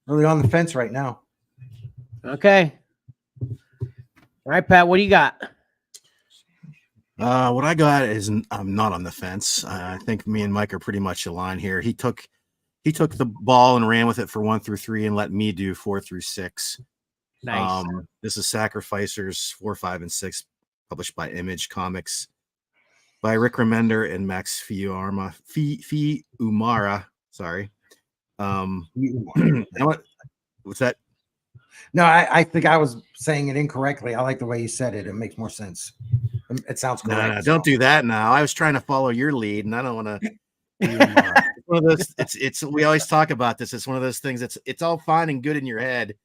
Speaker 3: really on the fence right now.
Speaker 1: Okay. All right, Pat, what do you got?
Speaker 2: What I got is I'm not on the fence. I think me and Mike are pretty much aligned here. He took the ball and ran with it for 1 through 3 and let me do 4 through 6.
Speaker 1: Nice.
Speaker 2: This is Sacrificers 4, 5, and 6, published by Image Comics by Rick Remender and Max Fiumara. Sorry. What's that?
Speaker 3: No, I think I was saying it incorrectly. I like the way you said it. It makes more sense. It sounds correct.
Speaker 2: No, don't do that now. I was trying to follow your lead, and I don't want to. It's one of those. It's. We always talk about this. It's one of those things. It's all fine and good in your head,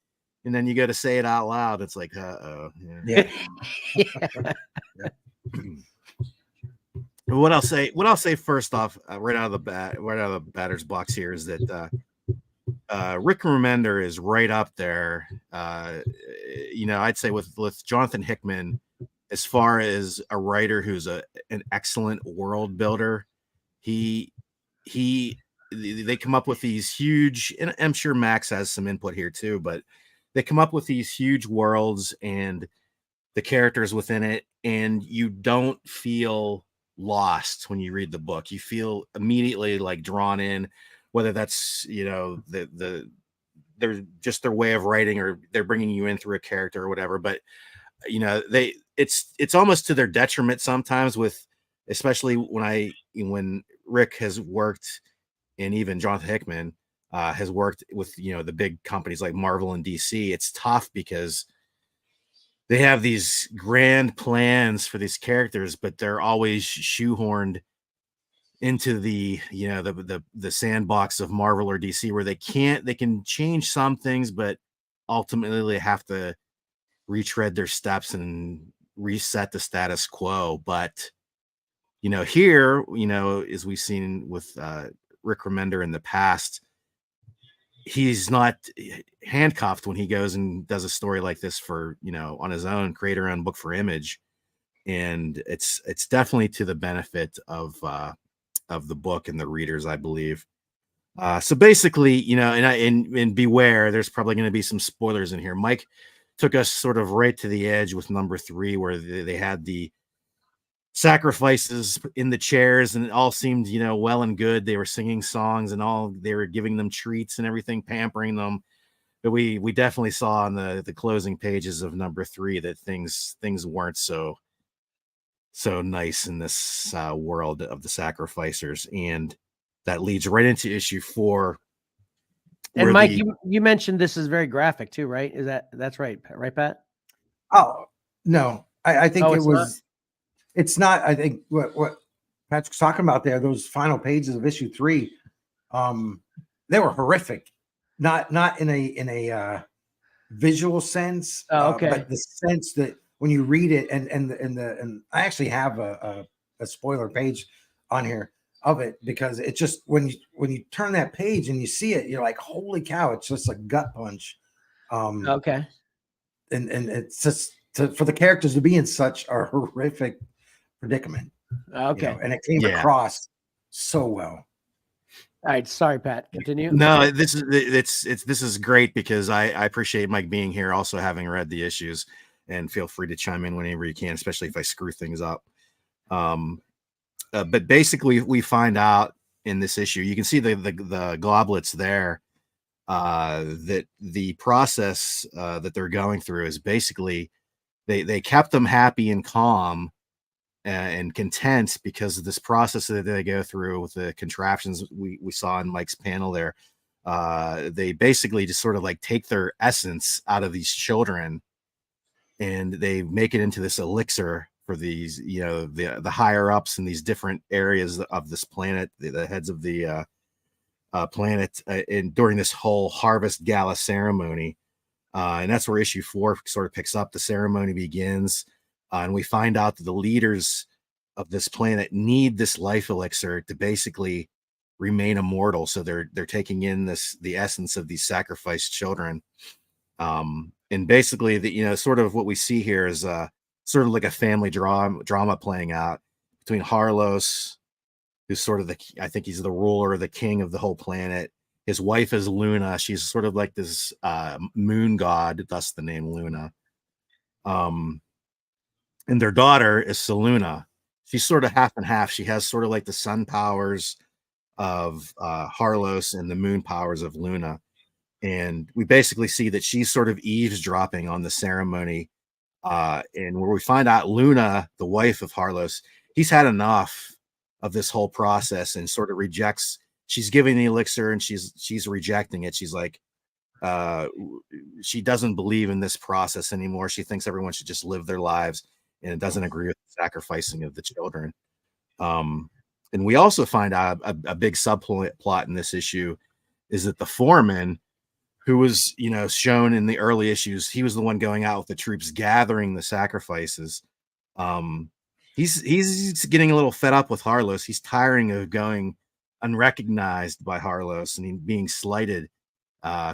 Speaker 2: and then you go to say it out loud. It's like, yeah. What I'll say first off, right out of the batter's box here, is that Rick Remender is right up there. I'd say with Jonathan Hickman, as far as a writer who's an excellent world builder, they come up with these huge, and I'm sure Max has some input here too, but they come up with these huge worlds and the characters within it, and you don't feel lost when you read the book. You feel immediately like drawn in, whether that's they're just their way of writing, or they're bringing you in through a character or whatever. But it's almost to their detriment sometimes, with especially when Rick has worked, and even Jonathan Hickman has worked with the big companies like Marvel and DC. It's tough because they have these grand plans for these characters, but they're always shoehorned into the sandbox of Marvel or DC, where they can change some things, but ultimately they have to retread their steps and reset the status quo. But here, as we've seen with Rick Remender in the past, he's not handcuffed when he goes and does a story like this for on his own, create her own book for Image, and it's definitely to the benefit of the book and the readers, I believe. So basically, and beware, there's probably going to be some spoilers in here. Mike took us sort of right to the edge with number 3, where they had the sacrifices in the chairs, and it all seemed well and good. They were singing songs and all, they were giving them treats and everything, pampering them. But we definitely saw on the closing pages of number 3 that things weren't so nice in this world of the sacrificers, and that leads right into issue 4.
Speaker 1: And Mike, you mentioned this is very graphic too, right? That's right, Pat?
Speaker 3: Oh no, I think it was.
Speaker 1: Not?
Speaker 3: It's not. I think what Patrick's talking about there, those final pages of issue 3, they were horrific. not in a visual sense,
Speaker 1: Oh, okay.
Speaker 3: but the sense that when you read it, and I actually have a spoiler page on here of it, because it just when you turn that page and you see it, you're like, holy cow, it's just a gut punch.
Speaker 1: Okay.
Speaker 3: And it's just for the characters to be in such a horrific predicament.
Speaker 1: Okay.
Speaker 3: And it came
Speaker 2: Yeah.
Speaker 3: across so well.
Speaker 1: All right. Sorry, Pat. Continue.
Speaker 2: No, this is great because I appreciate Mike being here, also having read the issues, and feel free to chime in whenever you can, especially if I screw things up. But basically, we find out in this issue, you can see the globlets there, that the process that they're going through is basically they kept them happy and calm and content because of this process that they go through with the contraptions we saw in Mike's panel there. They basically just sort of like take their essence out of these children and they make it into this elixir for these, the higher ups in these different areas of this planet, the heads of the planet, and during this whole harvest gala ceremony. And that's where issue 4 sort of picks up. The ceremony begins, and we find out that the leaders of this planet need this life elixir to basically remain immortal. So they're taking in the essence of these sacrificed children. And basically, sort of what we see here is sort of like a family drama playing out between Harlos, who's sort of I think he's the ruler, the king of the whole planet. His wife is Luna. She's sort of like this moon god, thus the name Luna. And their daughter is Seluna. She's sort of half and half. She has sort of like the sun powers of Harlos and the moon powers of Luna. And we basically see that she's sort of eavesdropping on the ceremony. And where we find out Luna, the wife of Harlos, he's had enough of this whole process and sort of rejects. She's giving the elixir and she's rejecting it. She's like, she doesn't believe in this process anymore. She thinks everyone should just live their lives, and it doesn't agree with the sacrificing of the children. And we also find out a big subplot in this issue is that the foreman, who was, shown in the early issues, he was the one going out with the troops, gathering the sacrifices. He's getting a little fed up with Harlos. He's tiring of going unrecognized by Harlos and being slighted,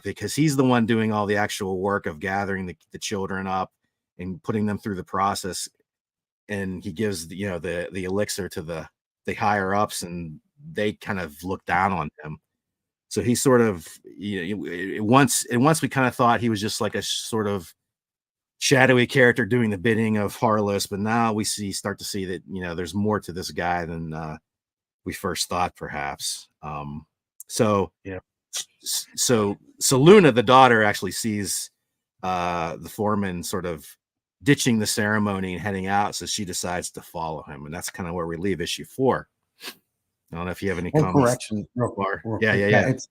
Speaker 2: because he's the one doing all the actual work of gathering the children up and putting them through the process. And he gives the elixir to the higher ups, and they kind of look down on him. So he sort of, once we kind of thought he was just like a sort of shadowy character doing the bidding of Harlos, but now we start to see that, there's more to this guy than we first thought, perhaps. So Luna, the daughter, actually sees the foreman sort of ditching the ceremony and heading out, so she decides to follow him, and that's kind of where we leave issue 4. I don't know if you have any comments.
Speaker 3: Correction, real
Speaker 2: Yeah.
Speaker 3: It's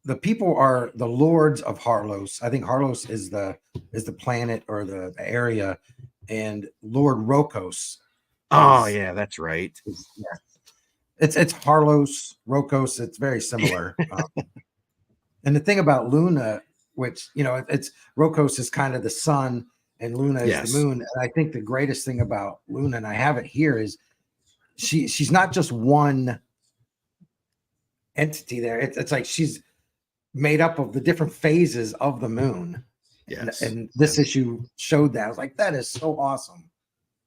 Speaker 3: the people are the lords of Harlos. I think Harlos is the planet or the area, and Lord Rokos.
Speaker 2: Oh yeah, that's right.
Speaker 3: It's Harlos, Rokos. It's very similar. And the thing about Luna, which it's Rokos is kind of the sun, and Luna is the moon. And I think the greatest thing about Luna, and I have it here, is she's not just one entity there. It's like she's made up of the different phases of the moon.
Speaker 2: Yes.
Speaker 3: And this issue showed that. I was like, that is so awesome.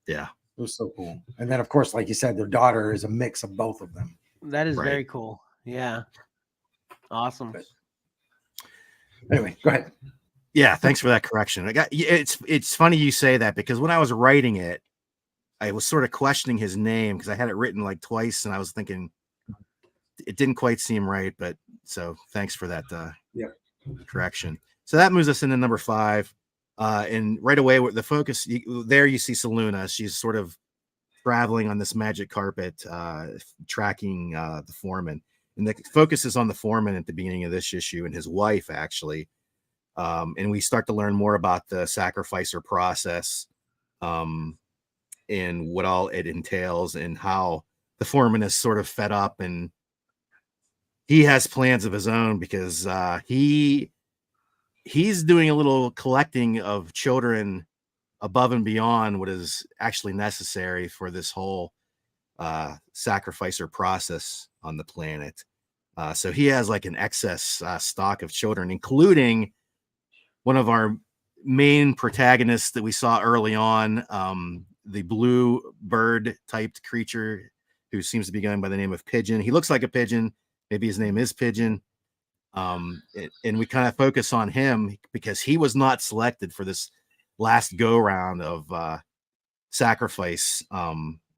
Speaker 2: Yeah.
Speaker 3: It was so cool. And then, of course, like you said, their daughter is a mix of both of them.
Speaker 1: That is very cool. Yeah. Awesome.
Speaker 3: But anyway, go ahead.
Speaker 2: Yeah. Thanks for that correction. It's funny you say that, because when I was writing it, I was sort of questioning his name because I had it written like twice, and I was thinking it didn't quite seem right. But so thanks for that correction. So that moves us into number 5. And right away, the focus there, you see Seluna. She's sort of traveling on this magic carpet, tracking the foreman. And the focus is on the foreman at the beginning of this issue and his wife, actually. And we start to learn more about the sacrificer process. And what all it entails, and how the foreman is sort of fed up and he has plans of his own because he's doing a little collecting of children above and beyond what is actually necessary for this whole sacrificer process on the planet. So he has like an excess stock of children, including one of our main protagonists that we saw early on, the blue bird typed creature who seems to be going by the name of Pigeon. He looks like a pigeon. Maybe his name is Pigeon. And we kind of focus on him because he was not selected for this last go round of sacrifice.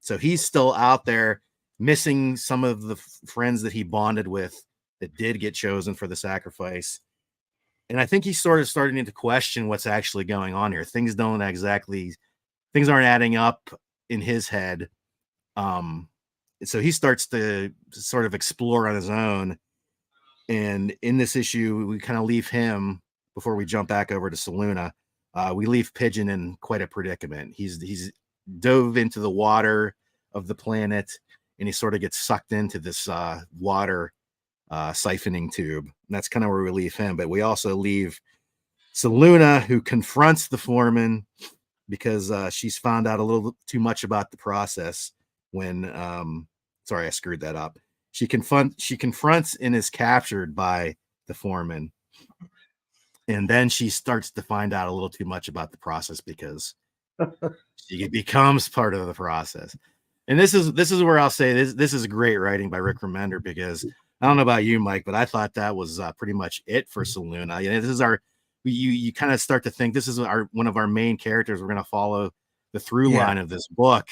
Speaker 2: So he's still out there missing some of the friends that he bonded with that did get chosen for the sacrifice. And I think he's sort of starting to question what's actually going on here. Things aren't adding up in his head. So he starts to sort of explore on his own. And in this issue, we kind of leave him before we jump back over to Saluna. We leave Pigeon in quite a predicament. He's dove into the water of the planet, and he sort of gets sucked into this water siphoning tube. And that's kind of where we leave him. But we also leave Saluna, who confronts the foreman because she's found out a little too much about the process when sorry, I screwed that up. She confronts and is captured by the foreman. And then she starts to find out a little too much about the process because she becomes part of the process. And this is where I'll say this is great writing by Rick Remender, because I don't know about you, Mike, but I thought that was pretty much it for Saluna. You know, this is you kind of start to think this is one of our main characters. We're going to follow the through line of this book,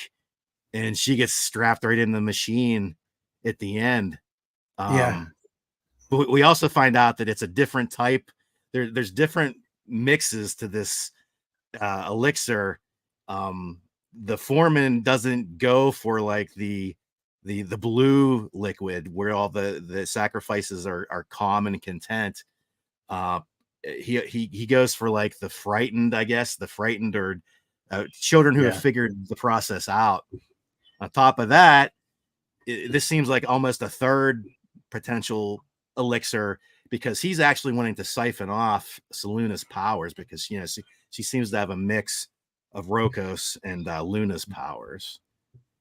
Speaker 2: and she gets strapped right in the machine at the end. But we also find out that it's a different type. There's different mixes to this elixir. The foreman doesn't go for like the blue liquid where all the sacrifices are calm and content. He goes for like the frightened, I guess, the frightened or children who have figured the process out. On top of that, this seems like almost a third potential elixir, because he's actually wanting to siphon off Saluna's powers, because you know she seems to have a mix of Rokos and Luna's powers.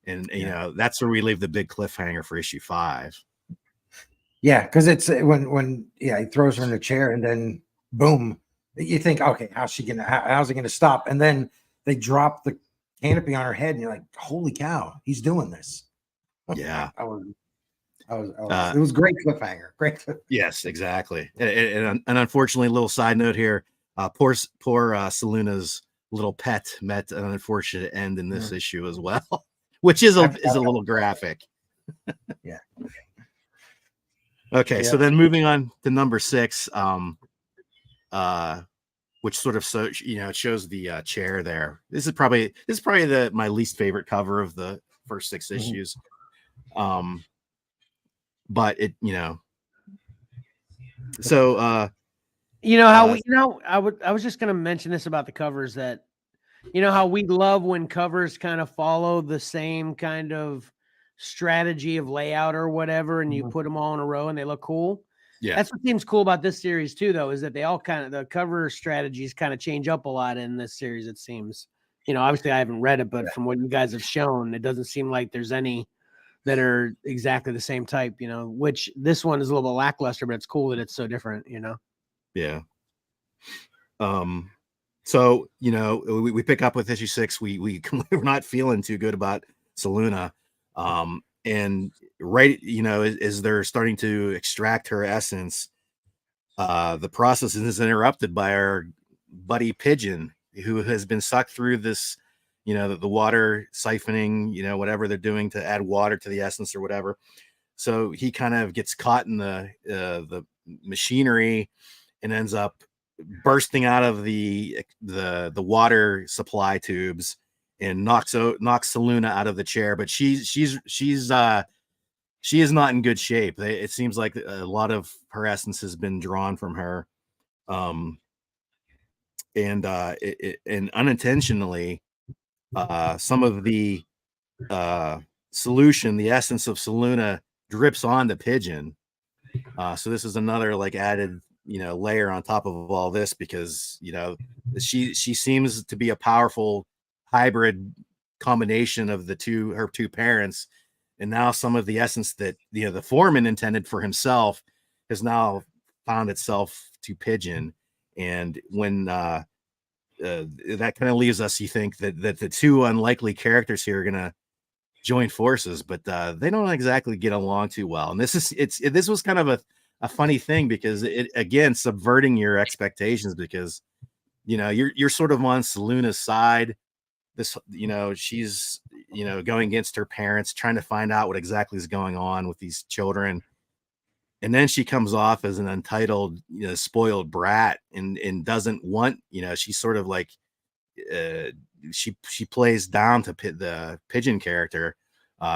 Speaker 2: And you know, that's where we leave the big cliffhanger for issue 5.
Speaker 3: Yeah, because it's when he throws her in the chair and then boom, you think, okay, how's it gonna stop? And then they drop the canopy on her head, and you're like, holy cow, he's doing this.
Speaker 2: Yeah.
Speaker 3: It was great cliffhanger.
Speaker 2: Yes, exactly. And unfortunately, little side note here, poor Saluna's little pet met an unfortunate end in this issue as well, which is a little graphic.
Speaker 3: Yeah.
Speaker 2: Okay, so then moving on to number 6, which sort of it shows the chair there. This is probably my least favorite cover of the first 6 issues. But it, so
Speaker 1: I was just going to mention this about the covers, that how we love when covers kind of follow the same kind of strategy of layout or whatever, and you put them all in a row and they look cool. Yeah, that's what seems cool about this series too, though, is that they all the cover strategies kind of change up a lot in this series. It seems, obviously I haven't read it, but from what you guys have shown, it doesn't seem like there's any that are exactly the same type, which this one is a little bit lackluster, but it's cool that it's so different,
Speaker 2: Yeah. So, we pick up with issue 6. We're not feeling too good about Saluna. And right, as they're starting to extract her essence, the process is interrupted by our buddy Pigeon, who has been sucked through this, the water siphoning, whatever they're doing to add water to the essence or whatever. So he kind of gets caught in the machinery and ends up bursting out of the water supply tubes and knocks Saluna out of the chair. But she is not in good shape. It seems like a lot of her essence has been drawn from her, and unintentionally, some of the solution, the essence of Saluna, drips on the Pigeon, So this is another like added, layer on top of all this, because she seems to be a powerful hybrid combination of her two parents, and now some of the essence that the foreman intended for himself has now found itself to Pigeon. And when that kind of leaves us, you think that the two unlikely characters here are gonna join forces, but they don't exactly get along too well. And this was kind of a funny thing, because it, again, subverting your expectations, because you're sort of on Seluna's side. This, she's going against her parents, trying to find out what exactly is going on with these children. And then she comes off as an entitled, spoiled brat, and doesn't want, she's sort of like, she plays down to the Pigeon character.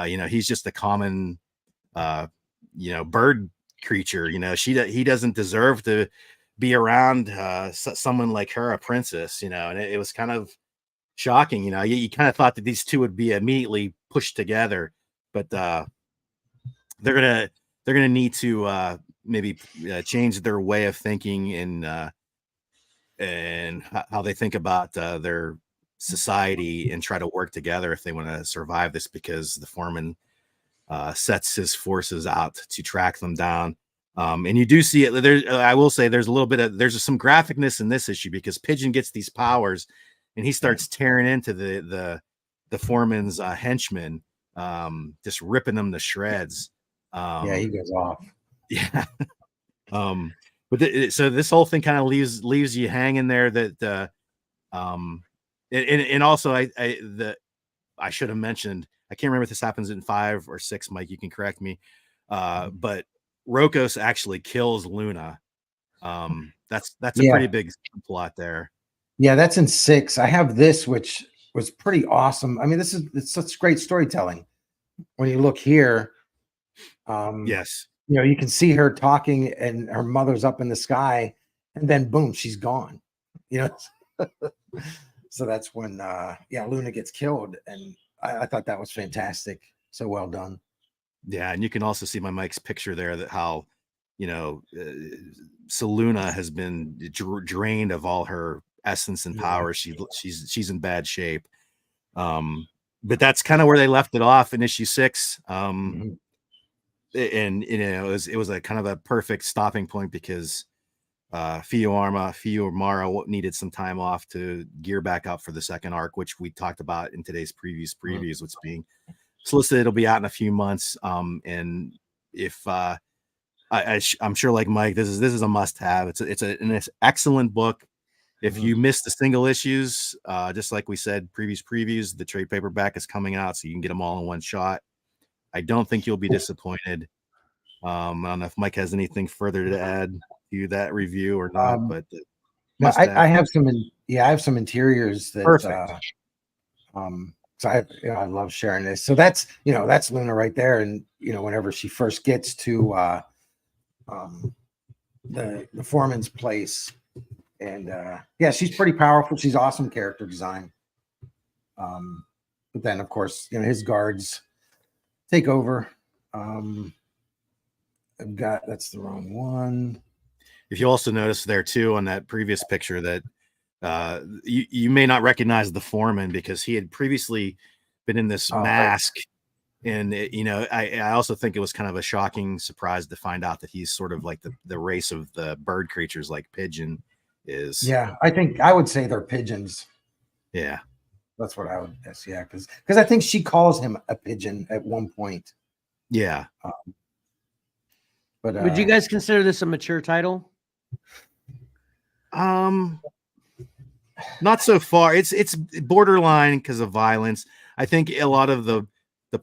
Speaker 2: He's just a common, bird creature. He doesn't deserve to be around someone like her, a princess. And it was kind of shocking. You kind of thought that these two would be immediately pushed together, but they're gonna need to maybe change their way of thinking, and how they think about their society, and try to work together if they want to survive this, because the foreman sets his forces out to track them down. And you do see it there. I will say there's some graphicness in this issue, because Pigeon gets these powers and he starts tearing into the foreman's henchmen, just ripping them to shreds.
Speaker 3: Yeah, he goes off.
Speaker 2: Yeah. But so this whole thing kind of leaves you hanging there, that and also I should have mentioned, I can't remember if this happens in 5 or 6, Mike, you can correct me, but Rokos actually kills Luna. That's a pretty big plot there.
Speaker 3: Yeah, that's in 6. I have this, which was pretty awesome. I mean, it's such great storytelling. When you look here,
Speaker 2: yes,
Speaker 3: you can see her talking, and her mother's up in the sky, and then boom, she's gone. So that's when Luna gets killed, and I thought that was fantastic. So well done.
Speaker 2: Yeah, and you can also see my Mike's picture there, that how Seluna has been drained of all her essence and power. She's in bad shape. But that's kind of where they left it off in issue 6. And it was a kind of a perfect stopping point, because Fiumara needed some time off to gear back up for the second arc, which we talked about in today's previews, which being solicited. It'll be out in a few months. And if I'm sure, like Mike, this is a must-have. It's an excellent book. If you missed the single issues, just like we said, previous previews, the trade paperback is coming out, so you can get them all in one shot. I don't think you'll be disappointed. I don't know if Mike has anything further to add to that review or not, but
Speaker 3: no, I have some. I have some interiors that.
Speaker 2: Perfect.
Speaker 3: So I love sharing this. So that's Luna right there, and whenever she first gets to the foreman's place, and she's pretty powerful. She's awesome character design. But then of course his guards take over. That's the wrong one.
Speaker 2: If you also notice there too on that previous picture that you may not recognize the foreman, because he had previously been in this mask. Right. And I also think it was kind of a shocking surprise to find out that he's sort of like the race of the bird creatures, like Pigeon is.
Speaker 3: Yeah, I think I would say they're pigeons.
Speaker 2: Yeah,
Speaker 3: that's what I would guess. Yeah, because I think she calls him a pigeon at one point.
Speaker 2: Yeah.
Speaker 1: But would you guys consider this a mature title?
Speaker 2: Not so far. It's borderline because of violence. I think a lot of the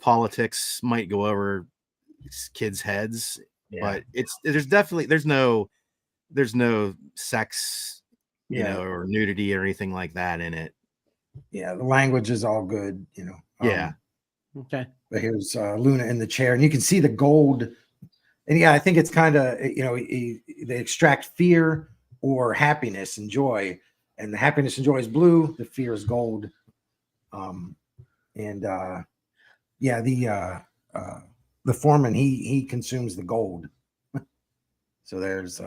Speaker 2: politics might go over kids' heads, but there's no sex, or nudity or anything like that in it.
Speaker 3: Yeah, the language is all good,
Speaker 2: Yeah.
Speaker 1: Okay.
Speaker 3: But here's Luna in the chair, and you can see the gold. And I think it's kind of they extract fear or happiness and joy, and the happiness and joy is blue, the fear is gold. The foreman he consumes the gold. So there's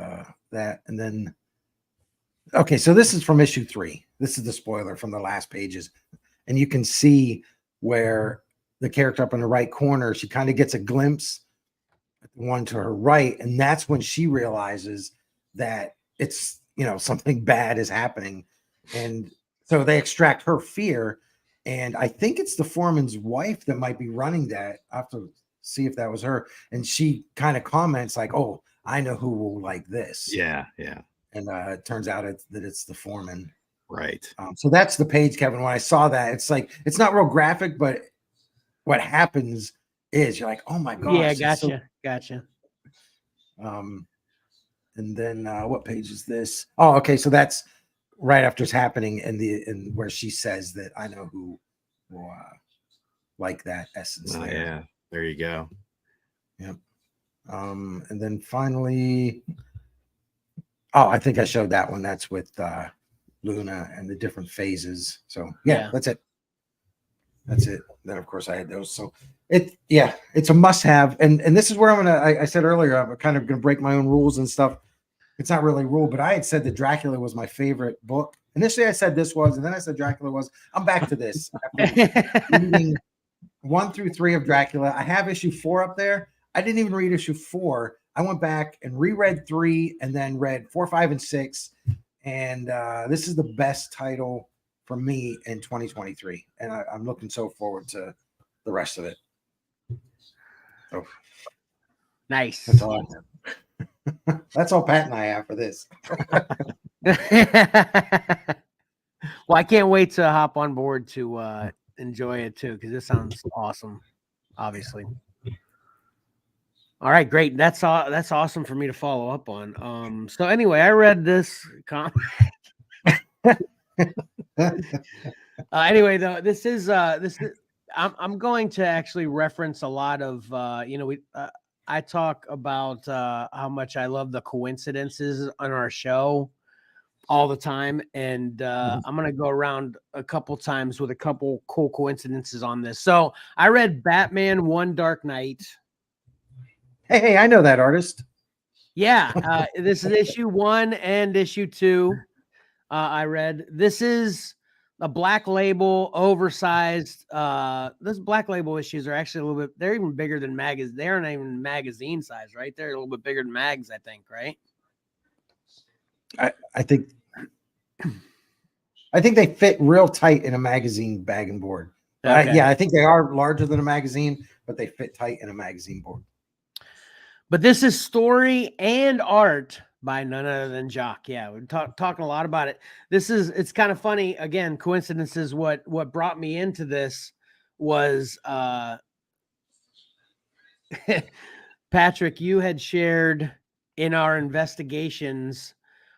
Speaker 3: that. And then, okay, so this is from issue 3. This is the spoiler from the last pages. And you can see where the character up in the right corner, she kind of gets a glimpse at the one to her right. And that's when she realizes that it's, something bad is happening. And so they extract her fear. And I think it's the foreman's wife that might be running that. I have to see if that was her. And she kind of comments like, oh, I know who will like this.
Speaker 2: Yeah.
Speaker 3: And it turns out that it's the foreman.
Speaker 2: Right.
Speaker 3: So that's the page, Kevin. When I saw that, it's like, it's not real graphic, but what happens is you're like, oh my gosh.
Speaker 1: Yeah, gotcha.
Speaker 3: And then what page is this? Oh, okay. So that's right after it's happening in where she says that I know who will like that essence.
Speaker 2: Oh, yeah. There you go.
Speaker 3: Yep. And then finally, I think I showed that one. That's with Luna and the different phases. So yeah, that's it. Then of course I had those. So it's a must-have. And this is where I said earlier, I'm kind of gonna break my own rules and stuff. It's not really a rule, but I had said that Dracula was my favorite book. Initially I said this was, and then I said Dracula was. I'm back to this. After reading 1 through 3 of Dracula. I have issue 4 up there. I didn't even read issue 4. I went back and reread 3 and then read 4, 5, and 6. And this is the best title for me in 2023. And I'm looking so forward to the rest of it. So,
Speaker 1: nice.
Speaker 3: That's all I have. That's all Pat and I have for this.
Speaker 1: Well, I can't wait to hop on board to enjoy it too, because this sounds awesome, obviously. All right, great. That's awesome for me to follow up on. So anyway, I read this comic. Anyway, though, this is I'm going to actually reference a lot of I talk about how much I love the coincidences on our show all the time, and I'm gonna go around a couple times with a couple cool coincidences on this. So I read Batman One Dark Knight.
Speaker 3: Hey, I know that artist.
Speaker 1: Yeah, this is issue 1 and issue 2. I read. This is a Black Label, oversized. Those Black Label issues are actually a little bit. They're even bigger than magazine. They aren't even magazine size, right? They're a little bit bigger than mags, I think, right?
Speaker 3: I think they fit real tight in a magazine bag and board.
Speaker 1: Okay.
Speaker 3: I think they are larger than a magazine, but they fit tight in a magazine board.
Speaker 1: But this is story and art by none other than Jock. Yeah, we're talking a lot about it. It's kind of funny. Again, coincidences. What brought me into this was Patrick, you had shared in our investigations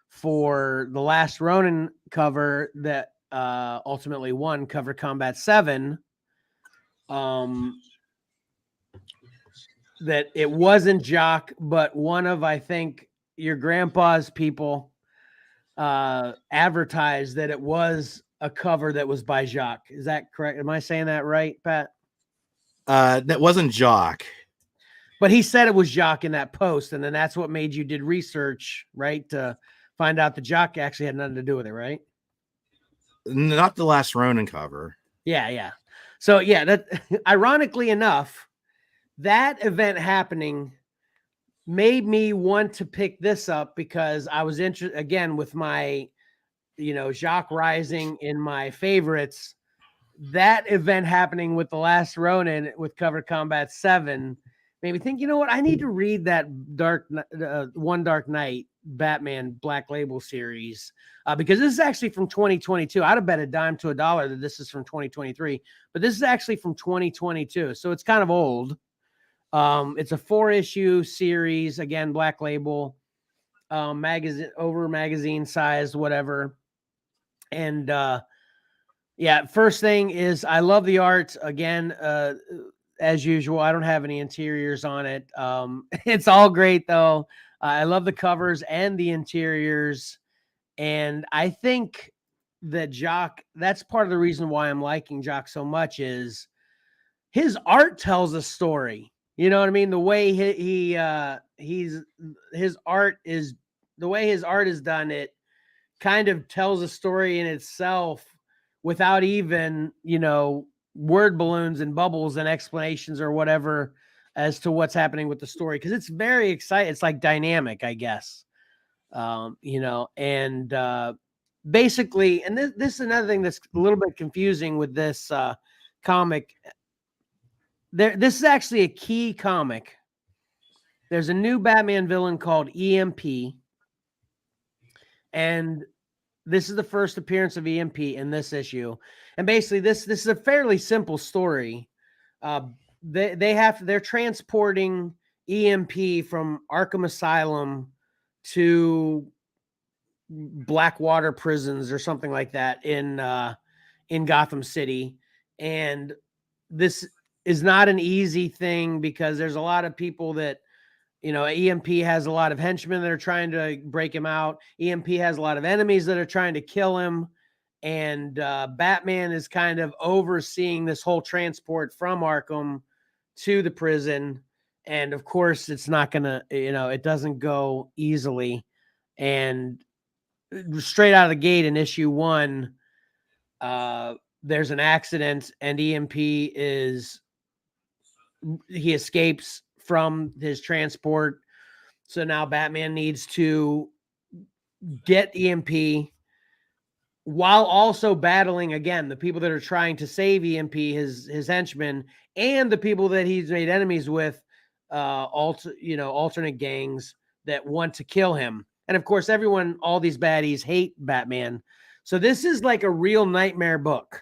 Speaker 1: for the Last Ronin cover that ultimately won Cover Combat 7. That it wasn't Jock, but one of, I think, your grandpa's people advertised that it was a cover that was by Jock. Is that correct? Am I saying that right, Pat?
Speaker 2: That wasn't Jock.
Speaker 1: But he said it was Jock in that post, and then that's what made you did research, right? To find out the Jock actually had nothing to do with it, right?
Speaker 2: Not the Last Ronin cover.
Speaker 1: Yeah. So, yeah, that ironically enough, that event happening made me want to pick this up because I was interested again with my, Jacques Rising in my favorites. That event happening with the Last Ronin with Cover Combat 7 made me think, you know what? I need to read that One Dark Knight Batman Black Label series because this is actually from 2022. I'd have bet a dime to a dollar that this is from 2023, but this is actually from 2022. So it's kind of old. It's a 4-issue series, again, Black Label, magazine size, whatever. And first thing is I love the art. Again, as usual, I don't have any interiors on it. It's all great though. I love the covers and the interiors. And I think that Jock, that's part of the reason why I'm liking Jock so much is his art tells a story. You know what I mean? The way his art is the way his art is done. It kind of tells a story in itself without even, word balloons and bubbles and explanations or whatever as to what's happening with the story. Cause it's very exciting. It's like dynamic, I guess. Basically, and this is another thing that's a little bit confusing with this comic. This is actually a key comic. There's a new Batman villain called EMP, and this is the first appearance of EMP in this issue. And basically, this is a fairly simple story. They're transporting EMP from Arkham Asylum to Blackwater prisons or something like that in Gotham City, and this is not an easy thing because there's a lot of people that, EMP has a lot of henchmen that are trying to break him out. EMP has a lot of enemies that are trying to kill him, and Batman is kind of overseeing this whole transport from Arkham to the prison. And of course, it's not gonna, it doesn't go easily. And straight out of the gate in issue 1, there's an accident, and EMP he escapes from his transport. So now Batman needs to get EMP while also battling again the people that are trying to save EMP, his henchmen, and the people that he's made enemies with, alternate gangs that want to kill him. And of course, all these baddies hate Batman. So this is like a real nightmare book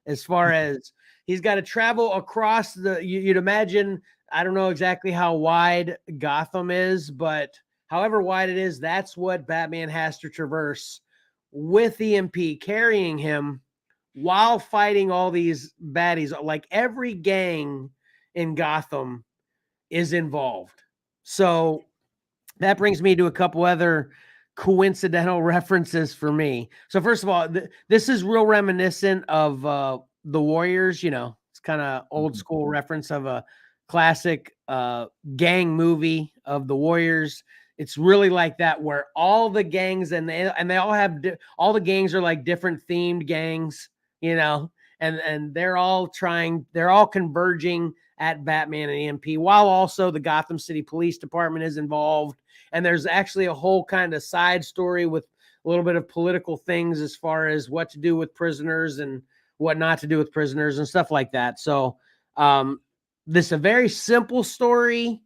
Speaker 1: as far as he's got to travel across you'd imagine, I don't know exactly how wide Gotham is, but however wide it is, that's what Batman has to traverse with EMP carrying him while fighting all these baddies. Like every gang in Gotham is involved. So that brings me to a couple other coincidental references for me. So first of all, this is real reminiscent of the Warriors. It's kind of old school reference of a classic gang movie of the Warriors. It's really like that, where all the gangs and they all have all the gangs are like different themed gangs, and they're all converging at Batman and EMP, while also the Gotham City Police Department is involved. And there's actually a whole kind of side story with a little bit of political things as far as what to do with prisoners and what not to do with prisoners and stuff like that. So this is a very simple story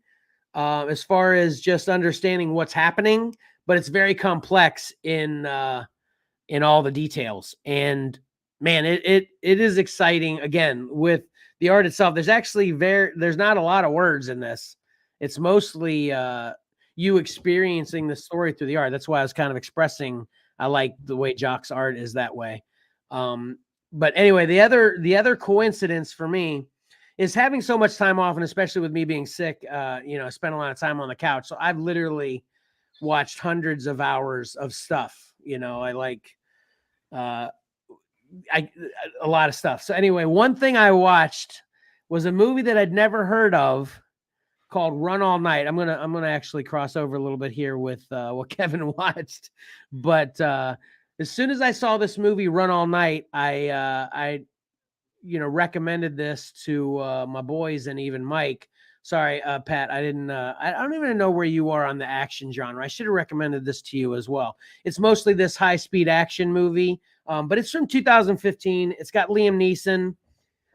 Speaker 1: as far as just understanding what's happening, but it's very complex in all the details. And man, it is exciting. Again, with the art itself, there's not a lot of words in this. It's mostly you experiencing the story through the art. That's why I was kind of expressing I like the way Jock's art is that way. But anyway, the other coincidence for me is having so much time off, and especially with me being sick, I spent a lot of time on the couch. So I've literally watched hundreds of hours of stuff. I like a lot of stuff. So anyway, one thing I watched was a movie that I'd never heard of called Run All Night. I'm gonna actually cross over a little bit here with what Kevin watched, but as soon as I saw this movie Run All Night, I recommended this to my boys and even Mike. Sorry, Pat, I didn't. I don't even know where you are on the action genre. I should have recommended this to you as well. It's mostly this high-speed action movie, but it's from 2015. It's got Liam Neeson.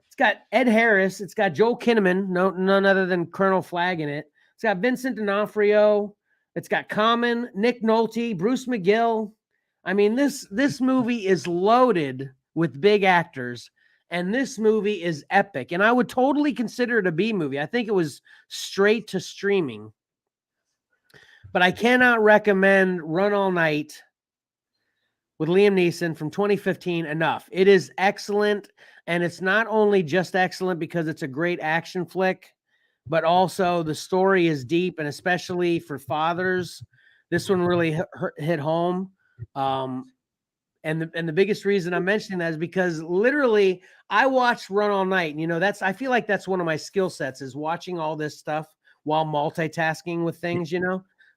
Speaker 1: It's got Ed Harris. It's got Joel Kinnaman, none other than Colonel Flagg in it. It's got Vincent D'Onofrio. It's got Common, Nick Nolte, Bruce McGill. I mean, this movie is loaded with big actors, and this movie is epic. And I would totally consider it a B movie. I think it was straight to streaming. But I cannot recommend Run All Night with Liam Neeson from 2015 enough. It is excellent. And it's not only just excellent because it's a great action flick, but also the story is deep, and especially for fathers, this one really hit home. And the biggest reason I'm mentioning that is because literally I watched Run All Night. I feel like that's one of my skill sets, is watching all this stuff while multitasking with things,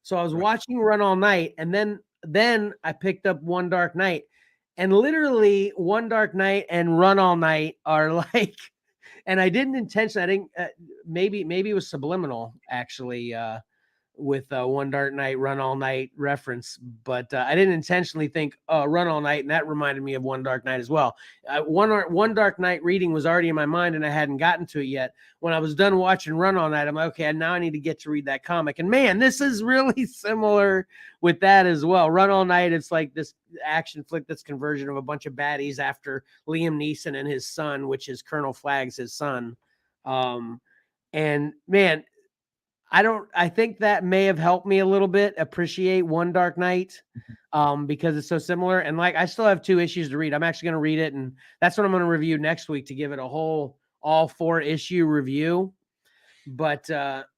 Speaker 1: So I was watching Run All Night, and then I picked up One Dark Night, and literally One Dark Night and Run All Night are like, and I didn't intentionally, I think maybe it was subliminal actually, with One Dark Night, Run All Night reference, but I didn't intentionally think Run All Night, and that reminded me of One Dark Night as well. One Dark Night reading was already in my mind, and I hadn't gotten to it yet. When I was done watching Run All Night, I'm like, okay, now I need to get to read that comic. And man, this is really similar with that as well. Run All Night, it's like this action flick that's conversion of a bunch of baddies after Liam Neeson and his son, which is Colonel Flagg's his son. And man, I think that may have helped me a little bit appreciate One Dark Night, because it's so similar. And like, I still have 2 issues to read. I'm actually going to read it, and that's what I'm going to review next week, to give it a whole all 4 issue review. But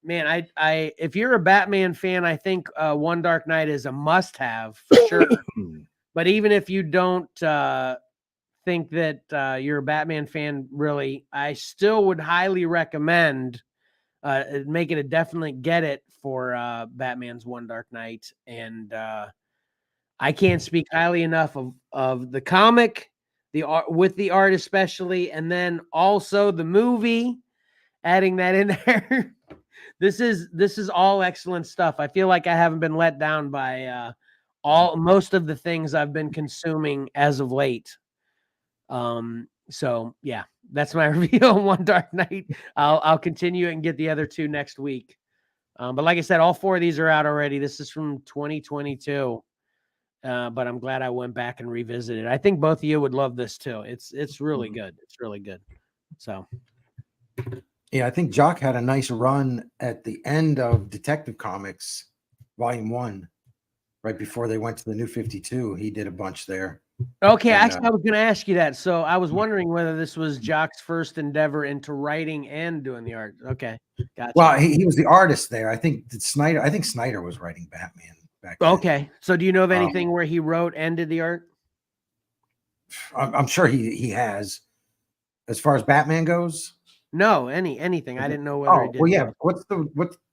Speaker 1: man, I if you're a Batman fan, I think One Dark Night is a must have for sure. But even if you don't think that you're a Batman fan, really, I still would highly recommend make it a definite get it for Batman's One Dark Night. And I can't speak highly enough of the comic, the art, with the art especially, and then also the movie, adding that in there. This is all excellent stuff. I feel like I haven't been let down by most of the things I've been consuming as of late. So yeah, that's my review on One Dark Night. I'll continue and get the other 2 next week. But like I said, all 4 of these are out already. This is from 2022. But I'm glad I went back and revisited. I think both of you would love this too. It's really good. It's really good. So
Speaker 3: yeah, I think Jock had a nice run at the end of Detective Comics Volume 1, right before they went to the New 52. He did a bunch there.
Speaker 1: Okay, actually, I was going to ask you that. So I was wondering whether this was Jock's first endeavor into writing and doing the art. Okay, gotcha.
Speaker 3: Well, he was the artist there. I think Snyder was writing Batman back then.
Speaker 1: Okay, so do you know of anything where he wrote and did the art?
Speaker 3: I'm sure he has. As far as Batman goes,
Speaker 1: no, anything. I didn't know whether he did.
Speaker 3: Well, yeah.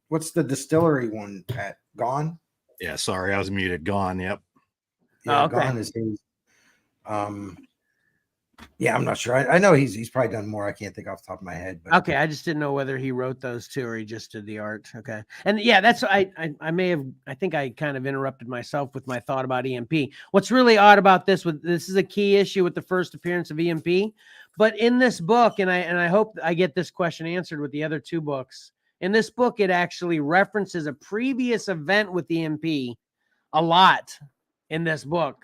Speaker 3: What's the distillery one at Gone?
Speaker 2: Yeah, sorry, I was muted. Gone. Yep.
Speaker 3: Yeah,
Speaker 1: okay.
Speaker 3: Gone is his. Yeah, I'm not sure. I know he's probably done more. I can't think off the top of my head. But
Speaker 1: okay, I just didn't know whether he wrote those 2 or he just did the art. Okay, and yeah, that's I may have. I think I kind of interrupted myself with my thought about EMP. What's really odd about this is a key issue with the first appearance of EMP, but in this book, and I hope I get this question answered with the other 2 books. In this book, it actually references a previous event with EMP a lot in this book,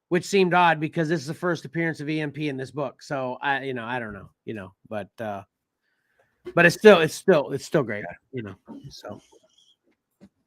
Speaker 1: which seemed odd because this is the first appearance of EMP in this book. So I don't know, but it's still great, so.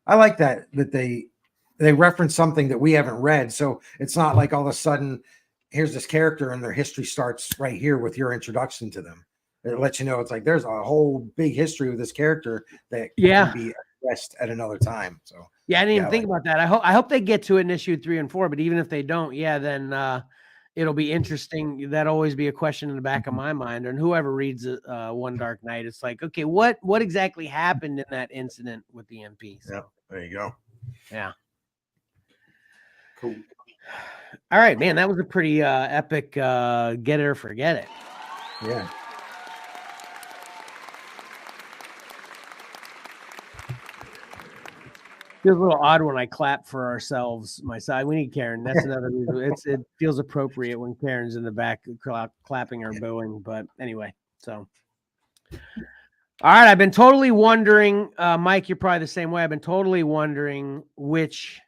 Speaker 3: I like that they reference something that we haven't read. So it's not like all of a sudden, here's this character and their history starts right here with your introduction to them. It lets you know it's like there's a whole big history with this character that can be addressed at another time. So
Speaker 1: yeah, I didn't even think about that. I hope they get to it in issue 3 and 4, but even if they don't, then it'll be interesting. That'll always be a question in the back of my mind. And whoever reads One Dark Night, it's like, okay, what exactly happened in that incident with the MP? So,
Speaker 3: yeah, there you go.
Speaker 1: Yeah.
Speaker 3: Cool.
Speaker 1: All right, man, that was a pretty epic get it or forget it.
Speaker 3: Yeah.
Speaker 1: Feels a little odd when I clap for ourselves. My side, we need Karen. That's another reason. It feels appropriate when Karen's in the back clapping or booing. But anyway, so all right. I've been totally wondering, Mike. You're probably the same way. I've been totally wondering which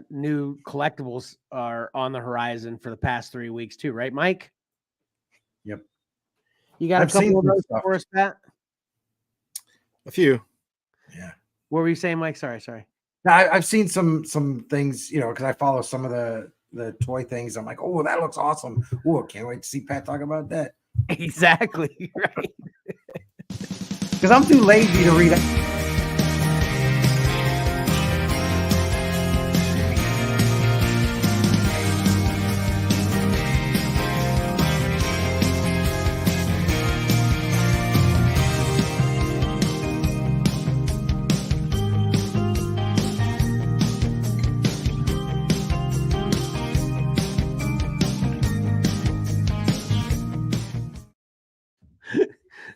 Speaker 1: new collectibles are on the horizon for the past 3 weeks too. Right, Mike?
Speaker 3: Yep.
Speaker 1: You got a couple of those for us, Pat?
Speaker 2: A few.
Speaker 3: Yeah.
Speaker 1: What were you saying, Mike? Sorry.
Speaker 3: Now, I've seen some things, because I follow some of the toy things. I'm like, oh, that looks awesome. Oh, can't wait to see Pat talk about that.
Speaker 1: Exactly, right.
Speaker 3: Because I'm too lazy to read it.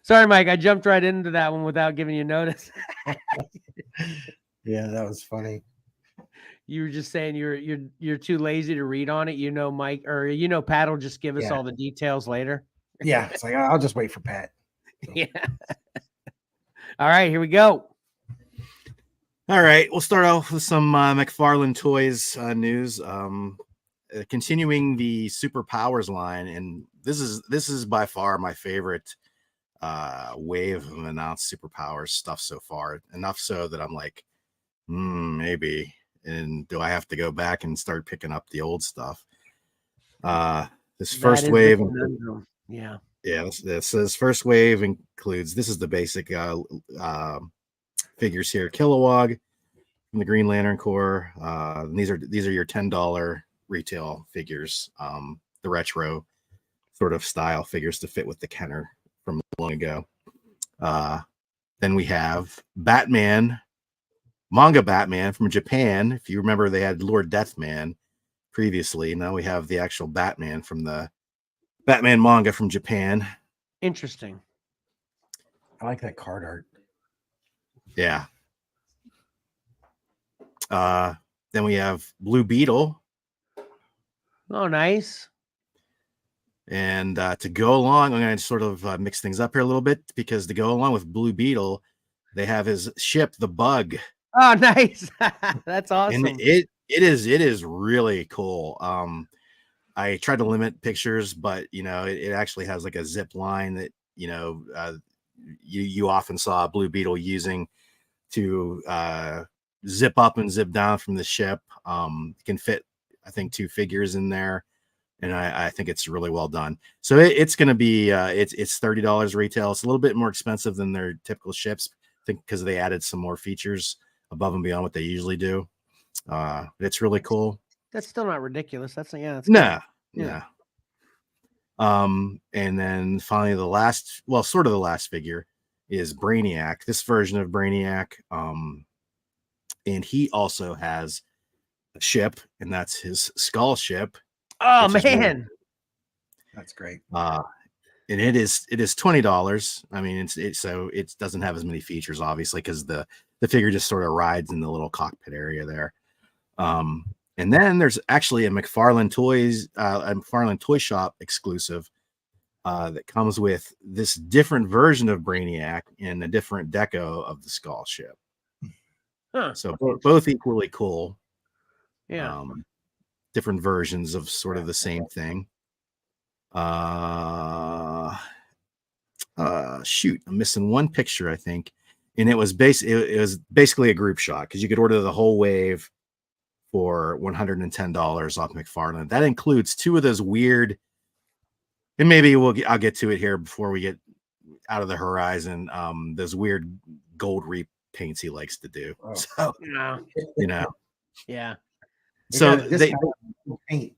Speaker 1: Sorry, Mike. I jumped right into that one without giving you notice.
Speaker 3: Yeah, that was funny.
Speaker 1: You were just saying you're too lazy to read on it. You know, Mike, or Pat will just give us
Speaker 3: Yeah.
Speaker 1: all the details later.
Speaker 3: Yeah, it's like I'll just wait for Pat. So.
Speaker 1: Yeah. All right, here we go.
Speaker 2: All right, we'll start off with some McFarlane Toys news. Continuing the Superpowers line, and this is by far my favorite wave of announced Superpowers stuff so far. Enough so that I'm like, maybe. And do I have to go back and start picking up the old stuff? This first wave,
Speaker 1: yeah.
Speaker 2: This first wave includes, this is the basic figures here. Kilowog from the Green Lantern Corps. These are your $10 retail figures. The retro sort of style figures to fit with the Kenner from long ago. Then we have Batman, manga Batman from Japan. If you remember, they had Lord Deathman previously. Now we have the actual Batman from the Batman manga from Japan.
Speaker 1: Interesting.
Speaker 3: I like that card art.
Speaker 2: Yeah. Then we have Blue Beetle.
Speaker 1: Oh, nice.
Speaker 2: And to go along, I'm going to sort of mix things up here a little bit, because to go along with Blue Beetle, they have his ship, the Bug.
Speaker 1: Oh, nice. That's awesome.
Speaker 2: And it is really cool. I tried to limit pictures, but it actually has like a zip line that you often saw Blue Beetle using to zip up and zip down from the ship. Can fit, I think, 2 figures in there, and I think it's really well done. So it's going to be it's $30 retail. It's a little bit more expensive than their typical ships, I think, because they added some more features above and beyond what they usually do. It's really cool.
Speaker 1: That's still not ridiculous. That's
Speaker 2: No.
Speaker 1: Yeah.
Speaker 2: And then finally the last figure is Brainiac. This version of Brainiac, and he also has a ship, and that's his Skull ship.
Speaker 1: Oh man,
Speaker 3: that's great.
Speaker 2: And it is $20. I mean, so it doesn't have as many features, obviously, because the figure just sort of rides in the little cockpit area there. And then there's actually a McFarlane Toy Shop exclusive that comes with this different version of Brainiac and a different deco of the Skull ship.
Speaker 1: Huh.
Speaker 2: So both equally cool.
Speaker 1: Yeah.
Speaker 2: Different versions of sort of the same thing. Shoot, I'm missing one picture, I think. And it was basically a group shot, because you could order the whole wave for $110 off McFarlane. That includes 2 of those weird, and maybe I'll get to it here before we get out of the horizon. Those weird gold repaints he likes to do.
Speaker 3: Oh.
Speaker 2: So
Speaker 1: Yeah.
Speaker 2: So
Speaker 3: they paint.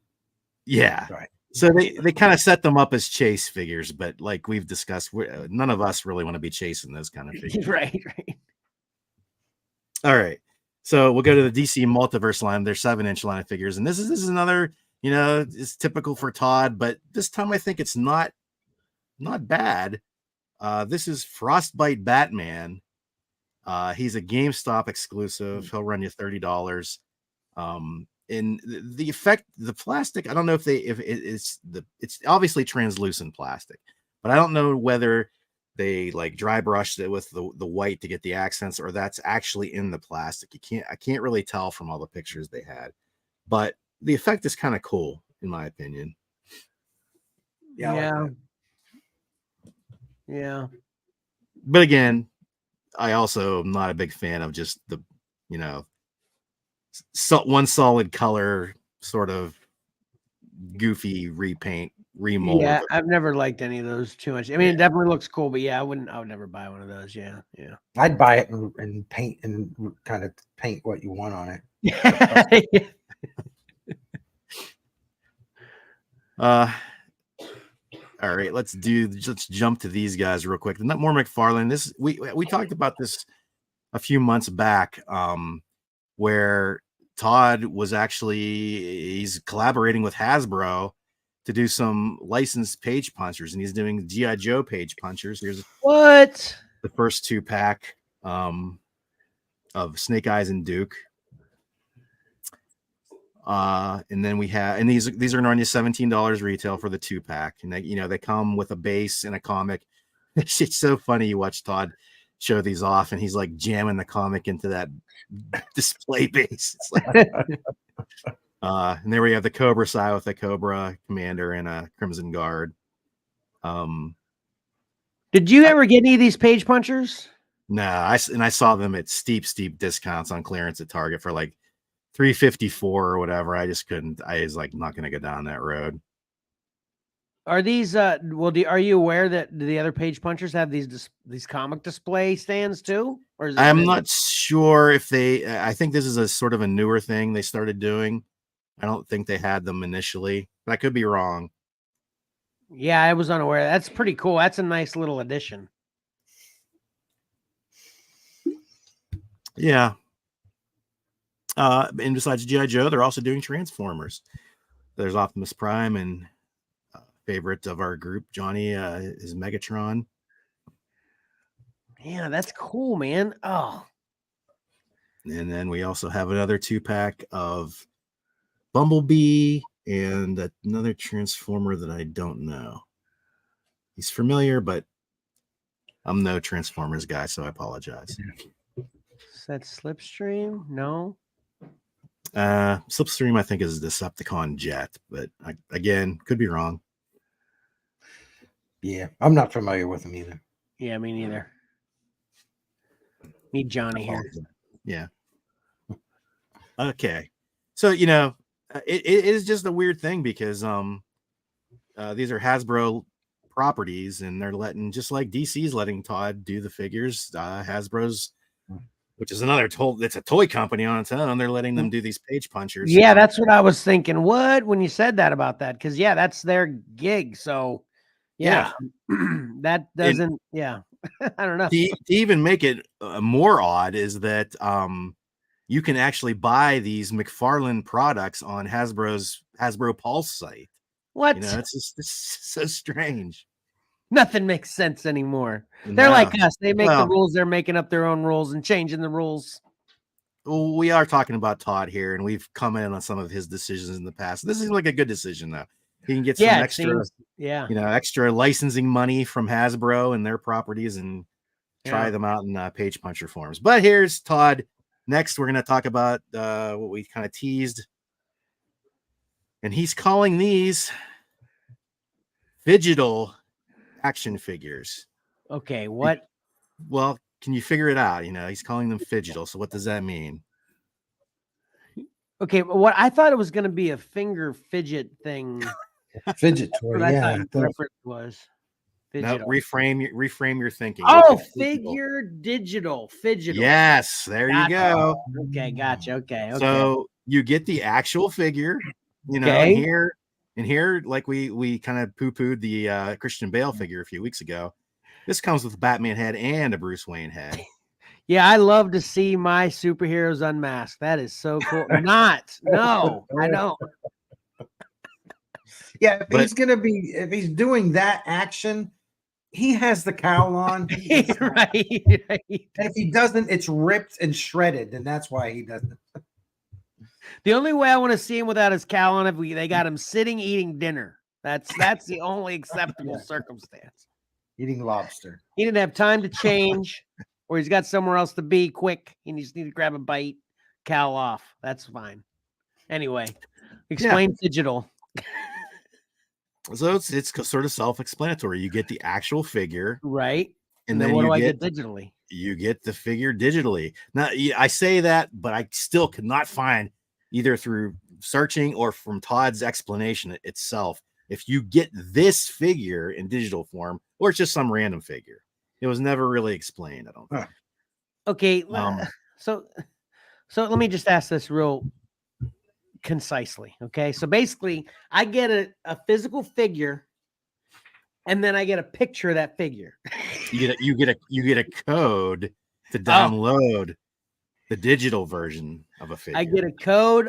Speaker 2: Yeah.
Speaker 3: Right.
Speaker 2: So they kind of set them up as chase figures, but like we've discussed, none of us really want to be chasing those kind of figures.
Speaker 1: Right.
Speaker 2: All right. So we'll go to the DC Multiverse line, their 7-inch line of figures. And this is another, it's typical for Todd, but this time I think it's not bad. This is Frostbite Batman. He's a GameStop exclusive. He'll run you $30. And the effect, the plastic, I don't know if it's obviously translucent plastic, but I don't know whether they like dry brushed it with the white to get the accents, or that's actually in the plastic. I can't really tell from all the pictures they had, but the effect is kind of cool in my opinion.
Speaker 3: Yeah.
Speaker 1: Yeah.
Speaker 2: But again, I also am not a big fan of just the, one solid color sort of goofy repaint remold.
Speaker 1: Yeah, I've never liked any of those too much. I mean, it definitely looks cool, but I would never buy one of those. Yeah.
Speaker 3: I'd buy it and paint and kind of paint what you want on it.
Speaker 2: All right, let's jump to these guys real quick. Not more McFarlane. This we talked about this a few months back, where Todd was he's collaborating with Hasbro to do some licensed page punchers, and he's doing G.I. Joe page punchers. Here's
Speaker 1: What?
Speaker 2: the first 2-pack of Snake Eyes and Duke. And then we have, and these are normally $17 retail for the 2-pack, and they come with a base and a comic. It's so funny. You watch Todd show these off, and he's like jamming the comic into that display base. It's like, and there we have the Cobra side with a Cobra Commander and a Crimson Guard.
Speaker 1: Did you ever get any of these page punchers?
Speaker 2: No, I saw them at steep discounts on clearance at Target for like $354 or whatever. I just couldn't. I was like not going to go down that road.
Speaker 1: Are these are you aware that the other page punchers have these comic display stands too? Or is
Speaker 2: I'm not sure if they. I think this is a sort of a newer thing they started doing. I don't think they had them initially, but I could be wrong.
Speaker 1: Yeah, I was unaware. That's pretty cool. That's a nice little addition.
Speaker 2: Yeah. And besides G.I. Joe, they're also doing Transformers. There's Optimus Prime and favorite of our group, Johnny, is Megatron.
Speaker 1: Yeah, that's cool, man. Oh.
Speaker 2: And then we also have another 2-pack of Bumblebee and another Transformer that I don't know. He's familiar, but I'm no Transformers guy, so I apologize.
Speaker 1: Is that Slipstream? No.
Speaker 2: Slipstream, I think, is Decepticon Jet, but again, could be wrong.
Speaker 3: Yeah, I'm not familiar with him either.
Speaker 1: Yeah, me neither. Meet Johnny here.
Speaker 2: Yeah. Okay. So, it is just a weird thing because these are Hasbro properties, and they're letting, just like DC's letting Todd do the figures, Hasbro's, which is another it's a toy company on its own. They're letting them do these page punchers.
Speaker 1: Yeah, that's what I was thinking. What when you said that about that? Because that's their gig. So yeah. That doesn't. I don't know.
Speaker 2: To even make it more odd is that you can actually buy these McFarlane products on Hasbro Pulse site.
Speaker 1: What?
Speaker 2: It's so strange.
Speaker 1: Nothing makes sense anymore. They're like us. They make the rules. They're making up their own rules and changing the rules.
Speaker 2: Well, we are talking about Todd here, and we've commented on some of his decisions in the past. This is like a good decision, though. He can get some extra licensing money from Hasbro and their properties and try them out in page puncher forms. But here's Todd. Next, we're going to talk about what we kind of teased. And he's calling these digital action figures.
Speaker 1: Okay, what?
Speaker 2: Well, can you figure it out? He's calling them digital. So what does that mean?
Speaker 1: Okay, what I thought it was going to be a finger fidget thing.
Speaker 3: Fidget toy, yeah.
Speaker 1: Reference was
Speaker 2: no, reframe your thinking.
Speaker 1: Oh, figure digital.
Speaker 2: Yes, there you go.
Speaker 1: Okay, gotcha. Okay.
Speaker 2: So you get the actual figure, and here, like we kind of poo-pooed the Christian Bale figure a few weeks ago. This comes with a Batman head and a Bruce Wayne head.
Speaker 1: Yeah, I love to see my superheroes unmasked. That is so cool. No, I don't.
Speaker 3: Yeah, if he's doing that action, he has the cowl on.
Speaker 1: Right.
Speaker 3: And if he doesn't, it's ripped and shredded, and that's why he doesn't.
Speaker 1: The only way I want to see him without his cowl on, if they got him sitting eating dinner. That's the only acceptable circumstance.
Speaker 3: Eating lobster.
Speaker 1: He didn't have time to change, or he's got somewhere else to be quick. He just need to grab a bite, cowl off. That's fine. Anyway, explain digital.
Speaker 2: So it's sort of self-explanatory. You get the actual figure,
Speaker 1: right?
Speaker 2: And then
Speaker 1: what do I get digitally?
Speaker 2: You get the figure digitally. Now, I say that, but I still could not find, either through searching or from Todd's explanation itself, if you get this figure in digital form or it's just some random figure. It was never really explained, I don't think.
Speaker 1: Okay, so let me just ask this real concisely. Okay, so basically I get a physical figure, and then I get a picture of that figure.
Speaker 2: You get a code to download the digital version of a figure.
Speaker 1: I get a code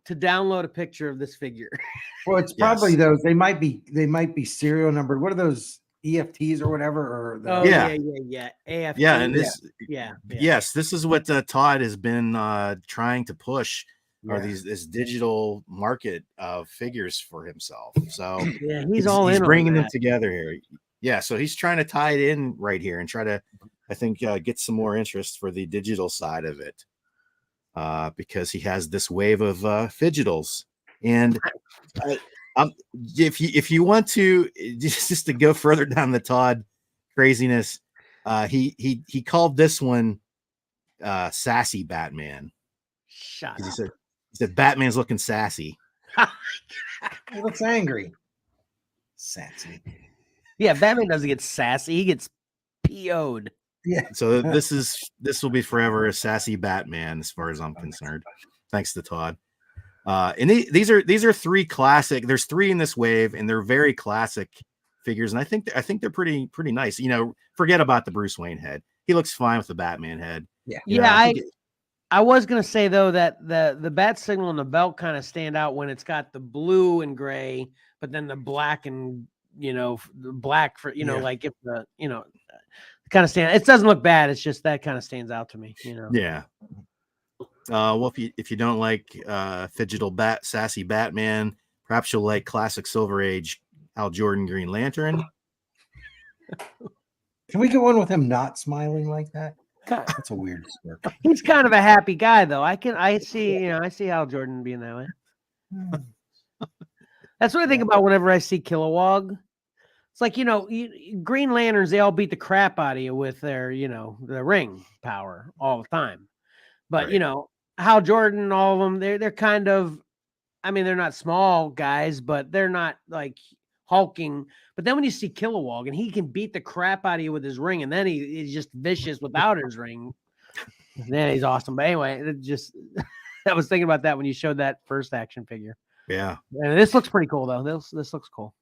Speaker 1: to download a picture of this figure.
Speaker 3: Well, it's probably those. They might be serial numbered. What are those EFTs or whatever? Or the,
Speaker 1: AFT.
Speaker 2: Yeah, and this
Speaker 1: yeah.
Speaker 2: yes, this is what Todd has been trying to push. Are
Speaker 3: Yeah.
Speaker 2: this digital market of figures for himself? So
Speaker 1: yeah, he's all in.
Speaker 2: He's bringing
Speaker 1: on
Speaker 2: them
Speaker 1: that.
Speaker 2: together here. Yeah, so he's trying to tie it in right here and try to, I think, get some more interest for the digital side of it, because he has this wave of fidgetals. And if you want to just to go further down the Todd craziness, he called this one Sassy Batman.
Speaker 1: Shut
Speaker 2: He
Speaker 1: up.
Speaker 2: said Batman's looking sassy.
Speaker 3: He looks angry. Sassy.
Speaker 1: Yeah, Batman doesn't get sassy. He gets PO'd.
Speaker 3: Yeah.
Speaker 2: So this will be forever a sassy Batman as far as I'm concerned. Thanks to Todd. And these are three classic. There's three in this wave, and they're very classic figures. And I think they're pretty nice. You know, forget about the Bruce Wayne head. He looks fine with the Batman head.
Speaker 1: Yeah. I was gonna say though that the bat signal and the belt kind of stand out when it's got the blue and gray, but then the black and the black for like if the kind of stand. It doesn't look bad. It's just that kind of stands out to me.
Speaker 2: Yeah. Well, if you don't like fidgetal sassy Batman, perhaps you'll like classic Silver Age Hal Jordan Green Lantern.
Speaker 3: Can we get one with him not smiling like that? That's a weird smirk.
Speaker 1: He's kind of a happy guy, though. I see Hal Jordan being that way. That's what I think about whenever I see Kilowog. It's like, Green Lanterns, they all beat the crap out of you with their, the ring power all the time. But,
Speaker 2: Right.
Speaker 1: Hal Jordan, all of them, they're kind of, they're not small guys, but they're not like hulking. But then when you see Kilowog and he can beat the crap out of you with his ring, and then he's just vicious without his ring, then he's awesome. But anyway, I was thinking about that when you showed that first action figure.
Speaker 2: Yeah.
Speaker 1: And this looks pretty cool, though. This looks cool.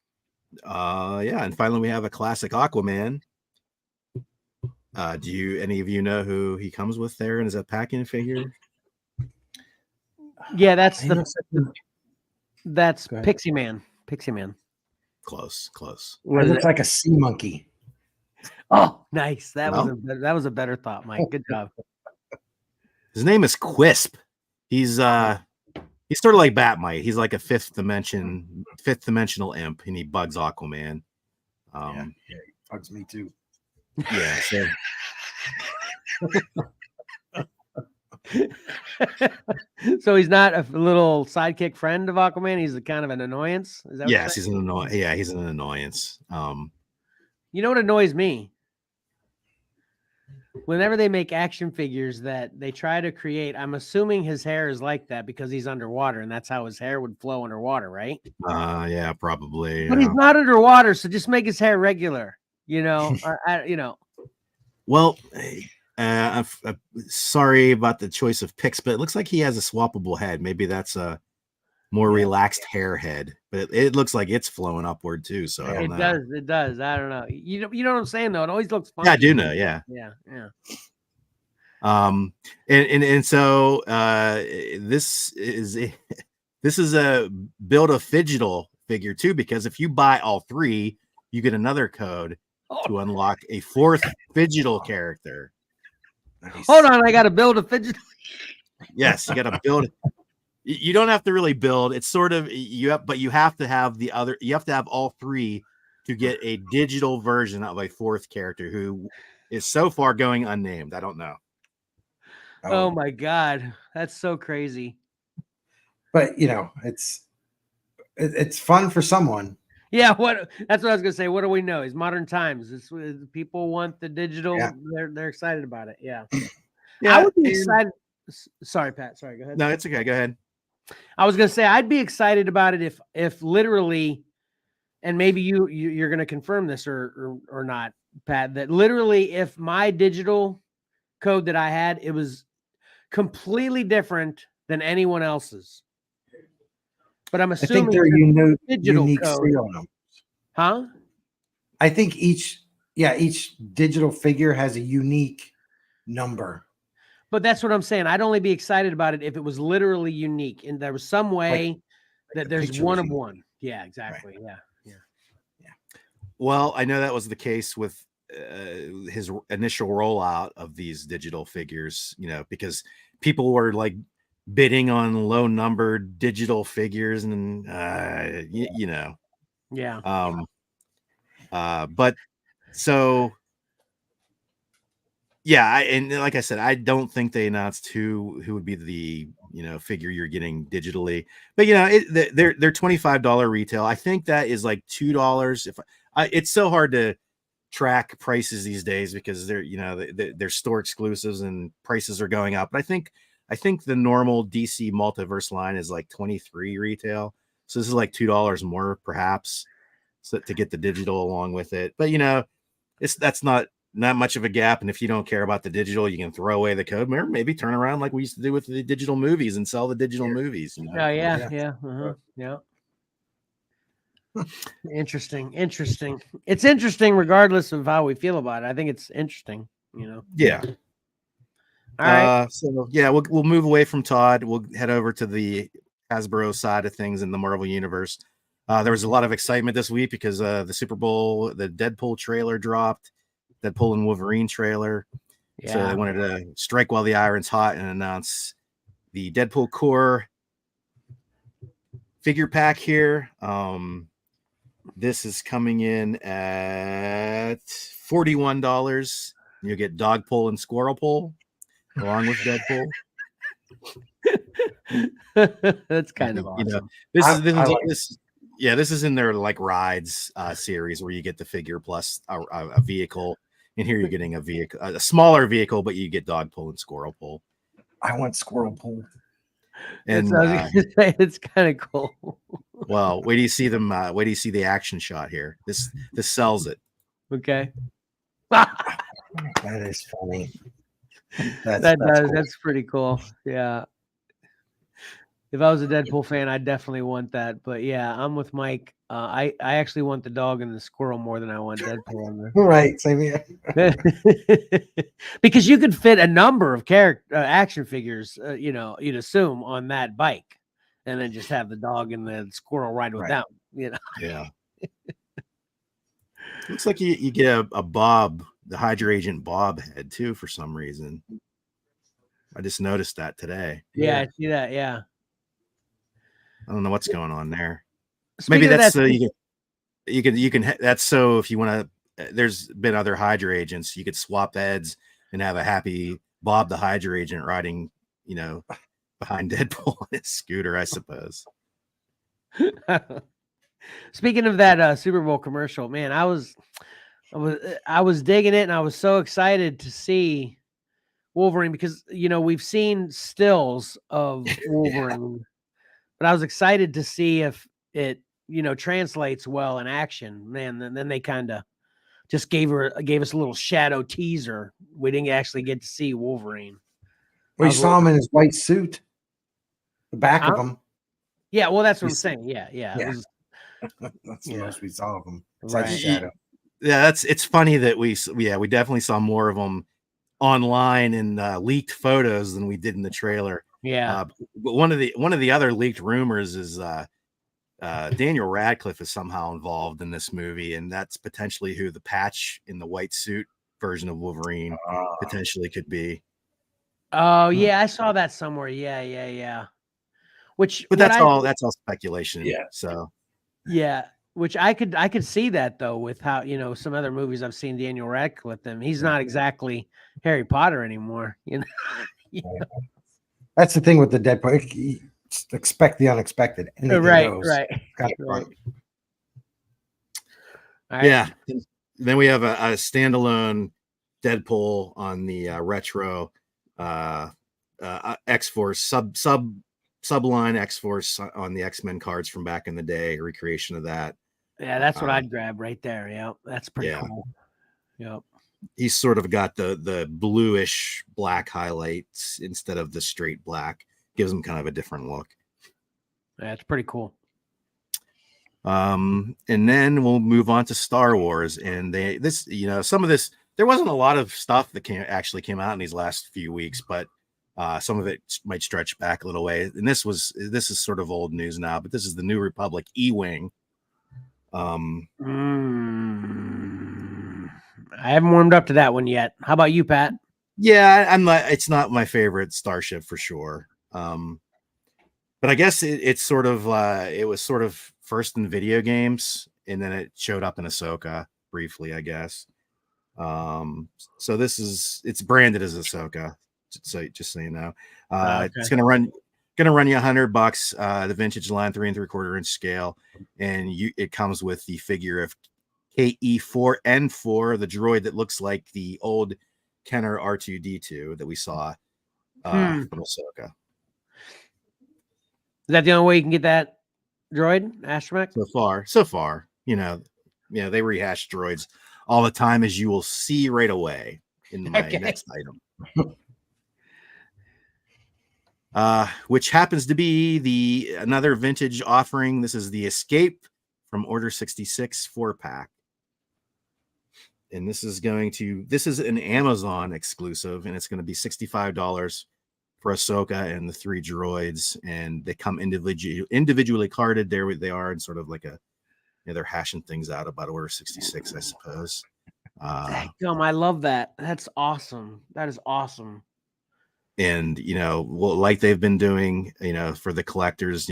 Speaker 2: Yeah. And finally, we have a classic Aquaman. Do any of you know who he comes with there? And is that packing figure?
Speaker 1: Yeah, that's
Speaker 3: Go ahead.
Speaker 1: Pixie Man. Pixie Man.
Speaker 2: Close.
Speaker 3: It looks like a sea monkey.
Speaker 1: Oh, nice. That was a better thought, Mike. Good job.
Speaker 2: His name is Quisp. He's sort of like Batmite. He's like a fifth dimensional imp, and he bugs Aquaman.
Speaker 3: He bugs me too.
Speaker 2: Yeah.
Speaker 1: So he's not a little sidekick friend of Aquaman. He's kind of an annoyance. Is that
Speaker 2: Yes, he's an annoyance. Yeah, he's an annoyance.
Speaker 1: You know what annoys me? Whenever they make action figures that they try to create, I'm assuming his hair is like that because he's underwater, and that's how his hair would flow underwater, right?
Speaker 2: Yeah, probably.
Speaker 1: But he's not underwater, so just make his hair regular.
Speaker 2: Well, I'm sorry about the choice of picks, but it looks like he has a swappable head. Maybe that's a more relaxed hair head, but it looks like it's flowing upward too. So I don't know.
Speaker 1: It does. I don't know. You know what I'm saying though. It always looks fun.
Speaker 2: Yeah, I do know. Yeah. And so this is a build a fidgetal figure too, because if you buy all three, you get another code to unlock a fourth fidgetal character.
Speaker 3: Nice.
Speaker 1: Hold on, I got to build a fidget.
Speaker 2: Yes, you got to build. You don't have to really build. It's sort of but you have to have the other. You have to have all three to get a digital version of a fourth character who is so far going unnamed. I don't know.
Speaker 1: Oh my god, that's so crazy.
Speaker 3: But it's fun for someone.
Speaker 1: Yeah, that's what I was gonna say. What do we know? It's modern times. People want the digital. Yeah. They're excited about it. Yeah. I would be excited. Sorry, Pat. Sorry, go ahead.
Speaker 2: No, it's okay. Go ahead.
Speaker 1: I was gonna say I'd be excited about it if literally, and maybe you're gonna confirm this or not, Pat, that literally if my digital code that I had, it was completely different than anyone else's. But I'm assuming
Speaker 3: they're unique
Speaker 1: code.
Speaker 3: serial numbers.
Speaker 1: Huh?
Speaker 3: I think each digital figure has a unique number.
Speaker 1: But that's what I'm saying. I'd only be excited about it if it was literally unique and there was some way that
Speaker 3: the
Speaker 1: there's
Speaker 3: picture
Speaker 1: one
Speaker 3: was
Speaker 1: of
Speaker 3: unique.
Speaker 1: one. Yeah, exactly. Yeah.
Speaker 2: Well, I know that was the case with his initial rollout of these digital figures, because people were like bidding on low numbered digital figures and,
Speaker 1: Yeah.
Speaker 2: but so, yeah. And like I said, I don't think they announced who would be the, figure you're getting digitally, but they're $25 retail. I think that is like $2. It's so hard to track prices these days because they're store exclusives and prices are going up. But I think the normal DC multiverse line is like 23 retail. So this is like $2 more perhaps, so to get the digital along with it. But that's not much of a gap. And if you don't care about the digital, you can throw away the code. Maybe turn around like we used to do with the digital movies and sell the digital movies.
Speaker 1: Oh yeah. Yeah. Interesting. It's interesting regardless of how we feel about it. I think it's interesting,
Speaker 2: Yeah.
Speaker 1: All right.
Speaker 2: So yeah, we'll move away from Todd. We'll head over to the Hasbro side of things in the Marvel universe. There was a lot of excitement this week because the Super Bowl, the Deadpool trailer dropped, Deadpool and Wolverine trailer.
Speaker 1: Yeah.
Speaker 2: So they wanted to strike while the iron's hot and announce the Deadpool core figure pack here. This is coming in at $41. You get dog pull and squirrel pull along with Deadpool.
Speaker 1: That's kind of awesome.
Speaker 2: This is in their like rides series where you get the figure plus a vehicle, and here you're getting a smaller vehicle, but you get dog pull and squirrel pull.
Speaker 3: I want squirrel pull.
Speaker 2: And
Speaker 1: it's kind of cool.
Speaker 2: Well, wait do you see them? Wait do you see the action shot here? This sells it.
Speaker 1: Okay.
Speaker 3: That is funny.
Speaker 1: That's pretty cool. Yeah. If I was a Deadpool fan, I'd definitely want that. But yeah, I'm with Mike. I actually want the dog and the squirrel more than I want Deadpool on there.
Speaker 3: Right, same here.
Speaker 1: Because you could fit a number of action figures, you'd assume on that bike, and then just have the dog and the squirrel ride with them.
Speaker 2: Yeah. Looks like you get a Bob, the Hydra Agent Bob head too for some reason. I just noticed that today.
Speaker 1: Yeah, I see that. Yeah.
Speaker 2: I don't know what's going on there.
Speaker 1: Speaking
Speaker 2: Maybe that's
Speaker 1: of
Speaker 2: you can that's so if you want to. There's been other Hydra agents. You could swap heads and have a happy Bob the Hydra agent riding, behind Deadpool on his scooter, I suppose.
Speaker 1: Speaking of that Super Bowl commercial, man, I was digging it, and I was so excited to see Wolverine because we've seen stills of Wolverine. But I was excited to see if it, translates well in action. Man, then they kind of just gave us a little shadow teaser. We didn't actually get to see Wolverine.
Speaker 3: We saw him in his white suit. The back of him.
Speaker 1: Yeah, well, that's what I'm saying. Yeah.
Speaker 3: That's the most we saw of him.
Speaker 1: Right.
Speaker 3: Shadow.
Speaker 2: Yeah, it's funny that we definitely saw more of them online in leaked photos than we did in the trailer.
Speaker 1: Yeah.
Speaker 2: But one of the other leaked rumors is Daniel Radcliffe is somehow involved in this movie, and that's potentially who the Patch in the white suit version of Wolverine potentially could be.
Speaker 1: Oh yeah, I saw that somewhere. Yeah.
Speaker 2: But that's all speculation.
Speaker 3: Yeah.
Speaker 2: So.
Speaker 1: Yeah, which I could see that though with how some other movies I've seen Daniel Radcliffe in. He's not exactly Harry Potter anymore.
Speaker 3: That's the thing with the Deadpool. Expect the unexpected.
Speaker 1: Right.
Speaker 3: Right.
Speaker 2: Yeah. Then we have a standalone Deadpool on the retro X-Force subline X-Force on the X-Men cards from back in the day, recreation of that.
Speaker 1: Yeah, that's what I'd grab right there. Yeah, that's pretty cool. Yep.
Speaker 2: He's sort of got the bluish black highlights instead of the straight black. Gives him kind of a different look.
Speaker 1: Yeah, it's pretty cool.
Speaker 2: And then we'll move on to Star Wars. And some of this, there wasn't a lot of stuff that came out in these last few weeks, but Some of it might stretch back a little way, and this is sort of old news now, but this is the New Republic E-wing.
Speaker 1: I haven't warmed up to that one yet. How about you, Pat?
Speaker 2: Yeah, I'm not. It's not my favorite starship for sure. But I guess it's sort of it was sort of first in video games, and then it showed up in Ahsoka briefly, I guess. So it's branded as Ahsoka. So just so you know,
Speaker 1: Okay.
Speaker 2: it's gonna run you $100. The vintage line, 3 3/4 inch scale, and it comes with the figure of KE4N4, the droid that looks like the old Kenner R2D2 that we saw from Ahsoka.
Speaker 1: Is that the only way you can get that droid, Astromech?
Speaker 2: So far, they rehash droids all the time, as you will see right away in my next item. Which happens to be another vintage offering. This is the Escape from Order 66 4-pack. And this is an Amazon exclusive, and it's going to be $65 for Ahsoka and the 3 droids, and they come individually carded. There they are, and sort of like they're hashing things out about Order 66, I suppose.
Speaker 1: I love that. That's awesome. That is awesome.
Speaker 2: And like they've been doing, for the collectors,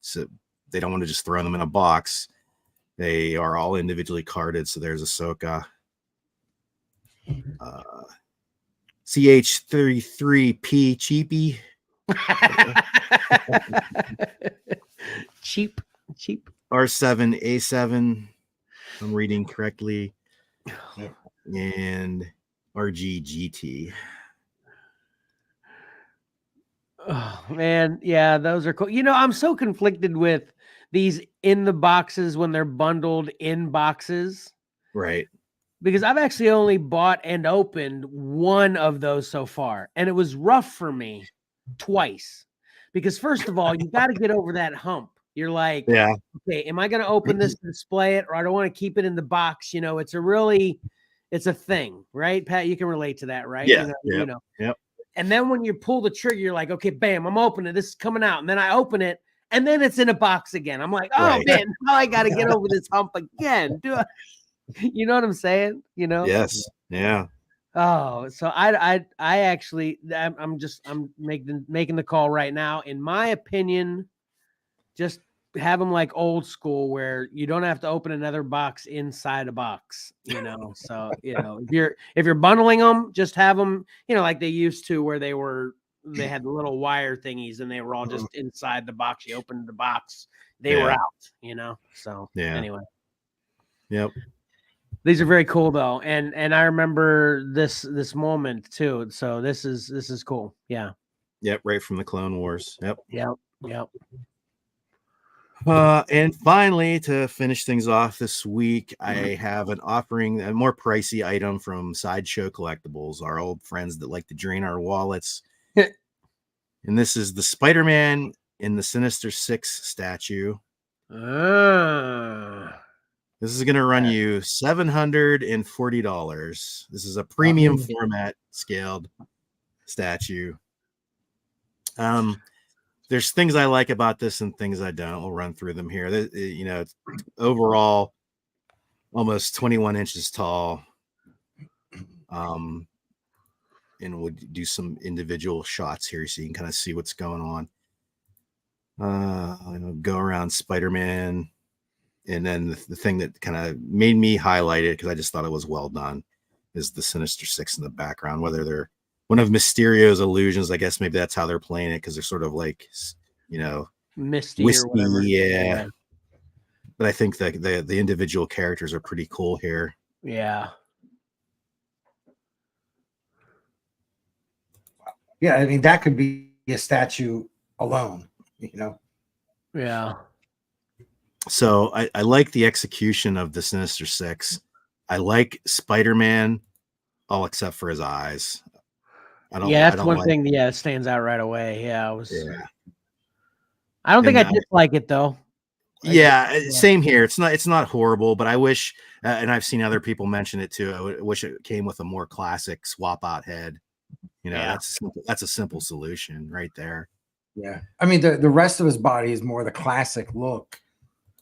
Speaker 2: so they don't want to just throw them in a box. They are all individually carded. So there's Ahsoka. CH33P Cheapy.
Speaker 1: cheap.
Speaker 2: R7A7. I'm reading correctly. And RGGT.
Speaker 1: Oh man, yeah, those are cool. I'm so conflicted with these in the boxes when they're bundled in boxes.
Speaker 2: Right.
Speaker 1: Because I've actually only bought and opened one of those so far. And it was rough for me twice. Because first of all, you got to get over that hump. You're like,
Speaker 2: yeah,
Speaker 1: okay, am I going to open this to display it, or I don't want to keep it in the box? It's a thing, right? Pat, you can relate to that, right?
Speaker 2: Yeah. Yep.
Speaker 1: And then when you pull the trigger, you're like, okay, bam, I'm opening it. This is coming out. And then I open it, and then it's in a box again. I'm like, oh man, now I got to get over this hump again. You know what I'm saying?
Speaker 2: Yes. Yeah.
Speaker 1: Oh, so I'm making the call right now. In my opinion, just have them like old school, where you don't have to open another box inside a box. So if you're bundling them, just have them, like they used to, where they had little wire thingies and they were all just inside the box. You opened the box, they were out. So anyway.
Speaker 2: Yep.
Speaker 1: These are very cool though, and I remember this moment too. So this is cool. Yeah.
Speaker 2: Yep. Right from the Clone Wars. Yep.
Speaker 1: Yep.
Speaker 2: And finally, to finish things off this week, I have an offering, a more pricey item from Sideshow Collectibles, our old friends that like to drain our wallets. And this is the Spider-Man in the Sinister Six statue. This is going to run you $740. This is a premium format scaled statue. There's things I like about this and things I don't. We'll run through them here. It's overall almost 21 inches tall. And we'll do some individual shots here so you can kind of see what's going on. Go around Spider-Man. And then the thing that kind of made me highlight it, because I just thought it was well done, is the Sinister Six in the background. Whether they're one of Mysterio's illusions, I guess maybe that's how they're playing it, because they're sort of like,
Speaker 1: misty
Speaker 2: wispy,
Speaker 1: or whatever.
Speaker 2: Yeah. But I think that the individual characters are pretty cool here.
Speaker 1: Yeah.
Speaker 3: Yeah, I mean, that could be a statue alone,
Speaker 1: Yeah.
Speaker 2: So I like the execution of the Sinister Six. I like Spider-Man, all except for his eyes.
Speaker 1: That's one thing. Yeah, it stands out right away. Yeah, I don't think I dislike it though.
Speaker 2: Same here. It's not horrible, but I wish, and I've seen other people mention it too, I wish it came with a more classic swap out head. You know,
Speaker 1: Yeah.
Speaker 2: that's a simple solution right there.
Speaker 3: Yeah. I mean, the rest of his body is more the classic look.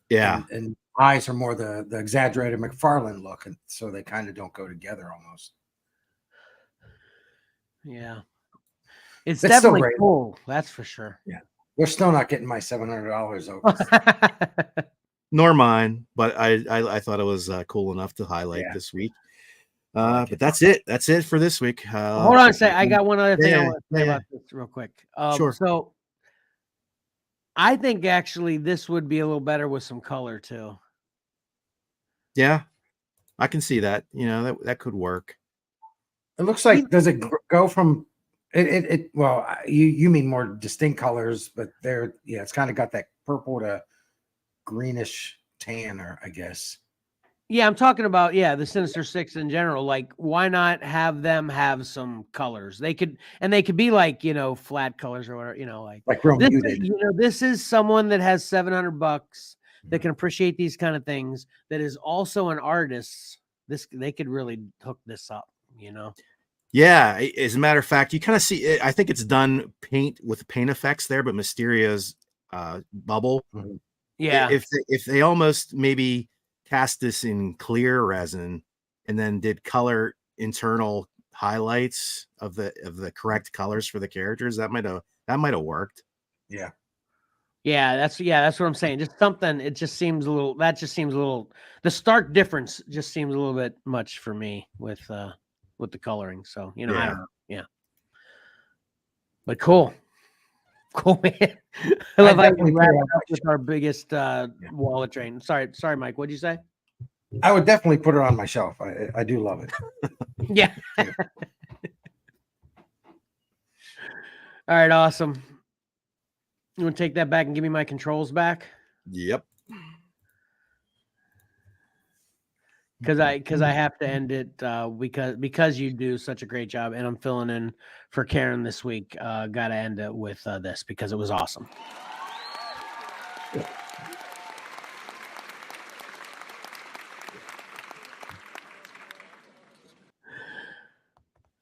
Speaker 2: Yeah.
Speaker 3: And eyes are more the exaggerated McFarlane look. And so they kind of don't go together almost.
Speaker 1: Yeah. It's
Speaker 3: That's still
Speaker 1: definitely
Speaker 3: great.
Speaker 1: cool. That's for sure.
Speaker 3: Yeah. They're still not getting my $700 over.
Speaker 2: Nor mine, but I thought it was cool enough to highlight this week. But that's it. That's it for this week.
Speaker 1: Hold on a second. I got one other thing I want to say about this real quick.
Speaker 2: Sure.
Speaker 1: So I think actually this would be a little better with some color too.
Speaker 2: Yeah, I can see that. You know, that could work.
Speaker 3: It looks like, does it go from it? Well, you mean more distinct colors, but it's kind of got that purple to greenish tan, or I guess.
Speaker 1: Yeah, I'm talking about the Sinister Six in general. Like, why not have them have some colors? They could be like, flat colors or whatever,
Speaker 3: like real
Speaker 1: this
Speaker 3: muted.
Speaker 1: is, this is someone that has $700 that can appreciate these kind of things, that is also an artist. They could really hook this up,
Speaker 2: Yeah, as a matter of fact, you kind of see it. I think it's done with paint effects there, but Mysteria's bubble.
Speaker 3: Mm-hmm.
Speaker 1: Yeah.
Speaker 2: If they almost maybe cast this in clear resin and then did color internal highlights of the correct colors for the characters, that might have worked.
Speaker 3: Yeah.
Speaker 1: Yeah, that's what I'm saying. Just something. It just seems a little. That just seems a little. The stark difference just seems a little bit much for me with the coloring. So I don't know. Yeah. But cool, man. I love how you wrap it up with our biggest wallet train. Sorry, Mike. What'd you say?
Speaker 3: I would definitely put it on my shelf. I do love it.
Speaker 1: Yeah. All right, awesome. You want to take that back and give me my controls back?
Speaker 2: Yep.
Speaker 1: Because I have to end it because you do such a great job, and I'm filling in for Karen this week. Got to end it with this because it was awesome.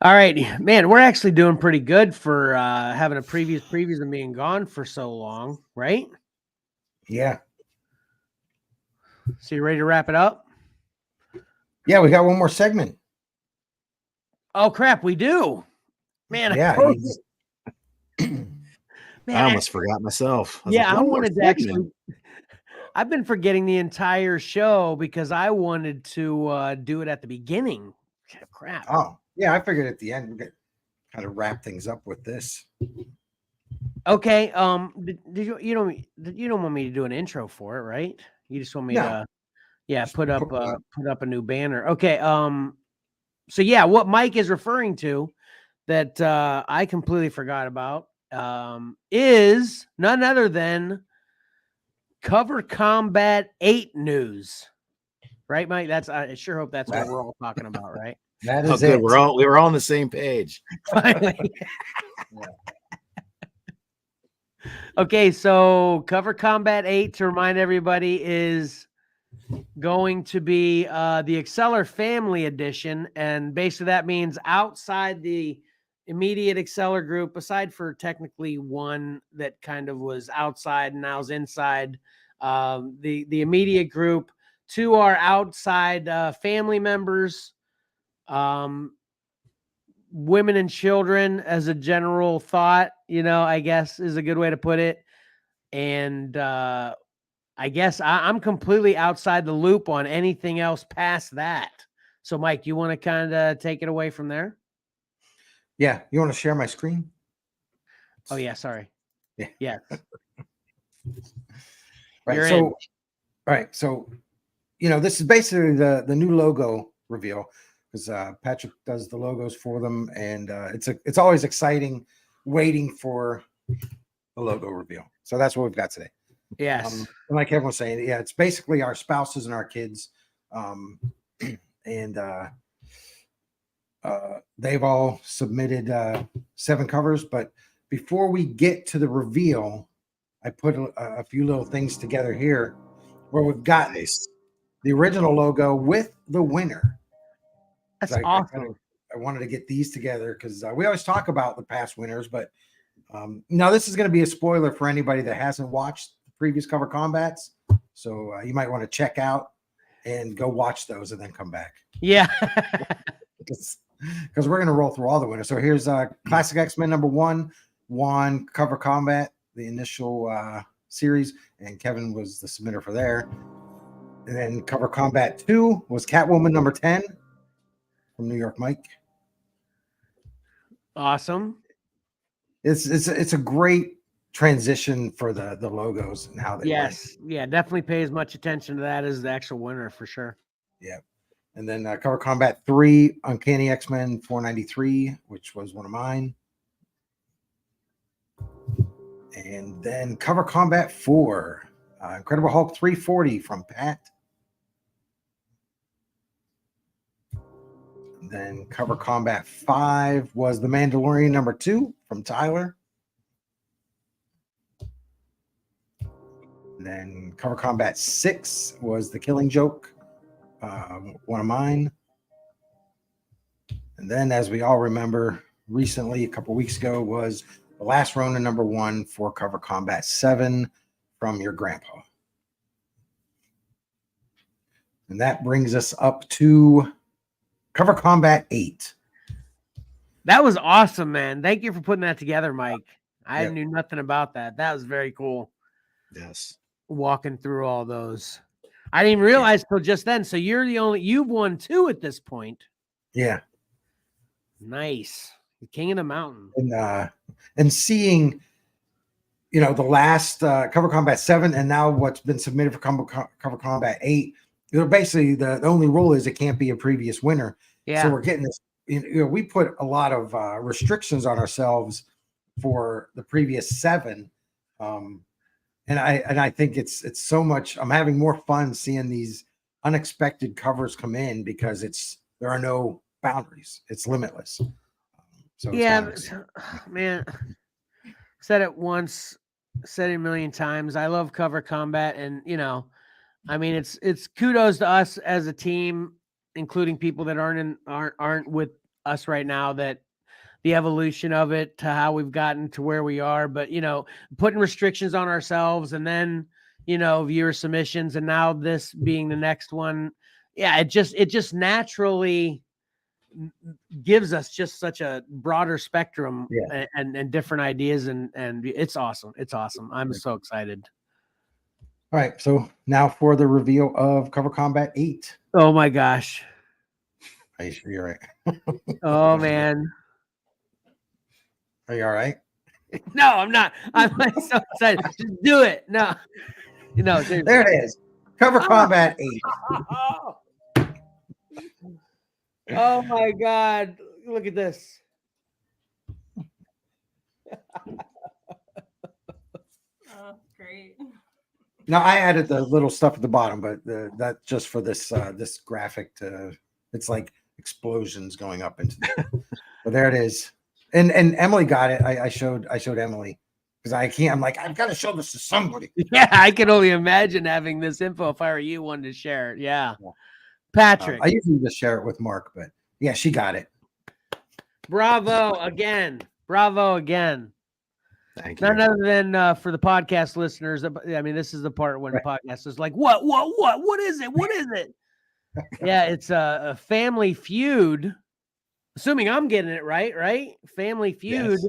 Speaker 1: All right, man, we're actually doing pretty good for having a previews and being gone for so long, right?
Speaker 3: Yeah.
Speaker 1: So you ready to wrap it up?
Speaker 3: Yeah, we got one more segment.
Speaker 1: Oh crap, we do. Man,
Speaker 3: yeah.
Speaker 2: Man, I almost forgot myself.
Speaker 1: I wanted to actually. I've been forgetting the entire show because I wanted to do it at the beginning. Crap.
Speaker 3: Oh, yeah, I figured at the end we could kind of wrap things up with this.
Speaker 1: Okay. You don't want me to do an intro for it, right? You just want me to put up a new banner. Okay. So yeah, what Mike is referring to that I completely forgot about is none other than Cover Combat 8 news. Right, Mike? I sure hope that's what we're all talking about, right?
Speaker 3: That is
Speaker 2: good.
Speaker 3: it.
Speaker 2: We were all on the same page.
Speaker 1: Finally. Okay, so Cover Combat 8, to remind everybody, is going to be the Exceller Family Edition, and basically that means outside the immediate Exceller group, aside for technically one that kind of was outside and now's inside, the immediate group, to our outside family members, women and children as a general thought, I guess is a good way to put it. And I guess I'm completely outside the loop on anything else past that. So, Mike, you want to kind of take it away from there?
Speaker 3: Yeah. You want to share my screen?
Speaker 1: Oh, yeah. Sorry.
Speaker 3: Yeah.
Speaker 1: Yes.
Speaker 3: Right. So, this is basically the new logo reveal, because Patrick does the logos for them, and it's always exciting waiting for the logo reveal. So that's what we've got today.
Speaker 1: Yes.
Speaker 3: Like everyone's saying, it's basically our spouses and our kids, and they've all submitted 7 covers. But before we get to the reveal, I put a few little things together here where we've got the original logo with the winner.
Speaker 1: That's awesome.
Speaker 3: wanted to get these together because we always talk about the past winners, but now this is going to be a spoiler for anybody that hasn't watched the previous cover combats. So you might want to check out and go watch those and then come back.
Speaker 1: Yeah.
Speaker 3: Because we're going to roll through all the winners. So here's Classic X-Men #1 won cover combat, the initial series, and Kevin was the submitter for there. And then cover combat 2 was Catwoman #10 from New York Mike.
Speaker 1: Awesome.
Speaker 3: It's a great transition for the logos and how they went.
Speaker 1: Yeah, definitely pay as much attention to that as the actual winner for sure.
Speaker 3: Yeah. And then cover combat 3, Uncanny X-Men 493, which was one of mine. And then cover combat 4, Incredible Hulk 340 from Pat. And then cover combat 5 was The Mandalorian #2 from Tyler. And then cover combat 6 was The Killing Joke, one of mine. And then, as we all remember, recently, a couple weeks ago, was The Last Ronin #1 for cover combat 7 from your grandpa. And that brings us up to cover combat 8.
Speaker 1: That was awesome, man. Thank you for putting that together, Mike. I
Speaker 3: Yep.
Speaker 1: knew nothing about that. That was very cool.
Speaker 2: Yes.
Speaker 1: Walking through all those. I didn't even realize till just then. So you've won 2 at this point.
Speaker 3: Yeah.
Speaker 1: Nice. The king of the mountain.
Speaker 3: And seeing, the last cover combat 7 and now what's been submitted for cover combat 8, basically the only rule is it can't be a previous winner.
Speaker 1: Yeah.
Speaker 3: So we're getting this, we put a lot of restrictions on ourselves for the previous 7. And I think it's so much. I'm having more fun seeing these unexpected covers come in because there are no boundaries. It's limitless. So
Speaker 1: yeah, man. Said it once, said it a million times. I love cover combat, and I mean, it's kudos to us as a team, including people that aren't with us right now. That the evolution of it to how we've gotten to where we are, but putting restrictions on ourselves, and then viewer submissions, and now this being the next one. Yeah, it just naturally gives us just such a broader spectrum and different ideas, and it's awesome. It's awesome. I'm so excited.
Speaker 3: All right, so now for the reveal of cover combat 8.
Speaker 1: Oh my gosh.
Speaker 3: Are you sure you're right?
Speaker 1: Oh man.
Speaker 3: Are you all right?
Speaker 1: No, I'm not. I'm like so excited. Just do it. No. Seriously.
Speaker 3: There it is. Cover combat 8.
Speaker 1: Oh my God. Look at this.
Speaker 4: Oh, great.
Speaker 3: Now I added the little stuff at the bottom, but that's just for this this graphic it's like explosions going up into but there it is. And Emily got it. I showed Emily because I'm like, I've got to show this to somebody.
Speaker 1: Yeah, I can only imagine having this info if I were you, wanted to share it. Yeah. Patrick.
Speaker 3: I usually just share it with Mark, but yeah, she got it.
Speaker 1: Bravo again. Bravo again.
Speaker 2: Thank you.
Speaker 1: None other than for the podcast listeners. I mean, this is the part when the podcast is like, what is it? What is it? Yeah, it's a Family Feud. Assuming I'm getting it right? Family Feud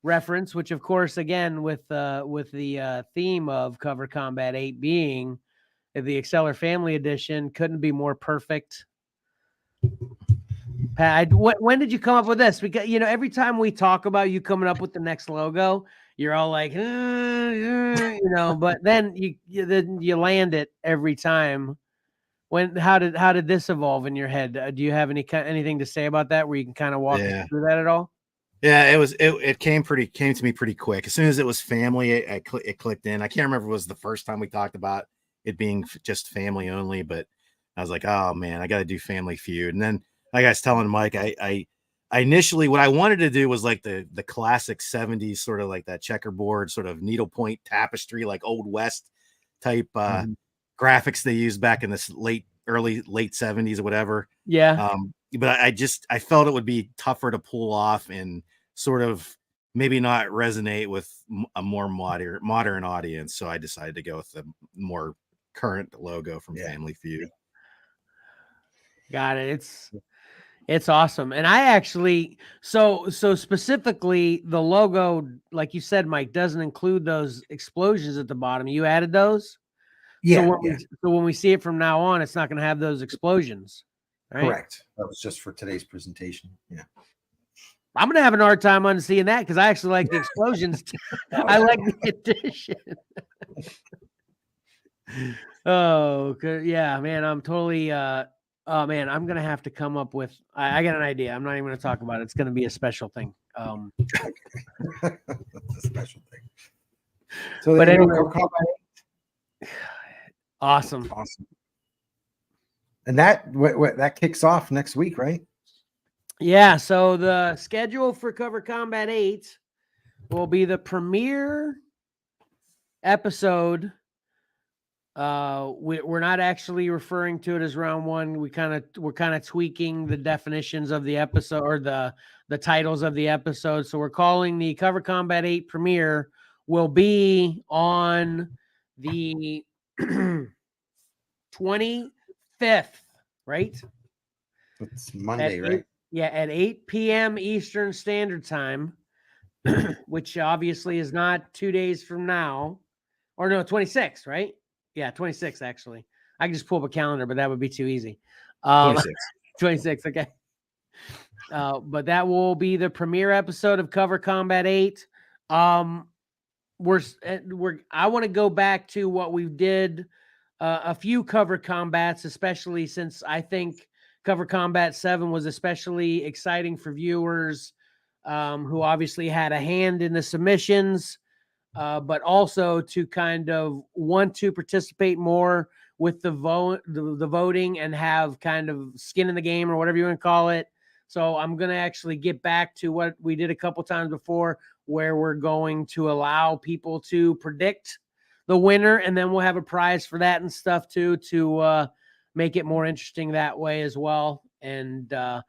Speaker 1: reference, which of course, again, with the theme of Cover Combat 8 being the Exceller Family Edition, couldn't be more perfect. Pat, when did you come up with this? Because every time we talk about you coming up with the next logo, you're all like, but then you land it every time. How did this evolve in your head? Do you have anything to say about that? Where you can kind of walk us through that at all?
Speaker 2: Yeah, it came to me pretty quick. As soon as it was family, it clicked in. I can't remember if it was the first time we talked about it being just family only, but I was like, oh man, I got to do Family Feud. And then, like I was telling Mike, I initially what I wanted to do was like the classic 70s, sort of like that checkerboard, sort of needlepoint tapestry, like Old West type graphics they used back in this late 70s or whatever.
Speaker 1: Yeah.
Speaker 2: but I felt it would be tougher to pull off and sort of maybe not resonate with a more modern audience. So I decided to go with the more current logo from Family Feud.
Speaker 1: Got it. It's awesome. And I actually, so specifically the logo, like you said, Mike, doesn't include those explosions at the bottom. You added those?
Speaker 3: Yeah.
Speaker 1: So when we see it from now on, it's not going to have those explosions. Right?
Speaker 3: Correct. That was just for today's presentation. Yeah.
Speaker 1: I'm going to have an hard time unseeing that because I actually like the explosions. I like the addition. Oh, good. Yeah, man. I'm totally, oh man, I'm going to have to come up with, I got an idea. I'm not even going to talk about it. It's going to be a special thing.
Speaker 3: That's a special thing. So
Speaker 1: But anyway, awesome. And
Speaker 3: that kicks off next week, right?
Speaker 1: Yeah. So the schedule for Cover Combat 8 will be the premiere episode. We're not actually referring to it as round one. We're kind of tweaking the definitions of the episode or the titles of the episode. So we're calling the Cover Combat 8 premiere will be on the 25th, right?
Speaker 3: It's Monday, right?
Speaker 1: Yeah, at 8 p.m. Eastern Standard Time, which obviously is not 2 days from now. Or no, 26, right? Yeah, 26, actually. I can just pull up a calendar, but that would be too easy. 26, okay. But that will be the premiere episode of Cover Combat 8. I want to go back to what we did a few Cover Combats, especially since I think Cover Combat 7 was especially exciting for viewers who obviously had a hand in the submissions, but also to kind of want to participate more with the voting and have kind of skin in the game or whatever you want to call it. So I'm going to actually get back to what we did a couple times before, where we're going to allow people to predict the winner, and then we'll have a prize for that and stuff too, to make it more interesting that way as well. And our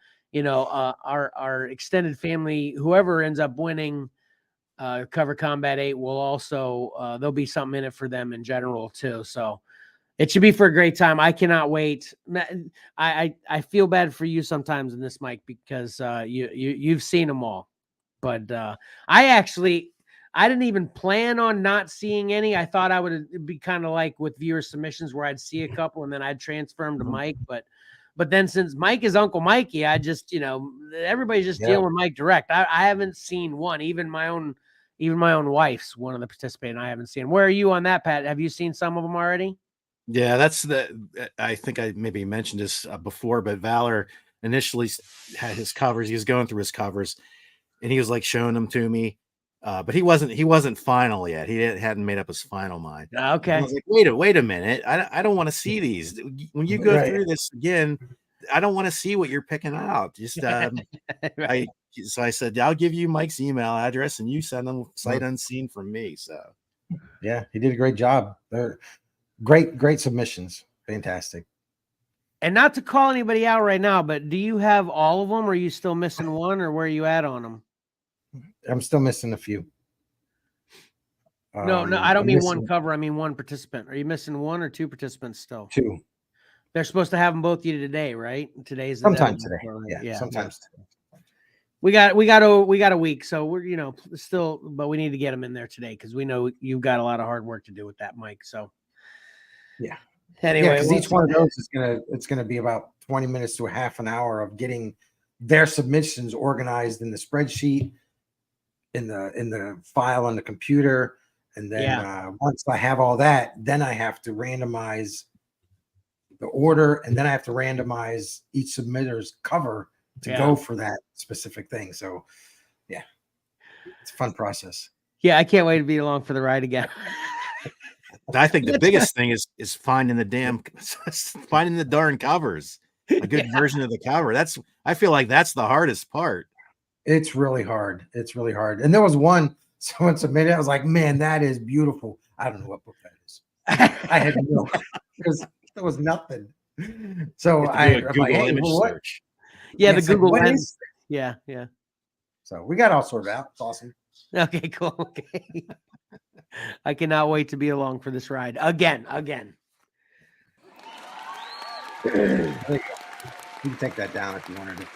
Speaker 1: extended family, whoever ends up winning Cover Combat 8, will also there'll be something in it for them in general too. So it should be for a great time. I cannot wait. I feel bad for you sometimes in this, Mike, because you've seen them all. But I didn't even plan on not seeing any. I thought I would be kind of like with viewer submissions where I'd see a couple and then I'd transfer them to Mike. But then since Mike is Uncle Mikey, I just, everybody's just dealing with Mike direct. I haven't seen one, even my own wife's one of the participating. I haven't seen. Where are you on that, Pat? Have you seen some of them already?
Speaker 2: Yeah, I think I maybe mentioned this before, but Valor initially had his covers. He was going through his covers and he was like showing them to me. But he wasn't final yet. He hadn't made up his final mind.
Speaker 1: Okay.
Speaker 2: I was like, wait a minute. I don't want to see these. When you go through this again, I don't want to see what you're picking out. Just right. So I said, I'll give you Mike's email address and you send them sight unseen from me. So
Speaker 3: yeah, he did a great job. They're great submissions. Fantastic.
Speaker 1: And not to call anybody out right now, but do you have all of them, or are you still missing one, or where are you at on them?
Speaker 3: I'm still missing a few.
Speaker 1: No, I don't mean one cover. I mean one participant. Are you missing one or two participants still?
Speaker 3: Two.
Speaker 1: They're supposed to have them both you today, right? Today's the
Speaker 3: sometimes today. Yeah, sometimes.
Speaker 1: We got a week, so we're still, but we need to get them in there today because we know you've got a lot of hard work to do with that, Mike. So
Speaker 3: yeah.
Speaker 1: Anyway,
Speaker 3: because each one of those is gonna be about 20 minutes to a half an hour of getting their submissions organized in the spreadsheet, in the file on the computer, and then once I have all that, then I have to randomize the order, and then I have to randomize each submitter's cover to go for that specific thing. So yeah, it's a fun process.
Speaker 1: Yeah, I can't wait to be along for the ride again.
Speaker 2: I think the biggest thing is finding the darn covers, a good version of the cover. I feel like that's the hardest part.
Speaker 3: It's really hard. And there was one someone submitted. I was like, man, that is beautiful. I don't know what book that is. I had no, because there was nothing. So I'm like, hey,
Speaker 2: image search.
Speaker 1: Yeah, the
Speaker 3: It's like,
Speaker 1: Google
Speaker 3: what
Speaker 1: Lens.
Speaker 3: is-
Speaker 1: Yeah, yeah.
Speaker 3: So we got all sorted out. It's awesome.
Speaker 1: Okay, cool. Okay. I cannot wait to be along for this ride again.
Speaker 3: You can take that down if you wanted to.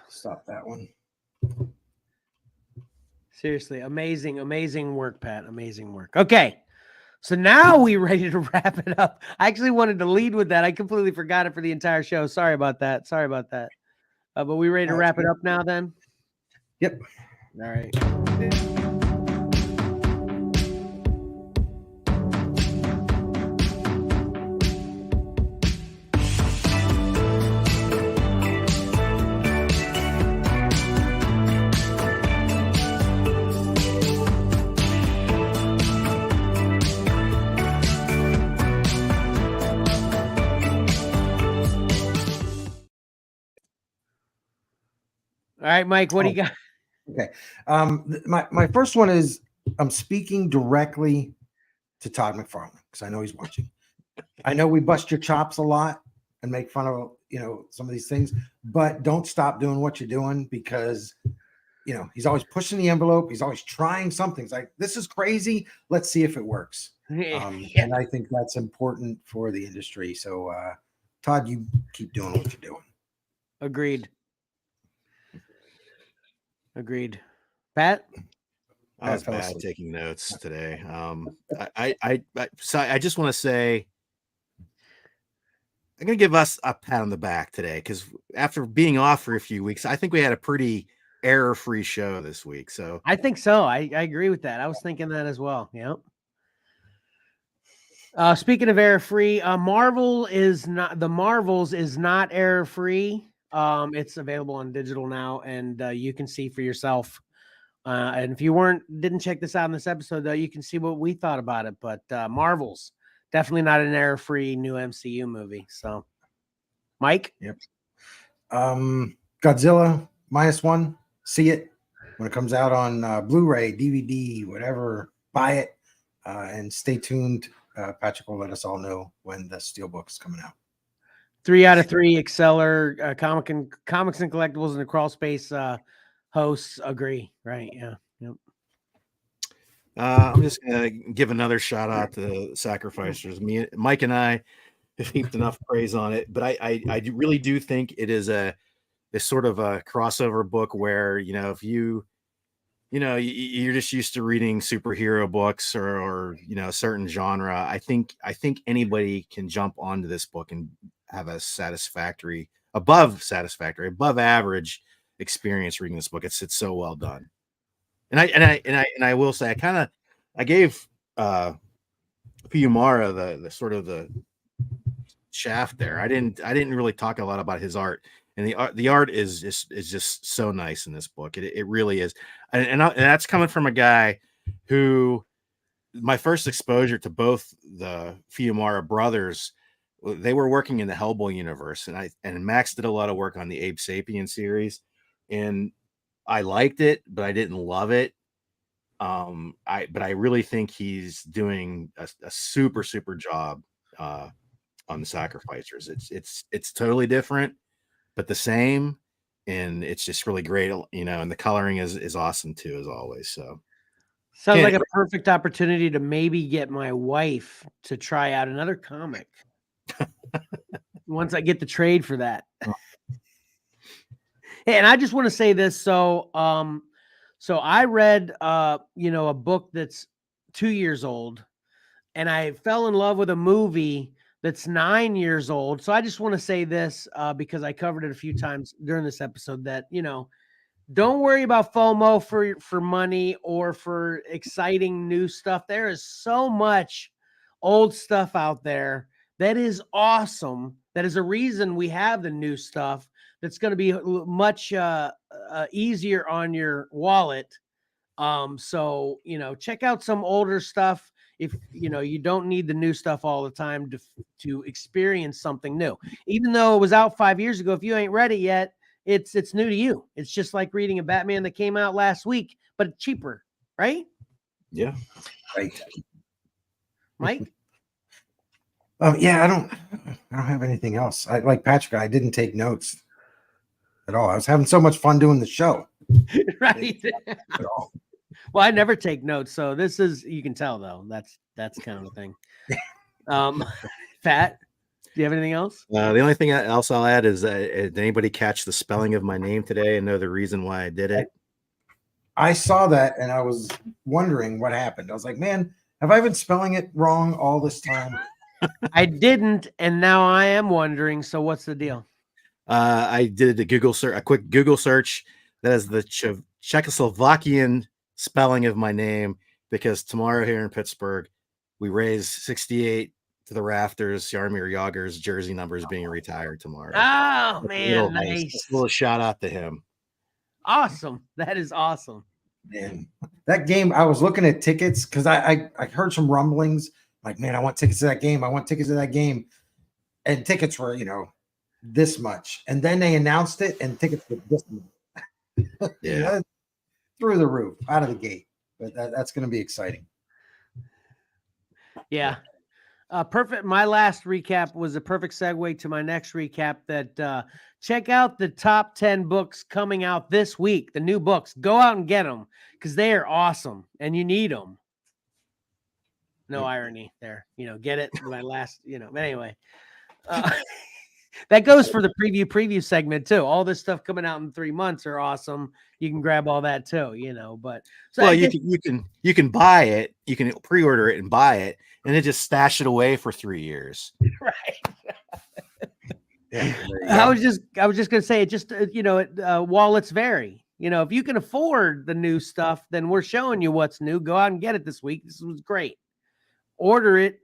Speaker 3: Stop that one.
Speaker 1: Seriously, amazing work, Pat. Amazing work. Okay. So now we ready to wrap it up. I actually wanted to lead with that. I completely forgot it for the entire show. Sorry about that. But we ready to wrap it up now then?
Speaker 3: Yep.
Speaker 1: All right. All right, Mike, what do you got?
Speaker 3: Okay. My first one is I'm speaking directly to Todd McFarlane because I know he's watching. I know we bust your chops a lot and make fun of some of these things, but don't stop doing what you're doing because he's always pushing the envelope. He's always trying something. It's like, this is crazy. Let's see if it works. And I think that's important for the industry. So Todd, you keep doing what you're doing.
Speaker 1: Agreed. Pat?
Speaker 2: I was bad taking notes today. So I just want to say I'm going to give us a pat on the back today because after being off for a few weeks, I think we had a pretty error-free show this week. So
Speaker 1: I think so. I agree with that. I was thinking that as well. Yep. Speaking of error-free, Marvels is not error-free. It's available on digital now, and you can see for yourself. And if you didn't check this out in this episode, though, you can see what we thought about it. But Marvels, definitely not an error-free new MCU movie. So, Mike?
Speaker 3: Yep. Godzilla -1. See it when it comes out on Blu-ray, DVD, whatever. Buy it and stay tuned. Patrick will let us all know when the Steelbook is coming out.
Speaker 1: 3 out of 3 Exceller, Comics and Collectibles and the Crawl Space hosts agree, right? Yeah. Yep.
Speaker 2: I'm just gonna give another shout out to Sacrificers. Mike and I have heaped enough praise on it, but I really do think it is this sort of a crossover book where if you're just used to reading superhero books or a certain genre. I think anybody can jump onto this book and have a above average experience reading this book. It's so well done. And I will say I gave Piyamara the sort of the shaft there. I didn't really talk a lot about his art, and the art is just so nice in this book. It really is, and that's coming from a guy who my first exposure to both the Piyamara brothers. They were working in the Hellboy universe, and Max did a lot of work on the Abe Sapien series, and I liked it, but I didn't love it. But I really think he's doing a super job on the Sacrificers. It's totally different, but the same, and it's just really great, and the coloring is awesome too, as always. So
Speaker 1: sounds like a perfect opportunity to maybe get my wife to try out another comic. Once I get the trade for that. Hey, and I just want to say this. So I read, a book that's 2 years old, and I fell in love with a movie that's 9 years old. So I just want to say this because I covered it a few times during this episode that, don't worry about FOMO for money or for exciting new stuff. There is so much old stuff out there that is awesome. That is a reason we have the new stuff that's going to be much easier on your wallet. So, check out some older stuff. If you don't need the new stuff all the time to experience something new, even though it was out 5 years ago, if you ain't read it yet, it's new to you. It's just like reading a Batman that came out last week, but cheaper, right?
Speaker 2: Yeah.
Speaker 3: Right.
Speaker 1: Mike?
Speaker 3: Yeah, I don't have anything else. I like Patrick. I didn't take notes at all. I was having so much fun doing the show.
Speaker 1: Right.
Speaker 3: At all.
Speaker 1: Well, I never take notes, so this is, you can tell though. That's kind of a thing. Pat, do you have anything else?
Speaker 2: The only thing else I'll add is, did anybody catch the spelling of my name today and know the reason why I did it?
Speaker 3: I saw that and I was wondering what happened. I was like, man, have I been spelling it wrong all this time?
Speaker 1: I didn't, and now I am wondering. So what's the deal?
Speaker 2: I did a quick Google search. That is the Czechoslovakian spelling of my name, because tomorrow here in Pittsburgh, we raise 68 to the rafters. Jaromir Jagr's jersey number is being retired tomorrow.
Speaker 1: Oh man, nice.
Speaker 2: A little shout out to him.
Speaker 1: Awesome. That is awesome.
Speaker 3: Man, that game, I was looking at tickets because I heard some rumblings like, man, I want tickets to that game. I want tickets to that game. And tickets were, this much. And then they announced it and tickets were this much.
Speaker 2: Yeah.
Speaker 3: Through the roof, out of the gate. But that's going to be exciting.
Speaker 1: Yeah. Perfect. My last recap was a perfect segue to my next recap that check out the top 10 books coming out this week. The new books. Go out and get them because they are awesome and you need them. No irony there. Get it. My last, but anyway. That goes for the preview segment too. All this stuff coming out in 3 months are awesome. You can grab all that too, but so
Speaker 2: well, you can buy it, you can pre-order it and buy it, and then just stash it away for 3 years.
Speaker 1: Right.
Speaker 3: Yeah.
Speaker 1: I was just gonna say it. Just wallets vary. If you can afford the new stuff, then we're showing you what's new. Go out and get it this week. This was great. Order it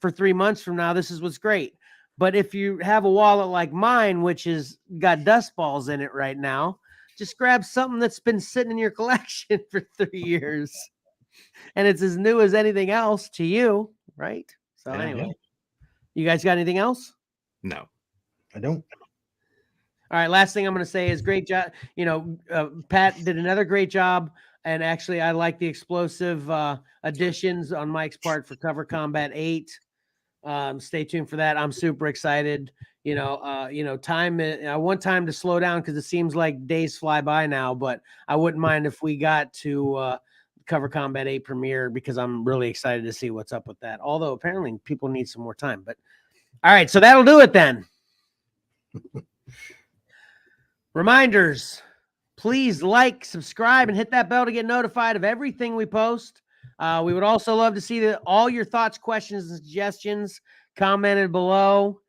Speaker 1: for 3 months from now. This is what's great. But if you have a wallet like mine, which is got dust balls in it right now, just grab something that's been sitting in your collection for 3 years, and it's as new as anything else to you, right? So anyway, you guys got anything else?
Speaker 2: No,
Speaker 3: I don't.
Speaker 1: All right. Last thing I'm going to say is great job. Pat did another great job. And actually, I like the explosive additions on Mike's part for Cover Combat 8. Stay tuned for that. I'm super excited. Time. I want time to slow down because it seems like days fly by now. But I wouldn't mind if we got to Cover Combat 8 premiere because I'm really excited to see what's up with that. Although apparently people need some more time. But all right, so that'll do it then. Reminders. Please like, subscribe, and hit that bell to get notified of everything we post. We would also love to see all your thoughts, questions, and suggestions commented below.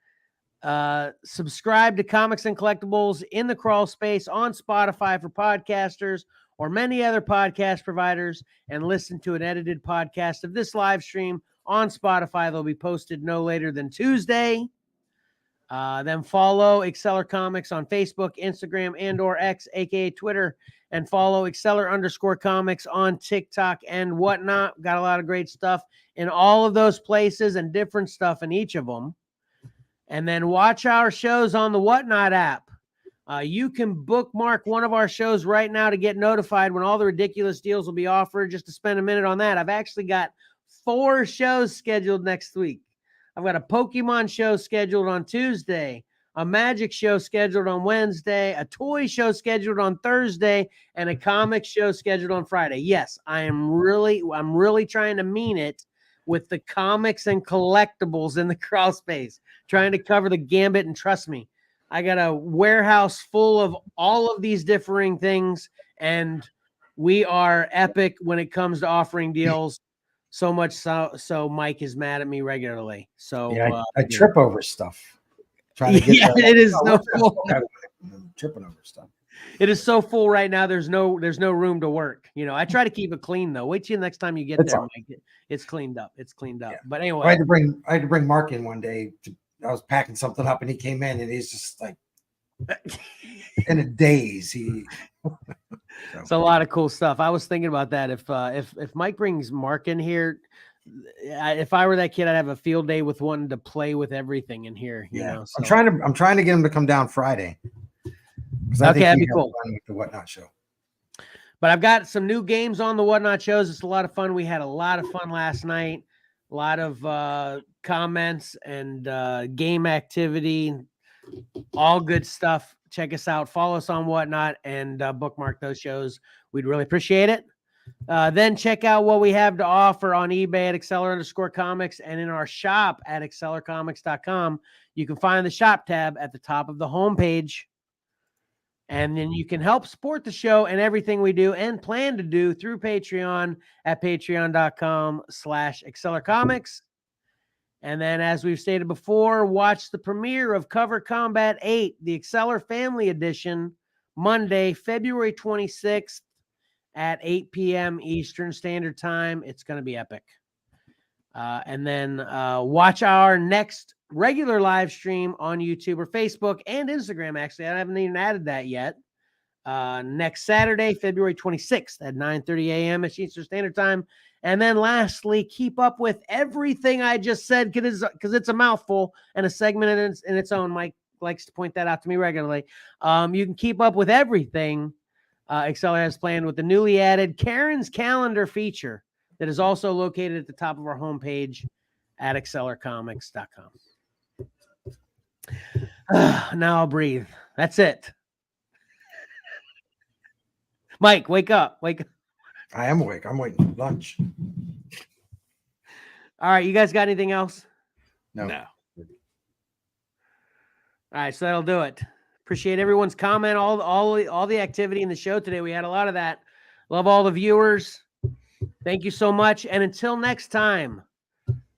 Speaker 1: Subscribe to Comics and Collectibles in the Crawl Space on Spotify for podcasters or many other podcast providers, and listen to an edited podcast of this live stream on Spotify. They'll be posted no later than Tuesday. Then follow Exceller Comics on Facebook, Instagram, and or X, aka Twitter, and follow Exceller_Comics on TikTok and whatnot. Got a lot of great stuff in all of those places and different stuff in each of them. And then watch our shows on the Whatnot app. You can bookmark one of our shows right now to get notified when all the ridiculous deals will be offered. Just to spend a minute on that. I've actually got 4 shows scheduled next week. I've got a Pokemon show scheduled on Tuesday, a Magic show scheduled on Wednesday, a toy show scheduled on Thursday, and a comic show scheduled on Friday. Yes, I'm really trying to mean it with the comics and collectibles in the crawl space, trying to cover the gambit. And trust me, I got a warehouse full of all of these differing things, and we are epic when it comes to offering deals. So much so Mike is mad at me regularly. So
Speaker 3: yeah, I trip over stuff. Trying to get
Speaker 1: it is so full.
Speaker 3: Tripping over stuff.
Speaker 1: It is so full right now. There's no room to work. I try to keep it clean though. Wait till the next time you get there, Mike. It's cleaned up. It's cleaned up. Yeah. But anyway,
Speaker 3: I had to bring Mark in one day. I was packing something up and he came in and he's just like in a daze.
Speaker 1: It's a lot of cool stuff. I was thinking about that. If Mike brings Mark in here, if I were that kid, I'd have a field day with wanting to play with everything in here. You know, so.
Speaker 3: I'm trying to get him to come down Friday.
Speaker 1: Okay, that'd be cool.
Speaker 3: With the Whatnot show.
Speaker 1: But I've got some new games on the Whatnot shows. It's a lot of fun. We had a lot of fun last night. A lot of comments and game activity, all good stuff. Check us out, follow us on Whatnot, and bookmark those shows. We'd really appreciate it. Then check out what we have to offer on eBay at Exceller_comics and in our shop at excellercomics.com. You can find the shop tab at the top of the homepage. And then you can help support the show and everything we do and plan to do through Patreon at patreon.com/excellercomics. And then, as we've stated before, watch the premiere of Cover Combat 8, the Exceller Family Edition, Monday, February 26th at 8 p.m. Eastern Standard Time. It's going to be epic. And then watch our next regular live stream on YouTube or Facebook and Instagram. Actually, I haven't even added that yet. Next Saturday, February 26th at 9:30 a.m. Eastern Standard Time. And then lastly, keep up with everything I just said because it's a mouthful and a segment in its own. Mike likes to point that out to me regularly. You can keep up with everything Exceller has planned with the newly added Karen's Calendar feature that is also located at the top of our homepage at excellercomics.com. Now I'll breathe. That's it. Mike, wake up. Wake up.
Speaker 3: I am awake. I'm waiting for lunch.
Speaker 1: All right, you guys got anything else?
Speaker 3: No.
Speaker 2: No.
Speaker 1: All right, so that'll do it. Appreciate everyone's comment, all the activity in the show today. We had a lot of that. Love all the viewers. Thank you so much. And until next time,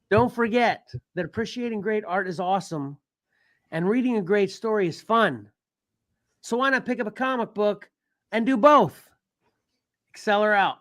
Speaker 1: don't forget that appreciating great art is awesome and reading a great story is fun. So why not pick up a comic book and do both? Exceller out.